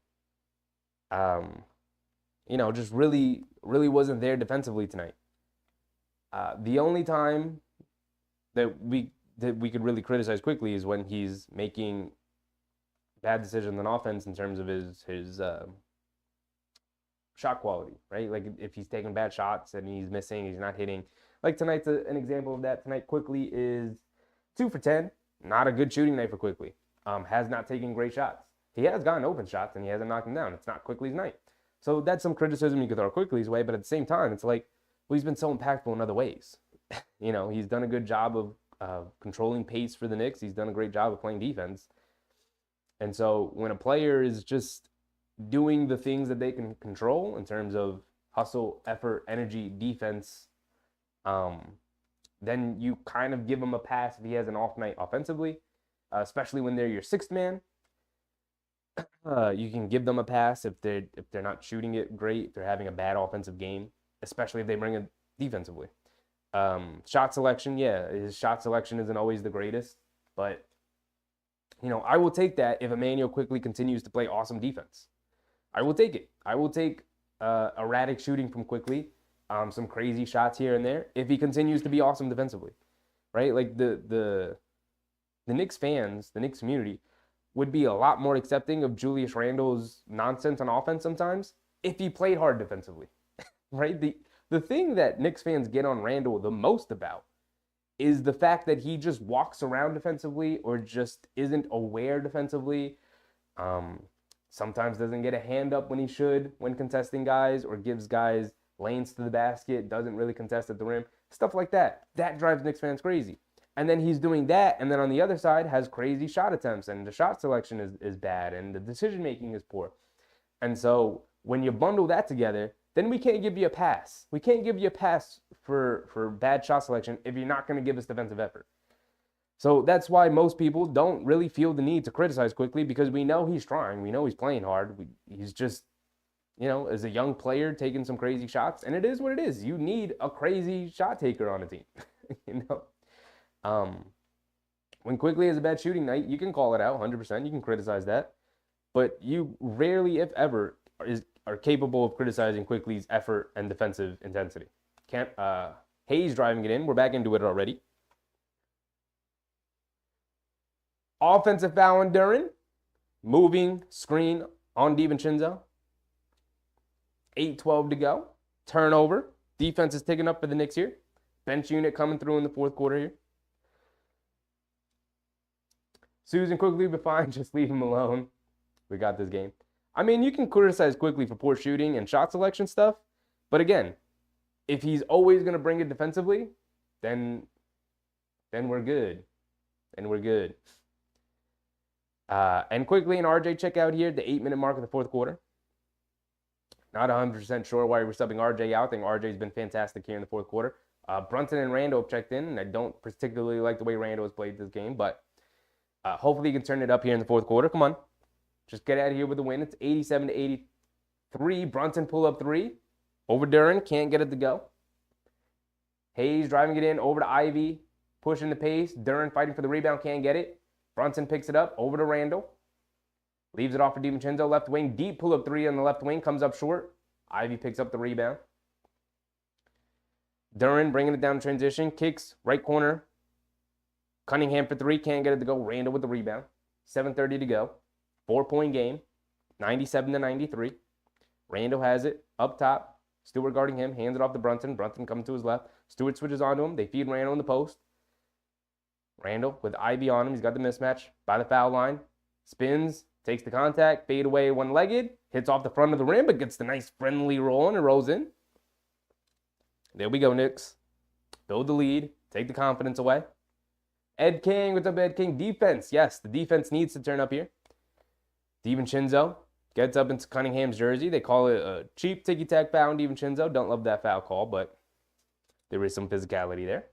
just really wasn't there defensively tonight. The only time that we could really criticize Quickly is when he's making bad decisions on offense in terms of his shot quality, right? Like if he's taking bad shots and he's missing, he's not hitting. Like tonight's an example of that. Tonight Quickly is 2 for 10. Not a good shooting night for Quickly. Has not taken great shots. He has gotten open shots and he hasn't knocked them down. It's not Quickly's night. So that's some criticism you could throw Quickly's way, but at the same time, it's like, well, he's been so impactful in other ways. He's done a good job of controlling pace for the Knicks. He's done a great job of playing defense. And so when a player is just doing the things that they can control in terms of hustle, effort, energy, defense, then you kind of give him a pass if he has an off night offensively, especially when they're your 6th man. You can give them a pass if they're not shooting it great, if they're having a bad offensive game, especially if they bring it defensively. Shot selection, his shot selection isn't always the greatest, but I will take that if Emmanuel Quickly continues to play awesome defense. I will take it. I will take erratic shooting from Quickly, some crazy shots here and there, if he continues to be awesome defensively, right? Like the Knicks fans, the Knicks community would be a lot more accepting of Julius Randle's nonsense on offense sometimes if he played hard defensively, right? The thing that Knicks fans get on Randle the most about is the fact that he just walks around defensively or just isn't aware defensively. Um, Sometimes doesn't get a hand up when he should when contesting guys, or gives guys lanes to the basket, doesn't really contest at the rim, stuff like that. That drives Knicks fans crazy. And then he's doing that, and then on the other side has crazy shot attempts, and the shot selection is bad, and the decision making is poor. And so when you bundle that together, then we can't give you a pass. We can't give you a pass for bad shot selection if you're not going to give us defensive effort. So that's why most people don't really feel the need to criticize Quickly, because we know he's trying. We know he's playing hard. He's just, as a young player taking some crazy shots. And it is what it is. You need a crazy shot taker on a team. When Quickly has a bad shooting night, you can call it out 100%. You can criticize that. But you rarely, if ever, are capable of criticizing Quickly's effort and defensive intensity. Hayes driving it in. We're back into it already. Offensive foul on Duren. Moving screen on DiVincenzo. 8:12 to go. Turnover. Defense is ticking up for the Knicks here. Bench unit coming through in the fourth quarter here. Susan Quickly be fine. Just leave him alone. We got this game. I mean, you can criticize Quickly for poor shooting and shot selection stuff. But again, if he's always going to bring it defensively, then we're good. And we're good. And Quickly and RJ check out here at the 8-minute mark of the fourth quarter. Not 100% sure why we're subbing RJ out. I think RJ's been fantastic here in the fourth quarter. Brunson and Randle have checked in, and I don't particularly like the way Randle has played this game, but hopefully he can turn it up here in the fourth quarter. Come on. Just get out of here with a win. It's 87-83. Brunson pull up three. Over Duren. Can't get it to go. Hayes driving it in over to Ivy. Pushing the pace. Duren fighting for the rebound. Can't get it. Brunson picks it up. Over to Randle. Leaves it off for DiVincenzo. Left wing. Deep pull up three on the left wing. Comes up short. Ivy picks up the rebound. Duren bringing it down transition. Kicks. Right corner. Cunningham for three. Can't get it to go. Randle with the rebound. 7:30 to go. 4-point game, 97-93. Randle has it up top. Stewart guarding him, hands it off to Brunson. Brunson coming to his left. Stewart switches onto him. They feed Randle in the post. Randle with Ivy on him. He's got the mismatch by the foul line. Spins, takes the contact, fade away one-legged, hits off the front of the rim, but gets the nice friendly roll and it rolls in. There we go, Knicks. Build the lead. Take the confidence away. Ed King, what's up, Ed King? Defense. Yes, the defense needs to turn up here. DiVincenzo gets up into Cunningham's jersey. They call it a cheap ticky-tack foul on DiVincenzo. Don't love that foul call, but there is some physicality there.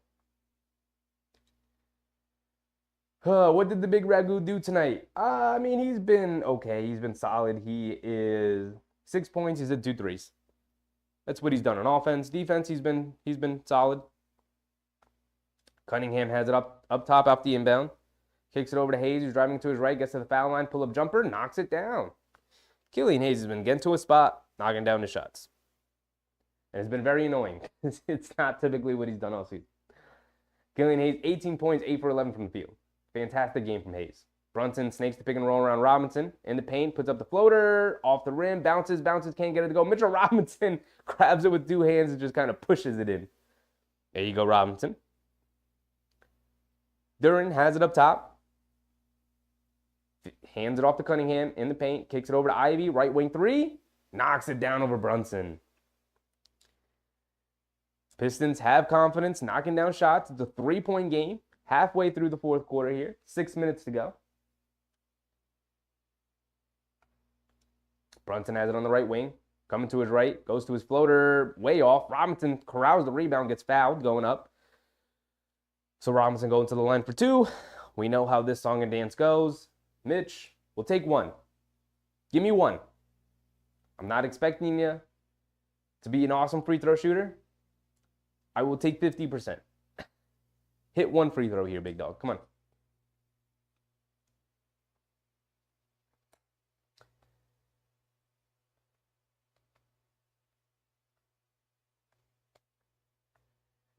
What did the big Ragu do tonight? I mean, he's been okay. He's been solid. He is 6 points. He's at 2 threes. That's what he's done on offense. Defense, he's been solid. Cunningham has it up top off the inbound. Kicks it over to Hayes, who's driving to his right, gets to the foul line, pull-up jumper, knocks it down. Killian Hayes has been getting to a spot, knocking down the shots. And it's been very annoying. It's not typically what he's done all season. Killian Hayes, 18 points, 8 for 11 from the field. Fantastic game from Hayes. Brunson snakes the pick and roll around Robinson. In the paint, puts up the floater, off the rim, bounces, can't get it to go. Mitchell Robinson grabs it with 2 hands and just kind of pushes it in. There you go, Robinson. Duren has it up top. Hands it off to Cunningham in the paint. Kicks it over to Ivy. Right wing 3. Knocks it down over Brunson. Pistons have confidence knocking down shots. It's a 3-point game. Halfway through the fourth quarter here. 6 minutes to go. Brunson has it on the right wing. Coming to his right. Goes to his floater. Way off. Robinson corrals the rebound. Gets fouled going up. So Robinson going to the line for 2. We know how this song and dance goes. Mitch, we'll take 1. Give me 1. I'm not expecting you to be an awesome free throw shooter. I will take 50%. Hit 1 free throw here, big dog. Come on.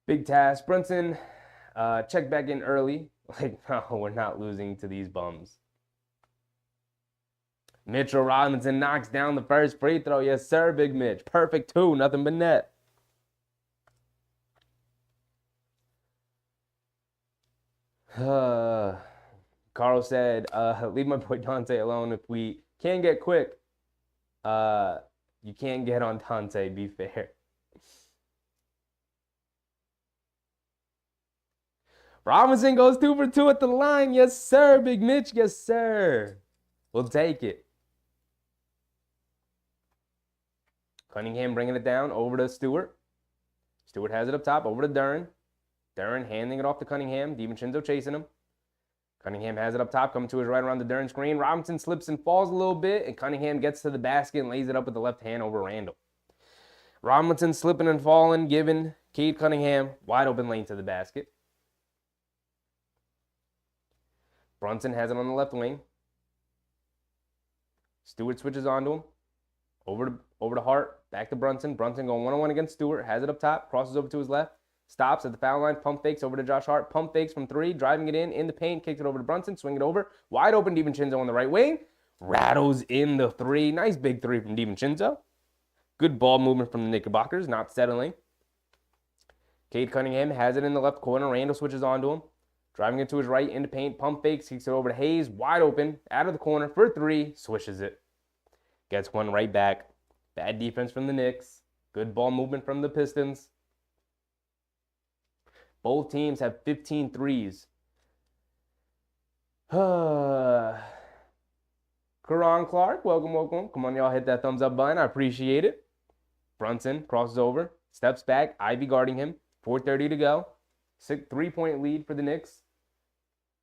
Big task. Brunson, check back in early. Like, no, we're not losing to these bums. Mitchell Robinson knocks down the first free throw. Yes, sir, Big Mitch. Perfect 2, nothing but net. Carl said, leave my boy Dante alone. If we can't get quick, you can't get on Dante, be fair. Robinson goes 2 for 2 at the line. Yes, sir, Big Mitch. Yes, sir. We'll take it. Cunningham bringing it down over to Stewart. Stewart has it up top over to Duren. Duren handing it off to Cunningham. DiVincenzo chasing him. Cunningham has it up top, coming to his right around the Duren screen. Robinson slips and falls a little bit, and Cunningham gets to the basket and lays it up with the left hand over Randall. Robinson slipping and falling, giving Cade Cunningham wide open lane to the basket. Brunson has it on the left wing. Stewart switches onto him. Over to Hart, back to Brunson. Brunson going one-on-one against Stewart, has it up top, crosses over to his left, stops at the foul line, pump fakes over to Josh Hart, pump fakes from 3, driving it in the paint, kicks it over to Brunson, swing it over, wide open DiVincenzo on the right wing, rattles in the 3, nice big 3 from DiVincenzo. Good ball movement from the Knickerbockers, not settling. Cade Cunningham has it in the left corner, Randall switches onto him, driving it to his right, into paint, pump fakes, kicks it over to Hayes, wide open, out of the corner for 3, swishes it. Gets one right back. Bad defense from the Knicks. Good ball movement from the Pistons. Both teams have 15 threes. Karan Clark, welcome. Come on, y'all, hit that thumbs up button. I appreciate it. Brunson crosses over, steps back. Ivy guarding him. 4:30 to go. 3-point lead for the Knicks.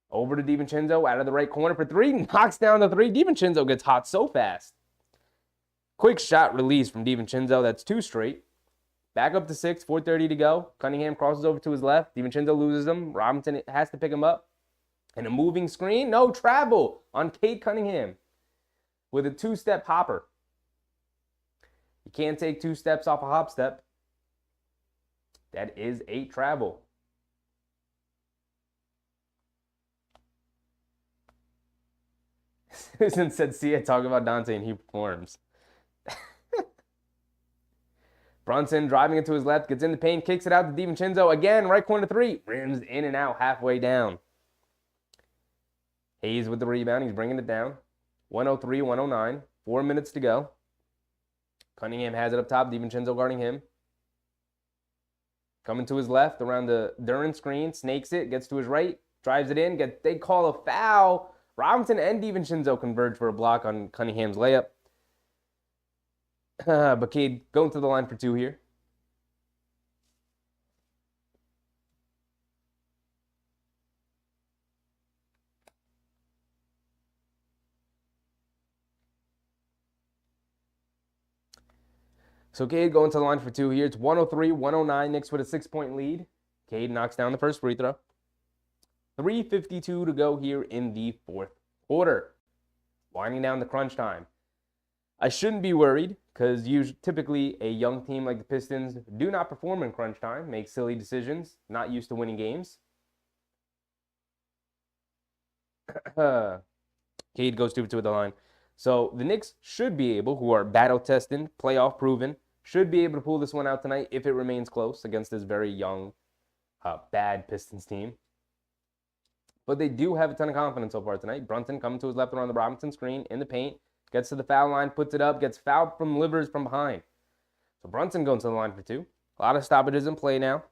Over to DiVincenzo, out of the right corner for 3. Knocks down the 3. DiVincenzo gets hot so fast. Quick shot release from DiVincenzo. That's 2 straight. Back up to 6. 4:30 to go. Cunningham crosses over to his left. DiVincenzo loses him. Robinson has to pick him up. And a moving screen. No, travel on Cade Cunningham with a 2-step hopper. You can't take 2 steps off a hop step. That is a travel. Susan said, see it, talk about Dante and he performs. Brunson driving it to his left, gets in the paint, kicks it out to DiVincenzo. Again, right corner 3. Rims in and out halfway down. Hayes with the rebound. He's bringing it down. 103-109. 4 minutes to go. Cunningham has it up top. DiVincenzo guarding him. Coming to his left around the Duren screen. Snakes it. Gets to his right. Drives it in. They call a foul. Robinson and DiVincenzo converge for a block on Cunningham's layup. But Cade going to the line for 2 here. So Cade going to the line for 2 here. It's 103-109. Knicks with a 6-point lead. Cade knocks down the first free throw. 3:52 to go here in the 4th quarter. Winding down the crunch time. I shouldn't be worried because typically a young team like the Pistons do not perform in crunch time, make silly decisions, not used to winning games. Cade goes 2 for 2 at the line. So the Knicks should be able, who are battle-tested, playoff proven, should be able to pull this one out tonight if it remains close against this very young, bad Pistons team. But they do have a ton of confidence so far tonight. Brunson coming to his left around the Robinson screen in the paint. Gets to the foul line, puts it up, gets fouled from Livers from behind. So Brunson going to the line for 2. A lot of stoppages in play now.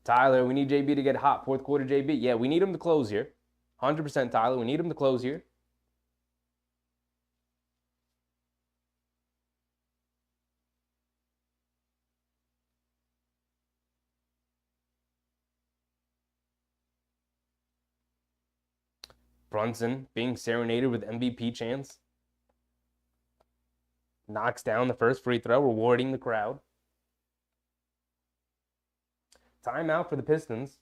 Tyler, we need JB to get hot. 4th quarter JB. Yeah, we need him to close here. 100% Tyler, we need him to close here. Brunson being serenaded with MVP chants. Knocks down the first free throw, rewarding the crowd. Timeout for the Pistons.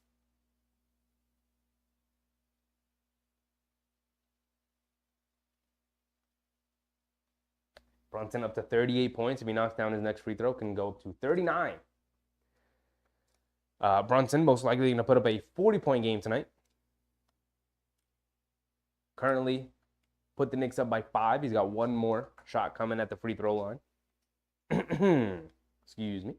Brunson up to 38 points. If he knocks down his next free throw, can go up to 39. Brunson most likely going to put up a 40-point game tonight. Currently put the Knicks up by 5. He's got one more shot coming at the free throw line. Excuse me.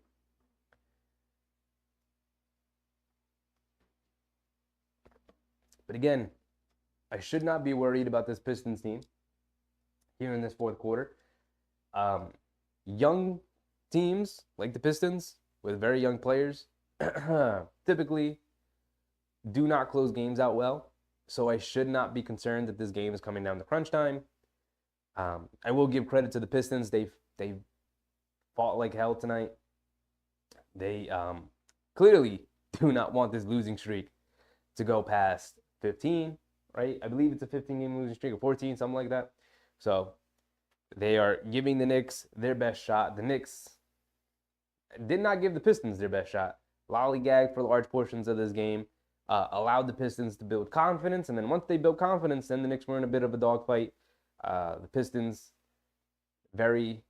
But again, I should not be worried about this Pistons team here in this fourth quarter. Young teams like the Pistons with very young players typically do not close games out well. So I should not be concerned that this game is coming down to crunch time. I will give credit to the Pistons. They've fought like hell tonight. They clearly do not want this losing streak to go past 15, right? I believe it's a 15-game losing streak or 14, something like that. So they are giving the Knicks their best shot. The Knicks did not give the Pistons their best shot. Lollygagged for large portions of this game. Allowed the Pistons to build confidence. And then once they built confidence, then the Knicks were in a bit of a dogfight. The Pistons, very,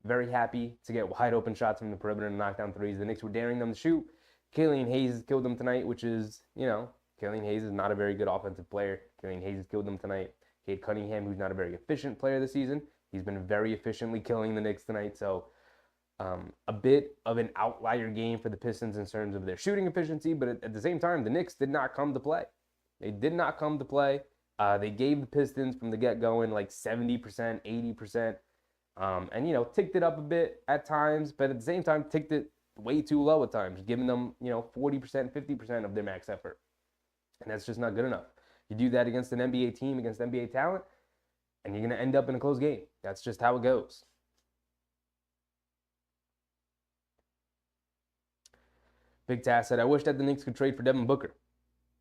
very happy to get wide open shots from the perimeter and knock down threes. The Knicks were daring them to shoot. Killian Hayes killed them tonight, which is, Killian Hayes is not a very good offensive player. Killian Hayes has killed them tonight. Cade Cunningham, who's not a very efficient player this season, he's been very efficiently killing the Knicks tonight. So a bit of an outlier game for the Pistons in terms of their shooting efficiency, but at the same time, the Knicks did not come to play. They did not come to play. They gave the Pistons from the get-going like 70%, 80%, and, ticked it up a bit at times, but at the same time, ticked it way too low at times, giving them, 40%, 50% of their max effort. And that's just not good enough. You do that against an NBA team, against NBA talent, and you're going to end up in a close game. That's just how it goes. Big Tass said, I wish that the Knicks could trade for Devin Booker.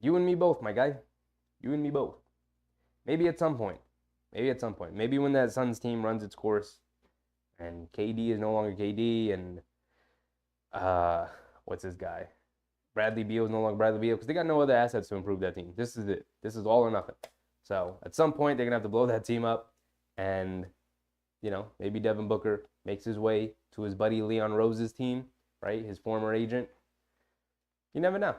You and me both, my guy. You and me both. Maybe at some point. Maybe when that Suns team runs its course and KD is no longer KD and what's his guy? Bradley Beal is no longer Bradley Beal because they got no other assets to improve that team. This is it. This is all or nothing. So at some point, they're going to have to blow that team up and, maybe Devin Booker makes his way to his buddy Leon Rose's team, right? His former agent. You never know.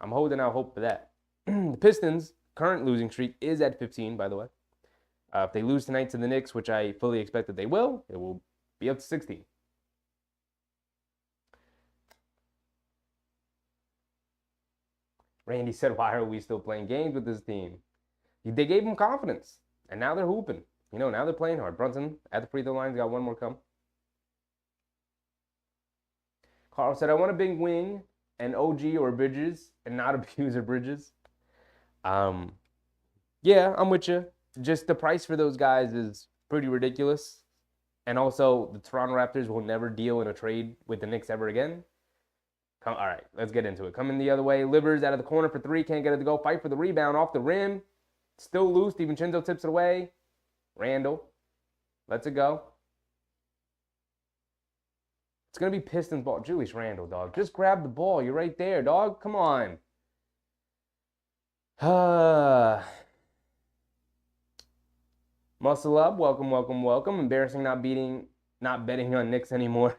I'm holding out hope for that. The Pistons' current losing streak is at 15, by the way. If they lose tonight to the Knicks, which I fully expect that they will, it will be up to 16. Randy said, why are we still playing games with this team? They gave them confidence, and now they're hooping. Now they're playing hard. Brunson at the free throw line, got one more come. Carl said, I want a big wing and OG or Bridges and not abuse or Bridges. Yeah, I'm with you. Just the price for those guys is pretty ridiculous. And also, the Toronto Raptors will never deal in a trade with the Knicks ever again. All right, let's get into it. Coming the other way. Livers out of the corner for three. Can't get it to go. Fight for the rebound off the rim. Still loose. DiVincenzo tips it away. Randall lets it go. It's going to be Pistons ball. Julius Randle, dog. Just grab the ball. You're right there, dog. Come on. Muscle up. Welcome. Embarrassing not betting on Knicks anymore.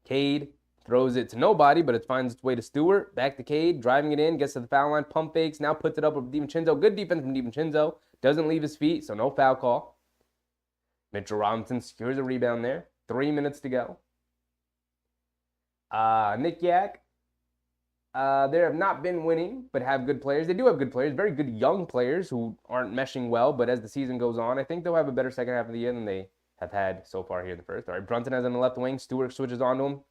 Cade throws it to nobody, but it finds its way to Stewart. Back to Cade, driving it in, gets to the foul line, pump fakes, now puts it up with DiVincenzo. Good defense from DiVincenzo. Doesn't leave his feet, so no foul call. Mitchell Robinson secures a rebound there. 3 minutes to go. Nick Yak. They have not been winning, but have good players. They do have good players, very good young players who aren't meshing well, but as the season goes on, I think they'll have a better second half of the year than they have had so far here in the first. All right, Brunson has on the left wing. Stewart switches onto him.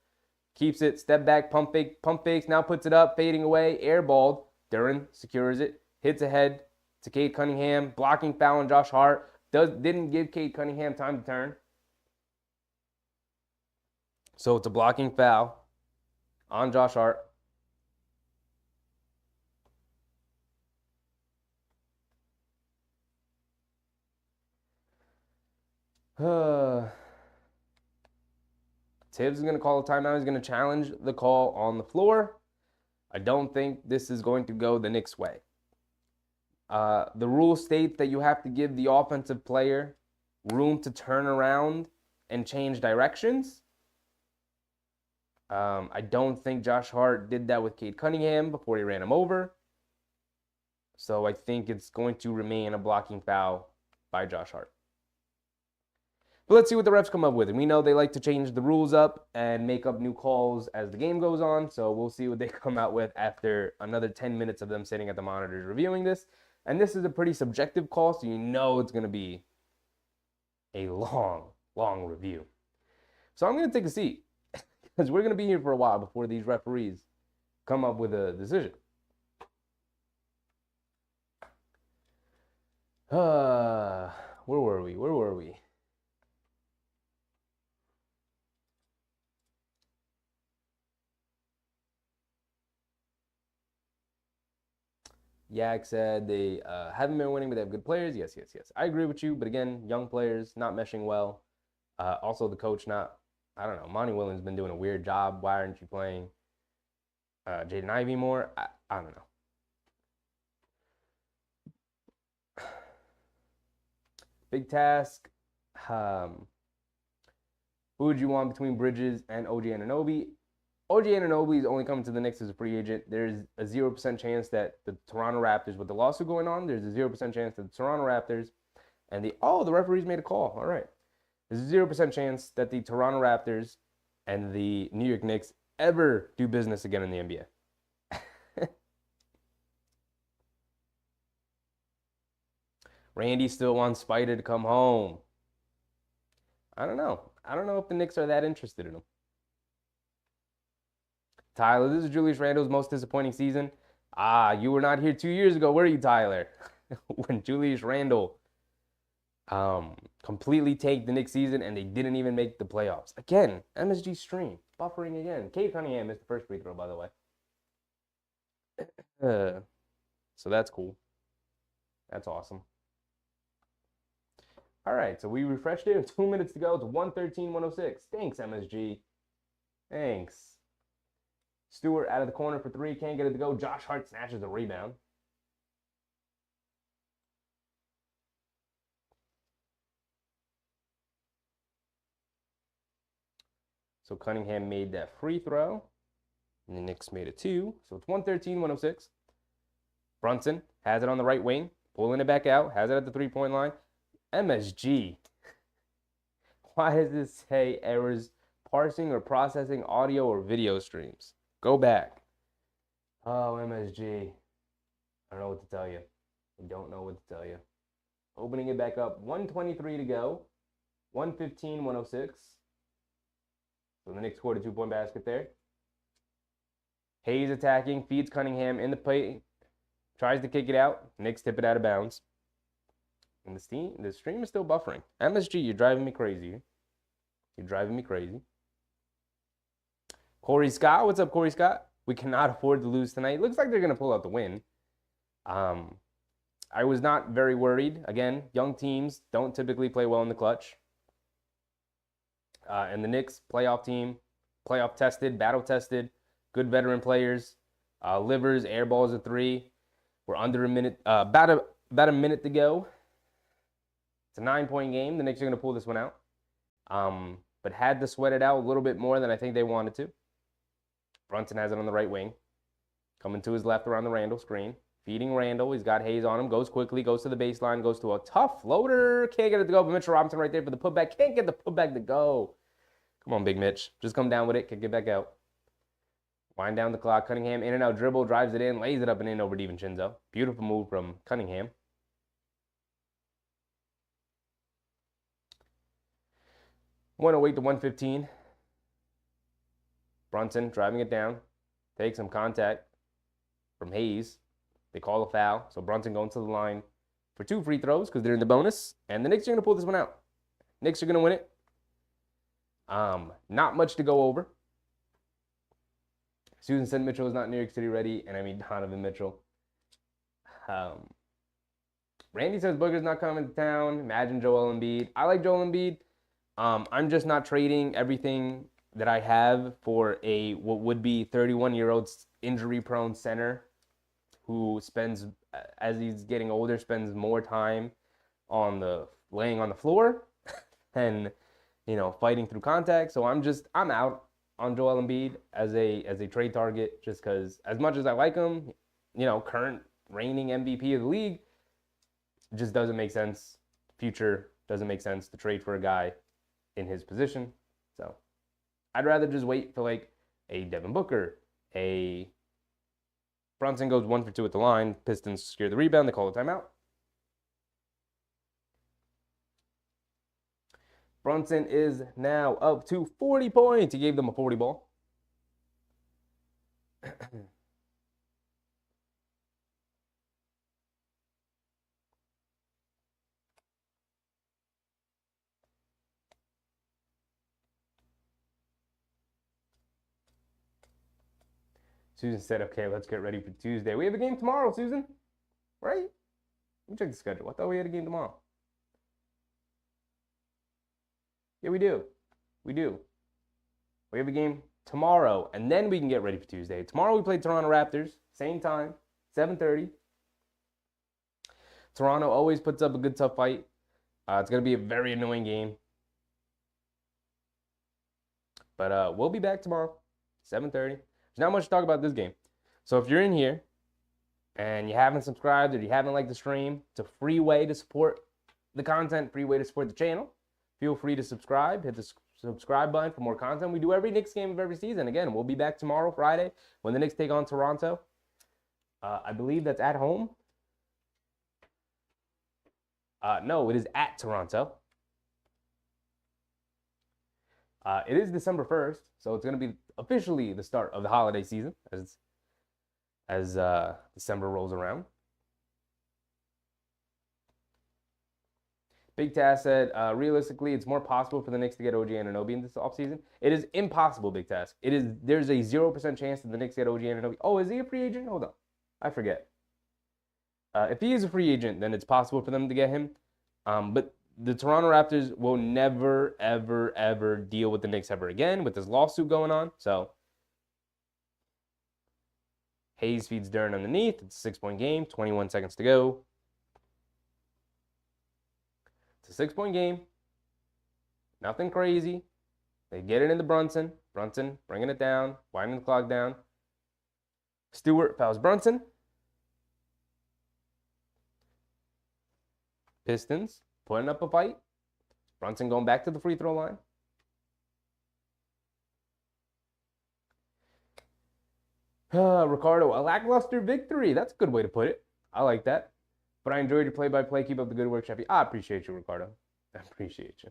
Keeps it. Step back. Pump fakes. Now puts it up. Fading away. Airballed. Duren secures it. Hits ahead to Cade Cunningham. Blocking foul on Josh Hart. Didn't give Cade Cunningham time to turn. So it's a blocking foul on Josh Hart. Tibbs is going to call a timeout. He's going to challenge the call on the floor. I don't think this is going to go the Knicks' way. The rule states that you have to give the offensive player room to turn around and change directions. I don't think Josh Hart did that with Cade Cunningham before he ran him over. So I think it's going to remain a blocking foul by Josh Hart. But let's see what the refs come up with. And we know they like to change the rules up and make up new calls as the game goes on. So we'll see what they come out with after another 10 minutes of them sitting at the monitors reviewing this. And this is a pretty subjective call, so you know it's going to be a long, long review. So I'm going to take a seat because we're going to be here for a while before these referees come up with a decision. Where were we? Yak said they haven't been winning, but they have good players. Yes. I agree with you, but again, young players not meshing well. Also, the coach I don't know. Monty Williams been doing a weird job. Why aren't you playing Jaden Ivey more? I don't know. Big task. Who would you want between Bridges and OG Anunoby? OG Anunoby is only coming to the Knicks as a free agent. There's a 0% chance that the Toronto Raptors, with the lawsuit going on, there's a 0% chance that the Toronto Raptors and the referees made a call. All right. There's a 0% chance that the Toronto Raptors and the New York Knicks ever do business again in the NBA. Randy still wants Spider to come home. I don't know. I don't know if the Knicks are that interested in him. Tyler, this is Julius Randle's most disappointing season. You were not here 2 years ago, were you, Tyler? When Julius Randle completely tanked the Knicks season and they didn't even make the playoffs. Again, MSG stream, buffering again. Cade Cunningham missed the first free throw, by the way. So that's cool. That's awesome. All right, so we refreshed it. 2 minutes to go. It's 113-106. Thanks, MSG. Thanks. Stewart out of the corner for three. Can't get it to go. Josh Hart snatches a rebound. So Cunningham made that free throw. And the Knicks made it 2. So it's 113-106. Brunson has it on the right wing. Pulling it back out. Has it at the three-point line. MSG. Why does this say errors parsing or processing audio or video streams? Go back. Oh, MSG. I don't know what to tell you. I don't know what to tell you. Opening it back up. 1:23 to go. 115-106. So the Knicks scored a 2-point basket there. Hayes attacking. Feeds Cunningham in the paint. Tries to kick it out. Knicks tip it out of bounds. And the stream is still buffering. MSG, you're driving me crazy. You're driving me crazy. Corey Scott, what's up, Corey Scott? We cannot afford to lose tonight. Looks like they're going to pull out the win. I was not very worried. Again, young teams don't typically play well in the clutch. And the Knicks, playoff team, playoff tested, battle tested, good veteran players. Livers, air balls at 3. We're under a minute, about a minute to go. It's a 9-point game. The Knicks are going to pull this one out. But had to sweat it out a little bit more than I think they wanted to. Brunson has it on the right wing. Coming to his left around the Randle screen. Feeding Randle. He's got Hayes on him. Goes quickly. Goes to the baseline. Goes to a tough floater. Can't get it to go. But Mitchell Robinson right there for the putback. Can't get the putback to go. Come on, Big Mitch. Just come down with it. Kick it back out. Wind down the clock. Cunningham in and out dribble. Drives it in. Lays it up and in over DiVincenzo. Beautiful move from Cunningham. .108 to 115. Brunson driving it down. Takes some contact from Hayes. They call a foul. So Brunson going to the line for 2 free throws because they're in the bonus. And the Knicks are going to pull this one out. Knicks are going to win it. Not much to go over. Susan said Mitchell is not New York City ready. And I mean Donovan Mitchell. Randy says Booker's not coming to town. Imagine Joel Embiid. I like Joel Embiid. I'm just not trading everything that I have for what would be 31-year-old injury-prone center who spends, as he's getting older, spends more time laying on the floor and fighting through contact. So I'm out on Joel Embiid as a trade target just because as much as I like him, current reigning MVP of the league, it just doesn't make sense. Future doesn't make sense to trade for a guy in his position. So I'd rather just wait for like a Devin Booker, a Brunson goes 1 for 2 at the line. Pistons secure the rebound. They call a timeout. Brunson is now up to 40 points. He gave them a 40 ball. Susan said, okay, let's get ready for Tuesday. We have a game tomorrow, Susan. Right? Let me check the schedule. I thought we had a game tomorrow. Yeah, we do. We do. We have a game tomorrow, and then we can get ready for Tuesday. Tomorrow we play Toronto Raptors. Same time, 7:30. Toronto always puts up a good, tough fight. It's going to be a very annoying game. But we'll be back tomorrow, 7:30. There's not much to talk about this game. So if you're in here and you haven't subscribed or you haven't liked the stream, it's a free way to support the content, free way to support the channel. Feel free to subscribe. Hit the subscribe button for more content. We do every Knicks game of every season. Again, we'll be back tomorrow, Friday, when the Knicks take on Toronto. I believe that's at home. No, it is at Toronto. It is December 1st, so it's going to be officially the start of the holiday season as December rolls around. Big Task said, realistically, it's more possible for the Knicks to get OG Anunoby in this offseason. It is impossible, Big Task. There's a 0% chance that the Knicks get OG Anunoby. Oh, is he a free agent? Hold on. I forget. If he is a free agent, then it's possible for them to get him. But the Toronto Raptors will never, ever, ever deal with the Knicks ever again with this lawsuit going on. So Hayes feeds Duren underneath. It's a 6-point game, 21 seconds to go. It's a 6-point game. Nothing crazy. They get it into Brunson. Brunson bringing it down, winding the clock down. Stewart fouls Brunson. Pistons putting up a fight. Brunson going back to the free throw line. Ricardo, a lackluster victory. That's a good way to put it. I like that. But I enjoyed your play-by-play. Keep up the good work, Sheffy. I appreciate you, Ricardo. I appreciate you.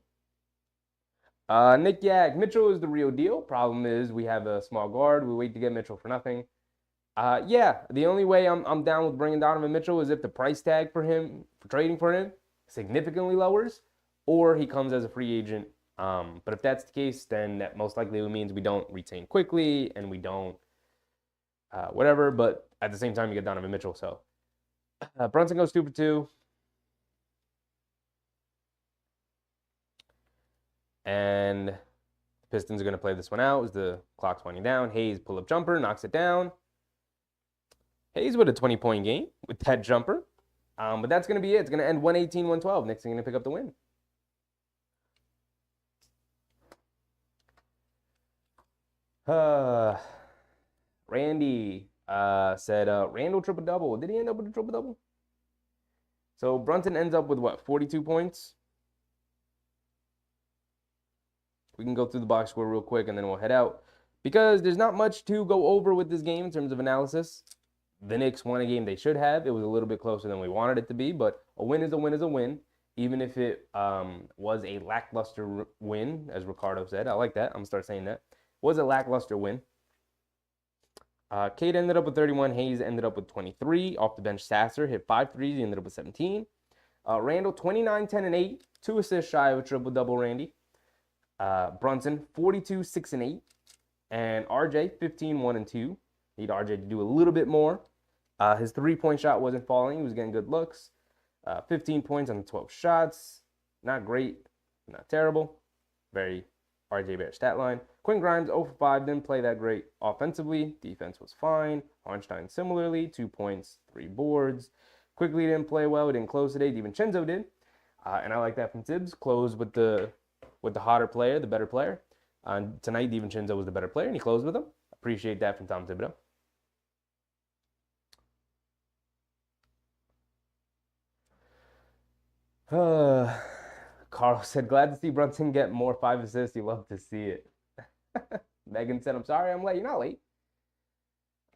Nick Yak, Mitchell is the real deal. Problem is we have a small guard. We wait to get Mitchell for nothing. Yeah, the only way I'm down with bringing Donovan Mitchell is if the price tag for him, for trading for him, significantly lowers, or he comes as a free agent. But if that's the case, then that most likely means we don't retain quickly and we don't whatever. But at the same time, you get Donovan Mitchell. So Brunson goes 2 for 2. And the Pistons are going to play this one out as the clock's winding down. Hayes pull-up jumper, knocks it down. Hayes with a 20-point game with that jumper. But that's going to be it. It's going to end 118-112. Knicks are going to pick up the win. Randy said, Randall triple-double. Did he end up with a triple-double? So Brunson ends up with what, 42 points? We can go through the box score real quick and then we'll head out. Because there's not much to go over with this game in terms of analysis. The Knicks won a game they should have. It was a little bit closer than we wanted it to be, but a win is a win is a win, even if it was a lackluster win, as Ricardo said. I like that. I'm going to start saying that. Was a lackluster win. Cade ended up with 31. Hayes ended up with 23. Off the bench, Sasser hit 5 threes. He ended up with 17. Randall, 29, 10, and 8. 2 assists shy of a triple-double, Randy. Brunson, 42, 6, and 8. And RJ, 15, 1, and 2. Need RJ to do a little bit more. His three-point shot wasn't falling. He was getting good looks. 15 points on the 12 shots. Not great, not terrible. Very RJ Bear stat line. Quinn Grimes, 0 for 5. Didn't play that great offensively. Defense was fine. Harnstein similarly. 2 points, 3 boards. Quickly didn't play well. Didn't close today. DiVincenzo did. And I like that from Tibbs. Closed with the hotter player, the better player. Tonight, DiVincenzo was the better player, and he closed with him. Appreciate that from Tom Thibodeau. Carl said, glad to see Brunson get more 5 assists. You love to see it. Megan said, I'm sorry I'm late. You're not late.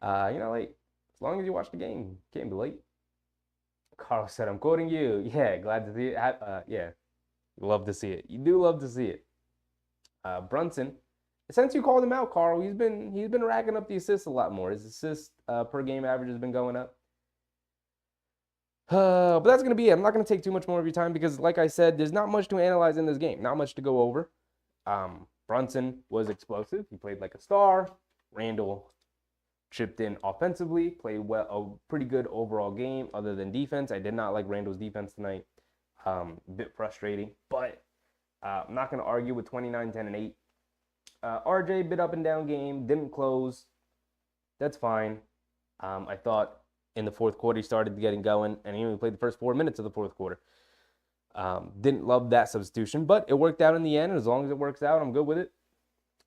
You're not late. As long as you watch the game, you can't be late. Carl said, I'm quoting you. Yeah, glad to see it. Yeah, you love to see it. You do love to see it. Brunson, since you called him out, Carl, he's been racking up the assists a lot more. His assist per game average has been going up. But that's going to be it. I'm not going to take too much more of your time because, like I said, there's not much to analyze in this game. Not much to go over. Brunson was explosive. He played like a star. Randall chipped in offensively, played well, a pretty good overall game other than defense. I did not like Randall's defense tonight. A bit frustrating, but I'm not going to argue with 29, 10, and 8. RJ, bit up and down game, didn't close. That's fine. I thought in the fourth quarter he started getting going, and he only played the first 4 minutes of the fourth quarter. Didn't love that substitution, but it worked out in the end, and as long as it works out, I'm good with it.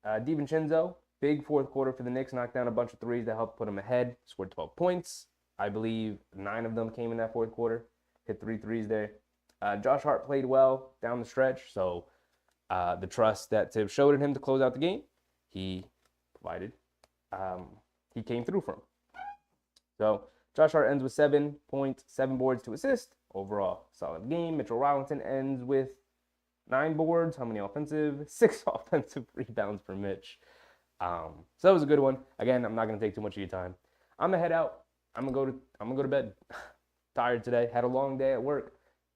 DiVincenzo, big fourth quarter for the Knicks, knocked down a bunch of threes that helped put him ahead, scored 12 points. I believe 9 of them came in that fourth quarter, hit 3 threes there. Josh Hart played well down the stretch, so the trust that Tibbs showed in him to close out the game, he provided. He came through for him. So Josh Hart ends with 7 points, 7 boards, 2 assists. Overall, solid game. Mitchell Robinson ends with 9 boards. How many offensive? 6 offensive rebounds for Mitch. So that was a good one. Again, I'm not gonna take too much of your time. I'm gonna head out. I'm gonna go to bed. Tired today. Had a long day at work.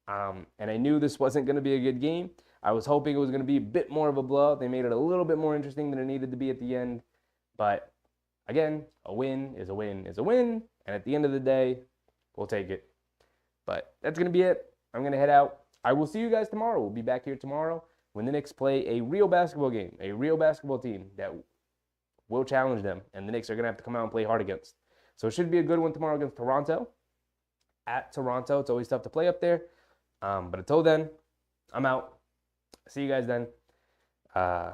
And I knew this wasn't gonna be a good game. I was hoping it was gonna be a bit more of a blowout. They made it a little bit more interesting than it needed to be at the end. But again, a win is a win is a win. And at the end of the day, we'll take it. But that's going to be it. I'm going to head out. I will see you guys tomorrow. We'll be back here tomorrow when the Knicks play a real basketball game, a real basketball team that will challenge them. And the Knicks are going to have to come out and play hard against. So it should be a good one tomorrow against Toronto. At Toronto, it's always tough to play up there. But until then, I'm out. See you guys then. Bye.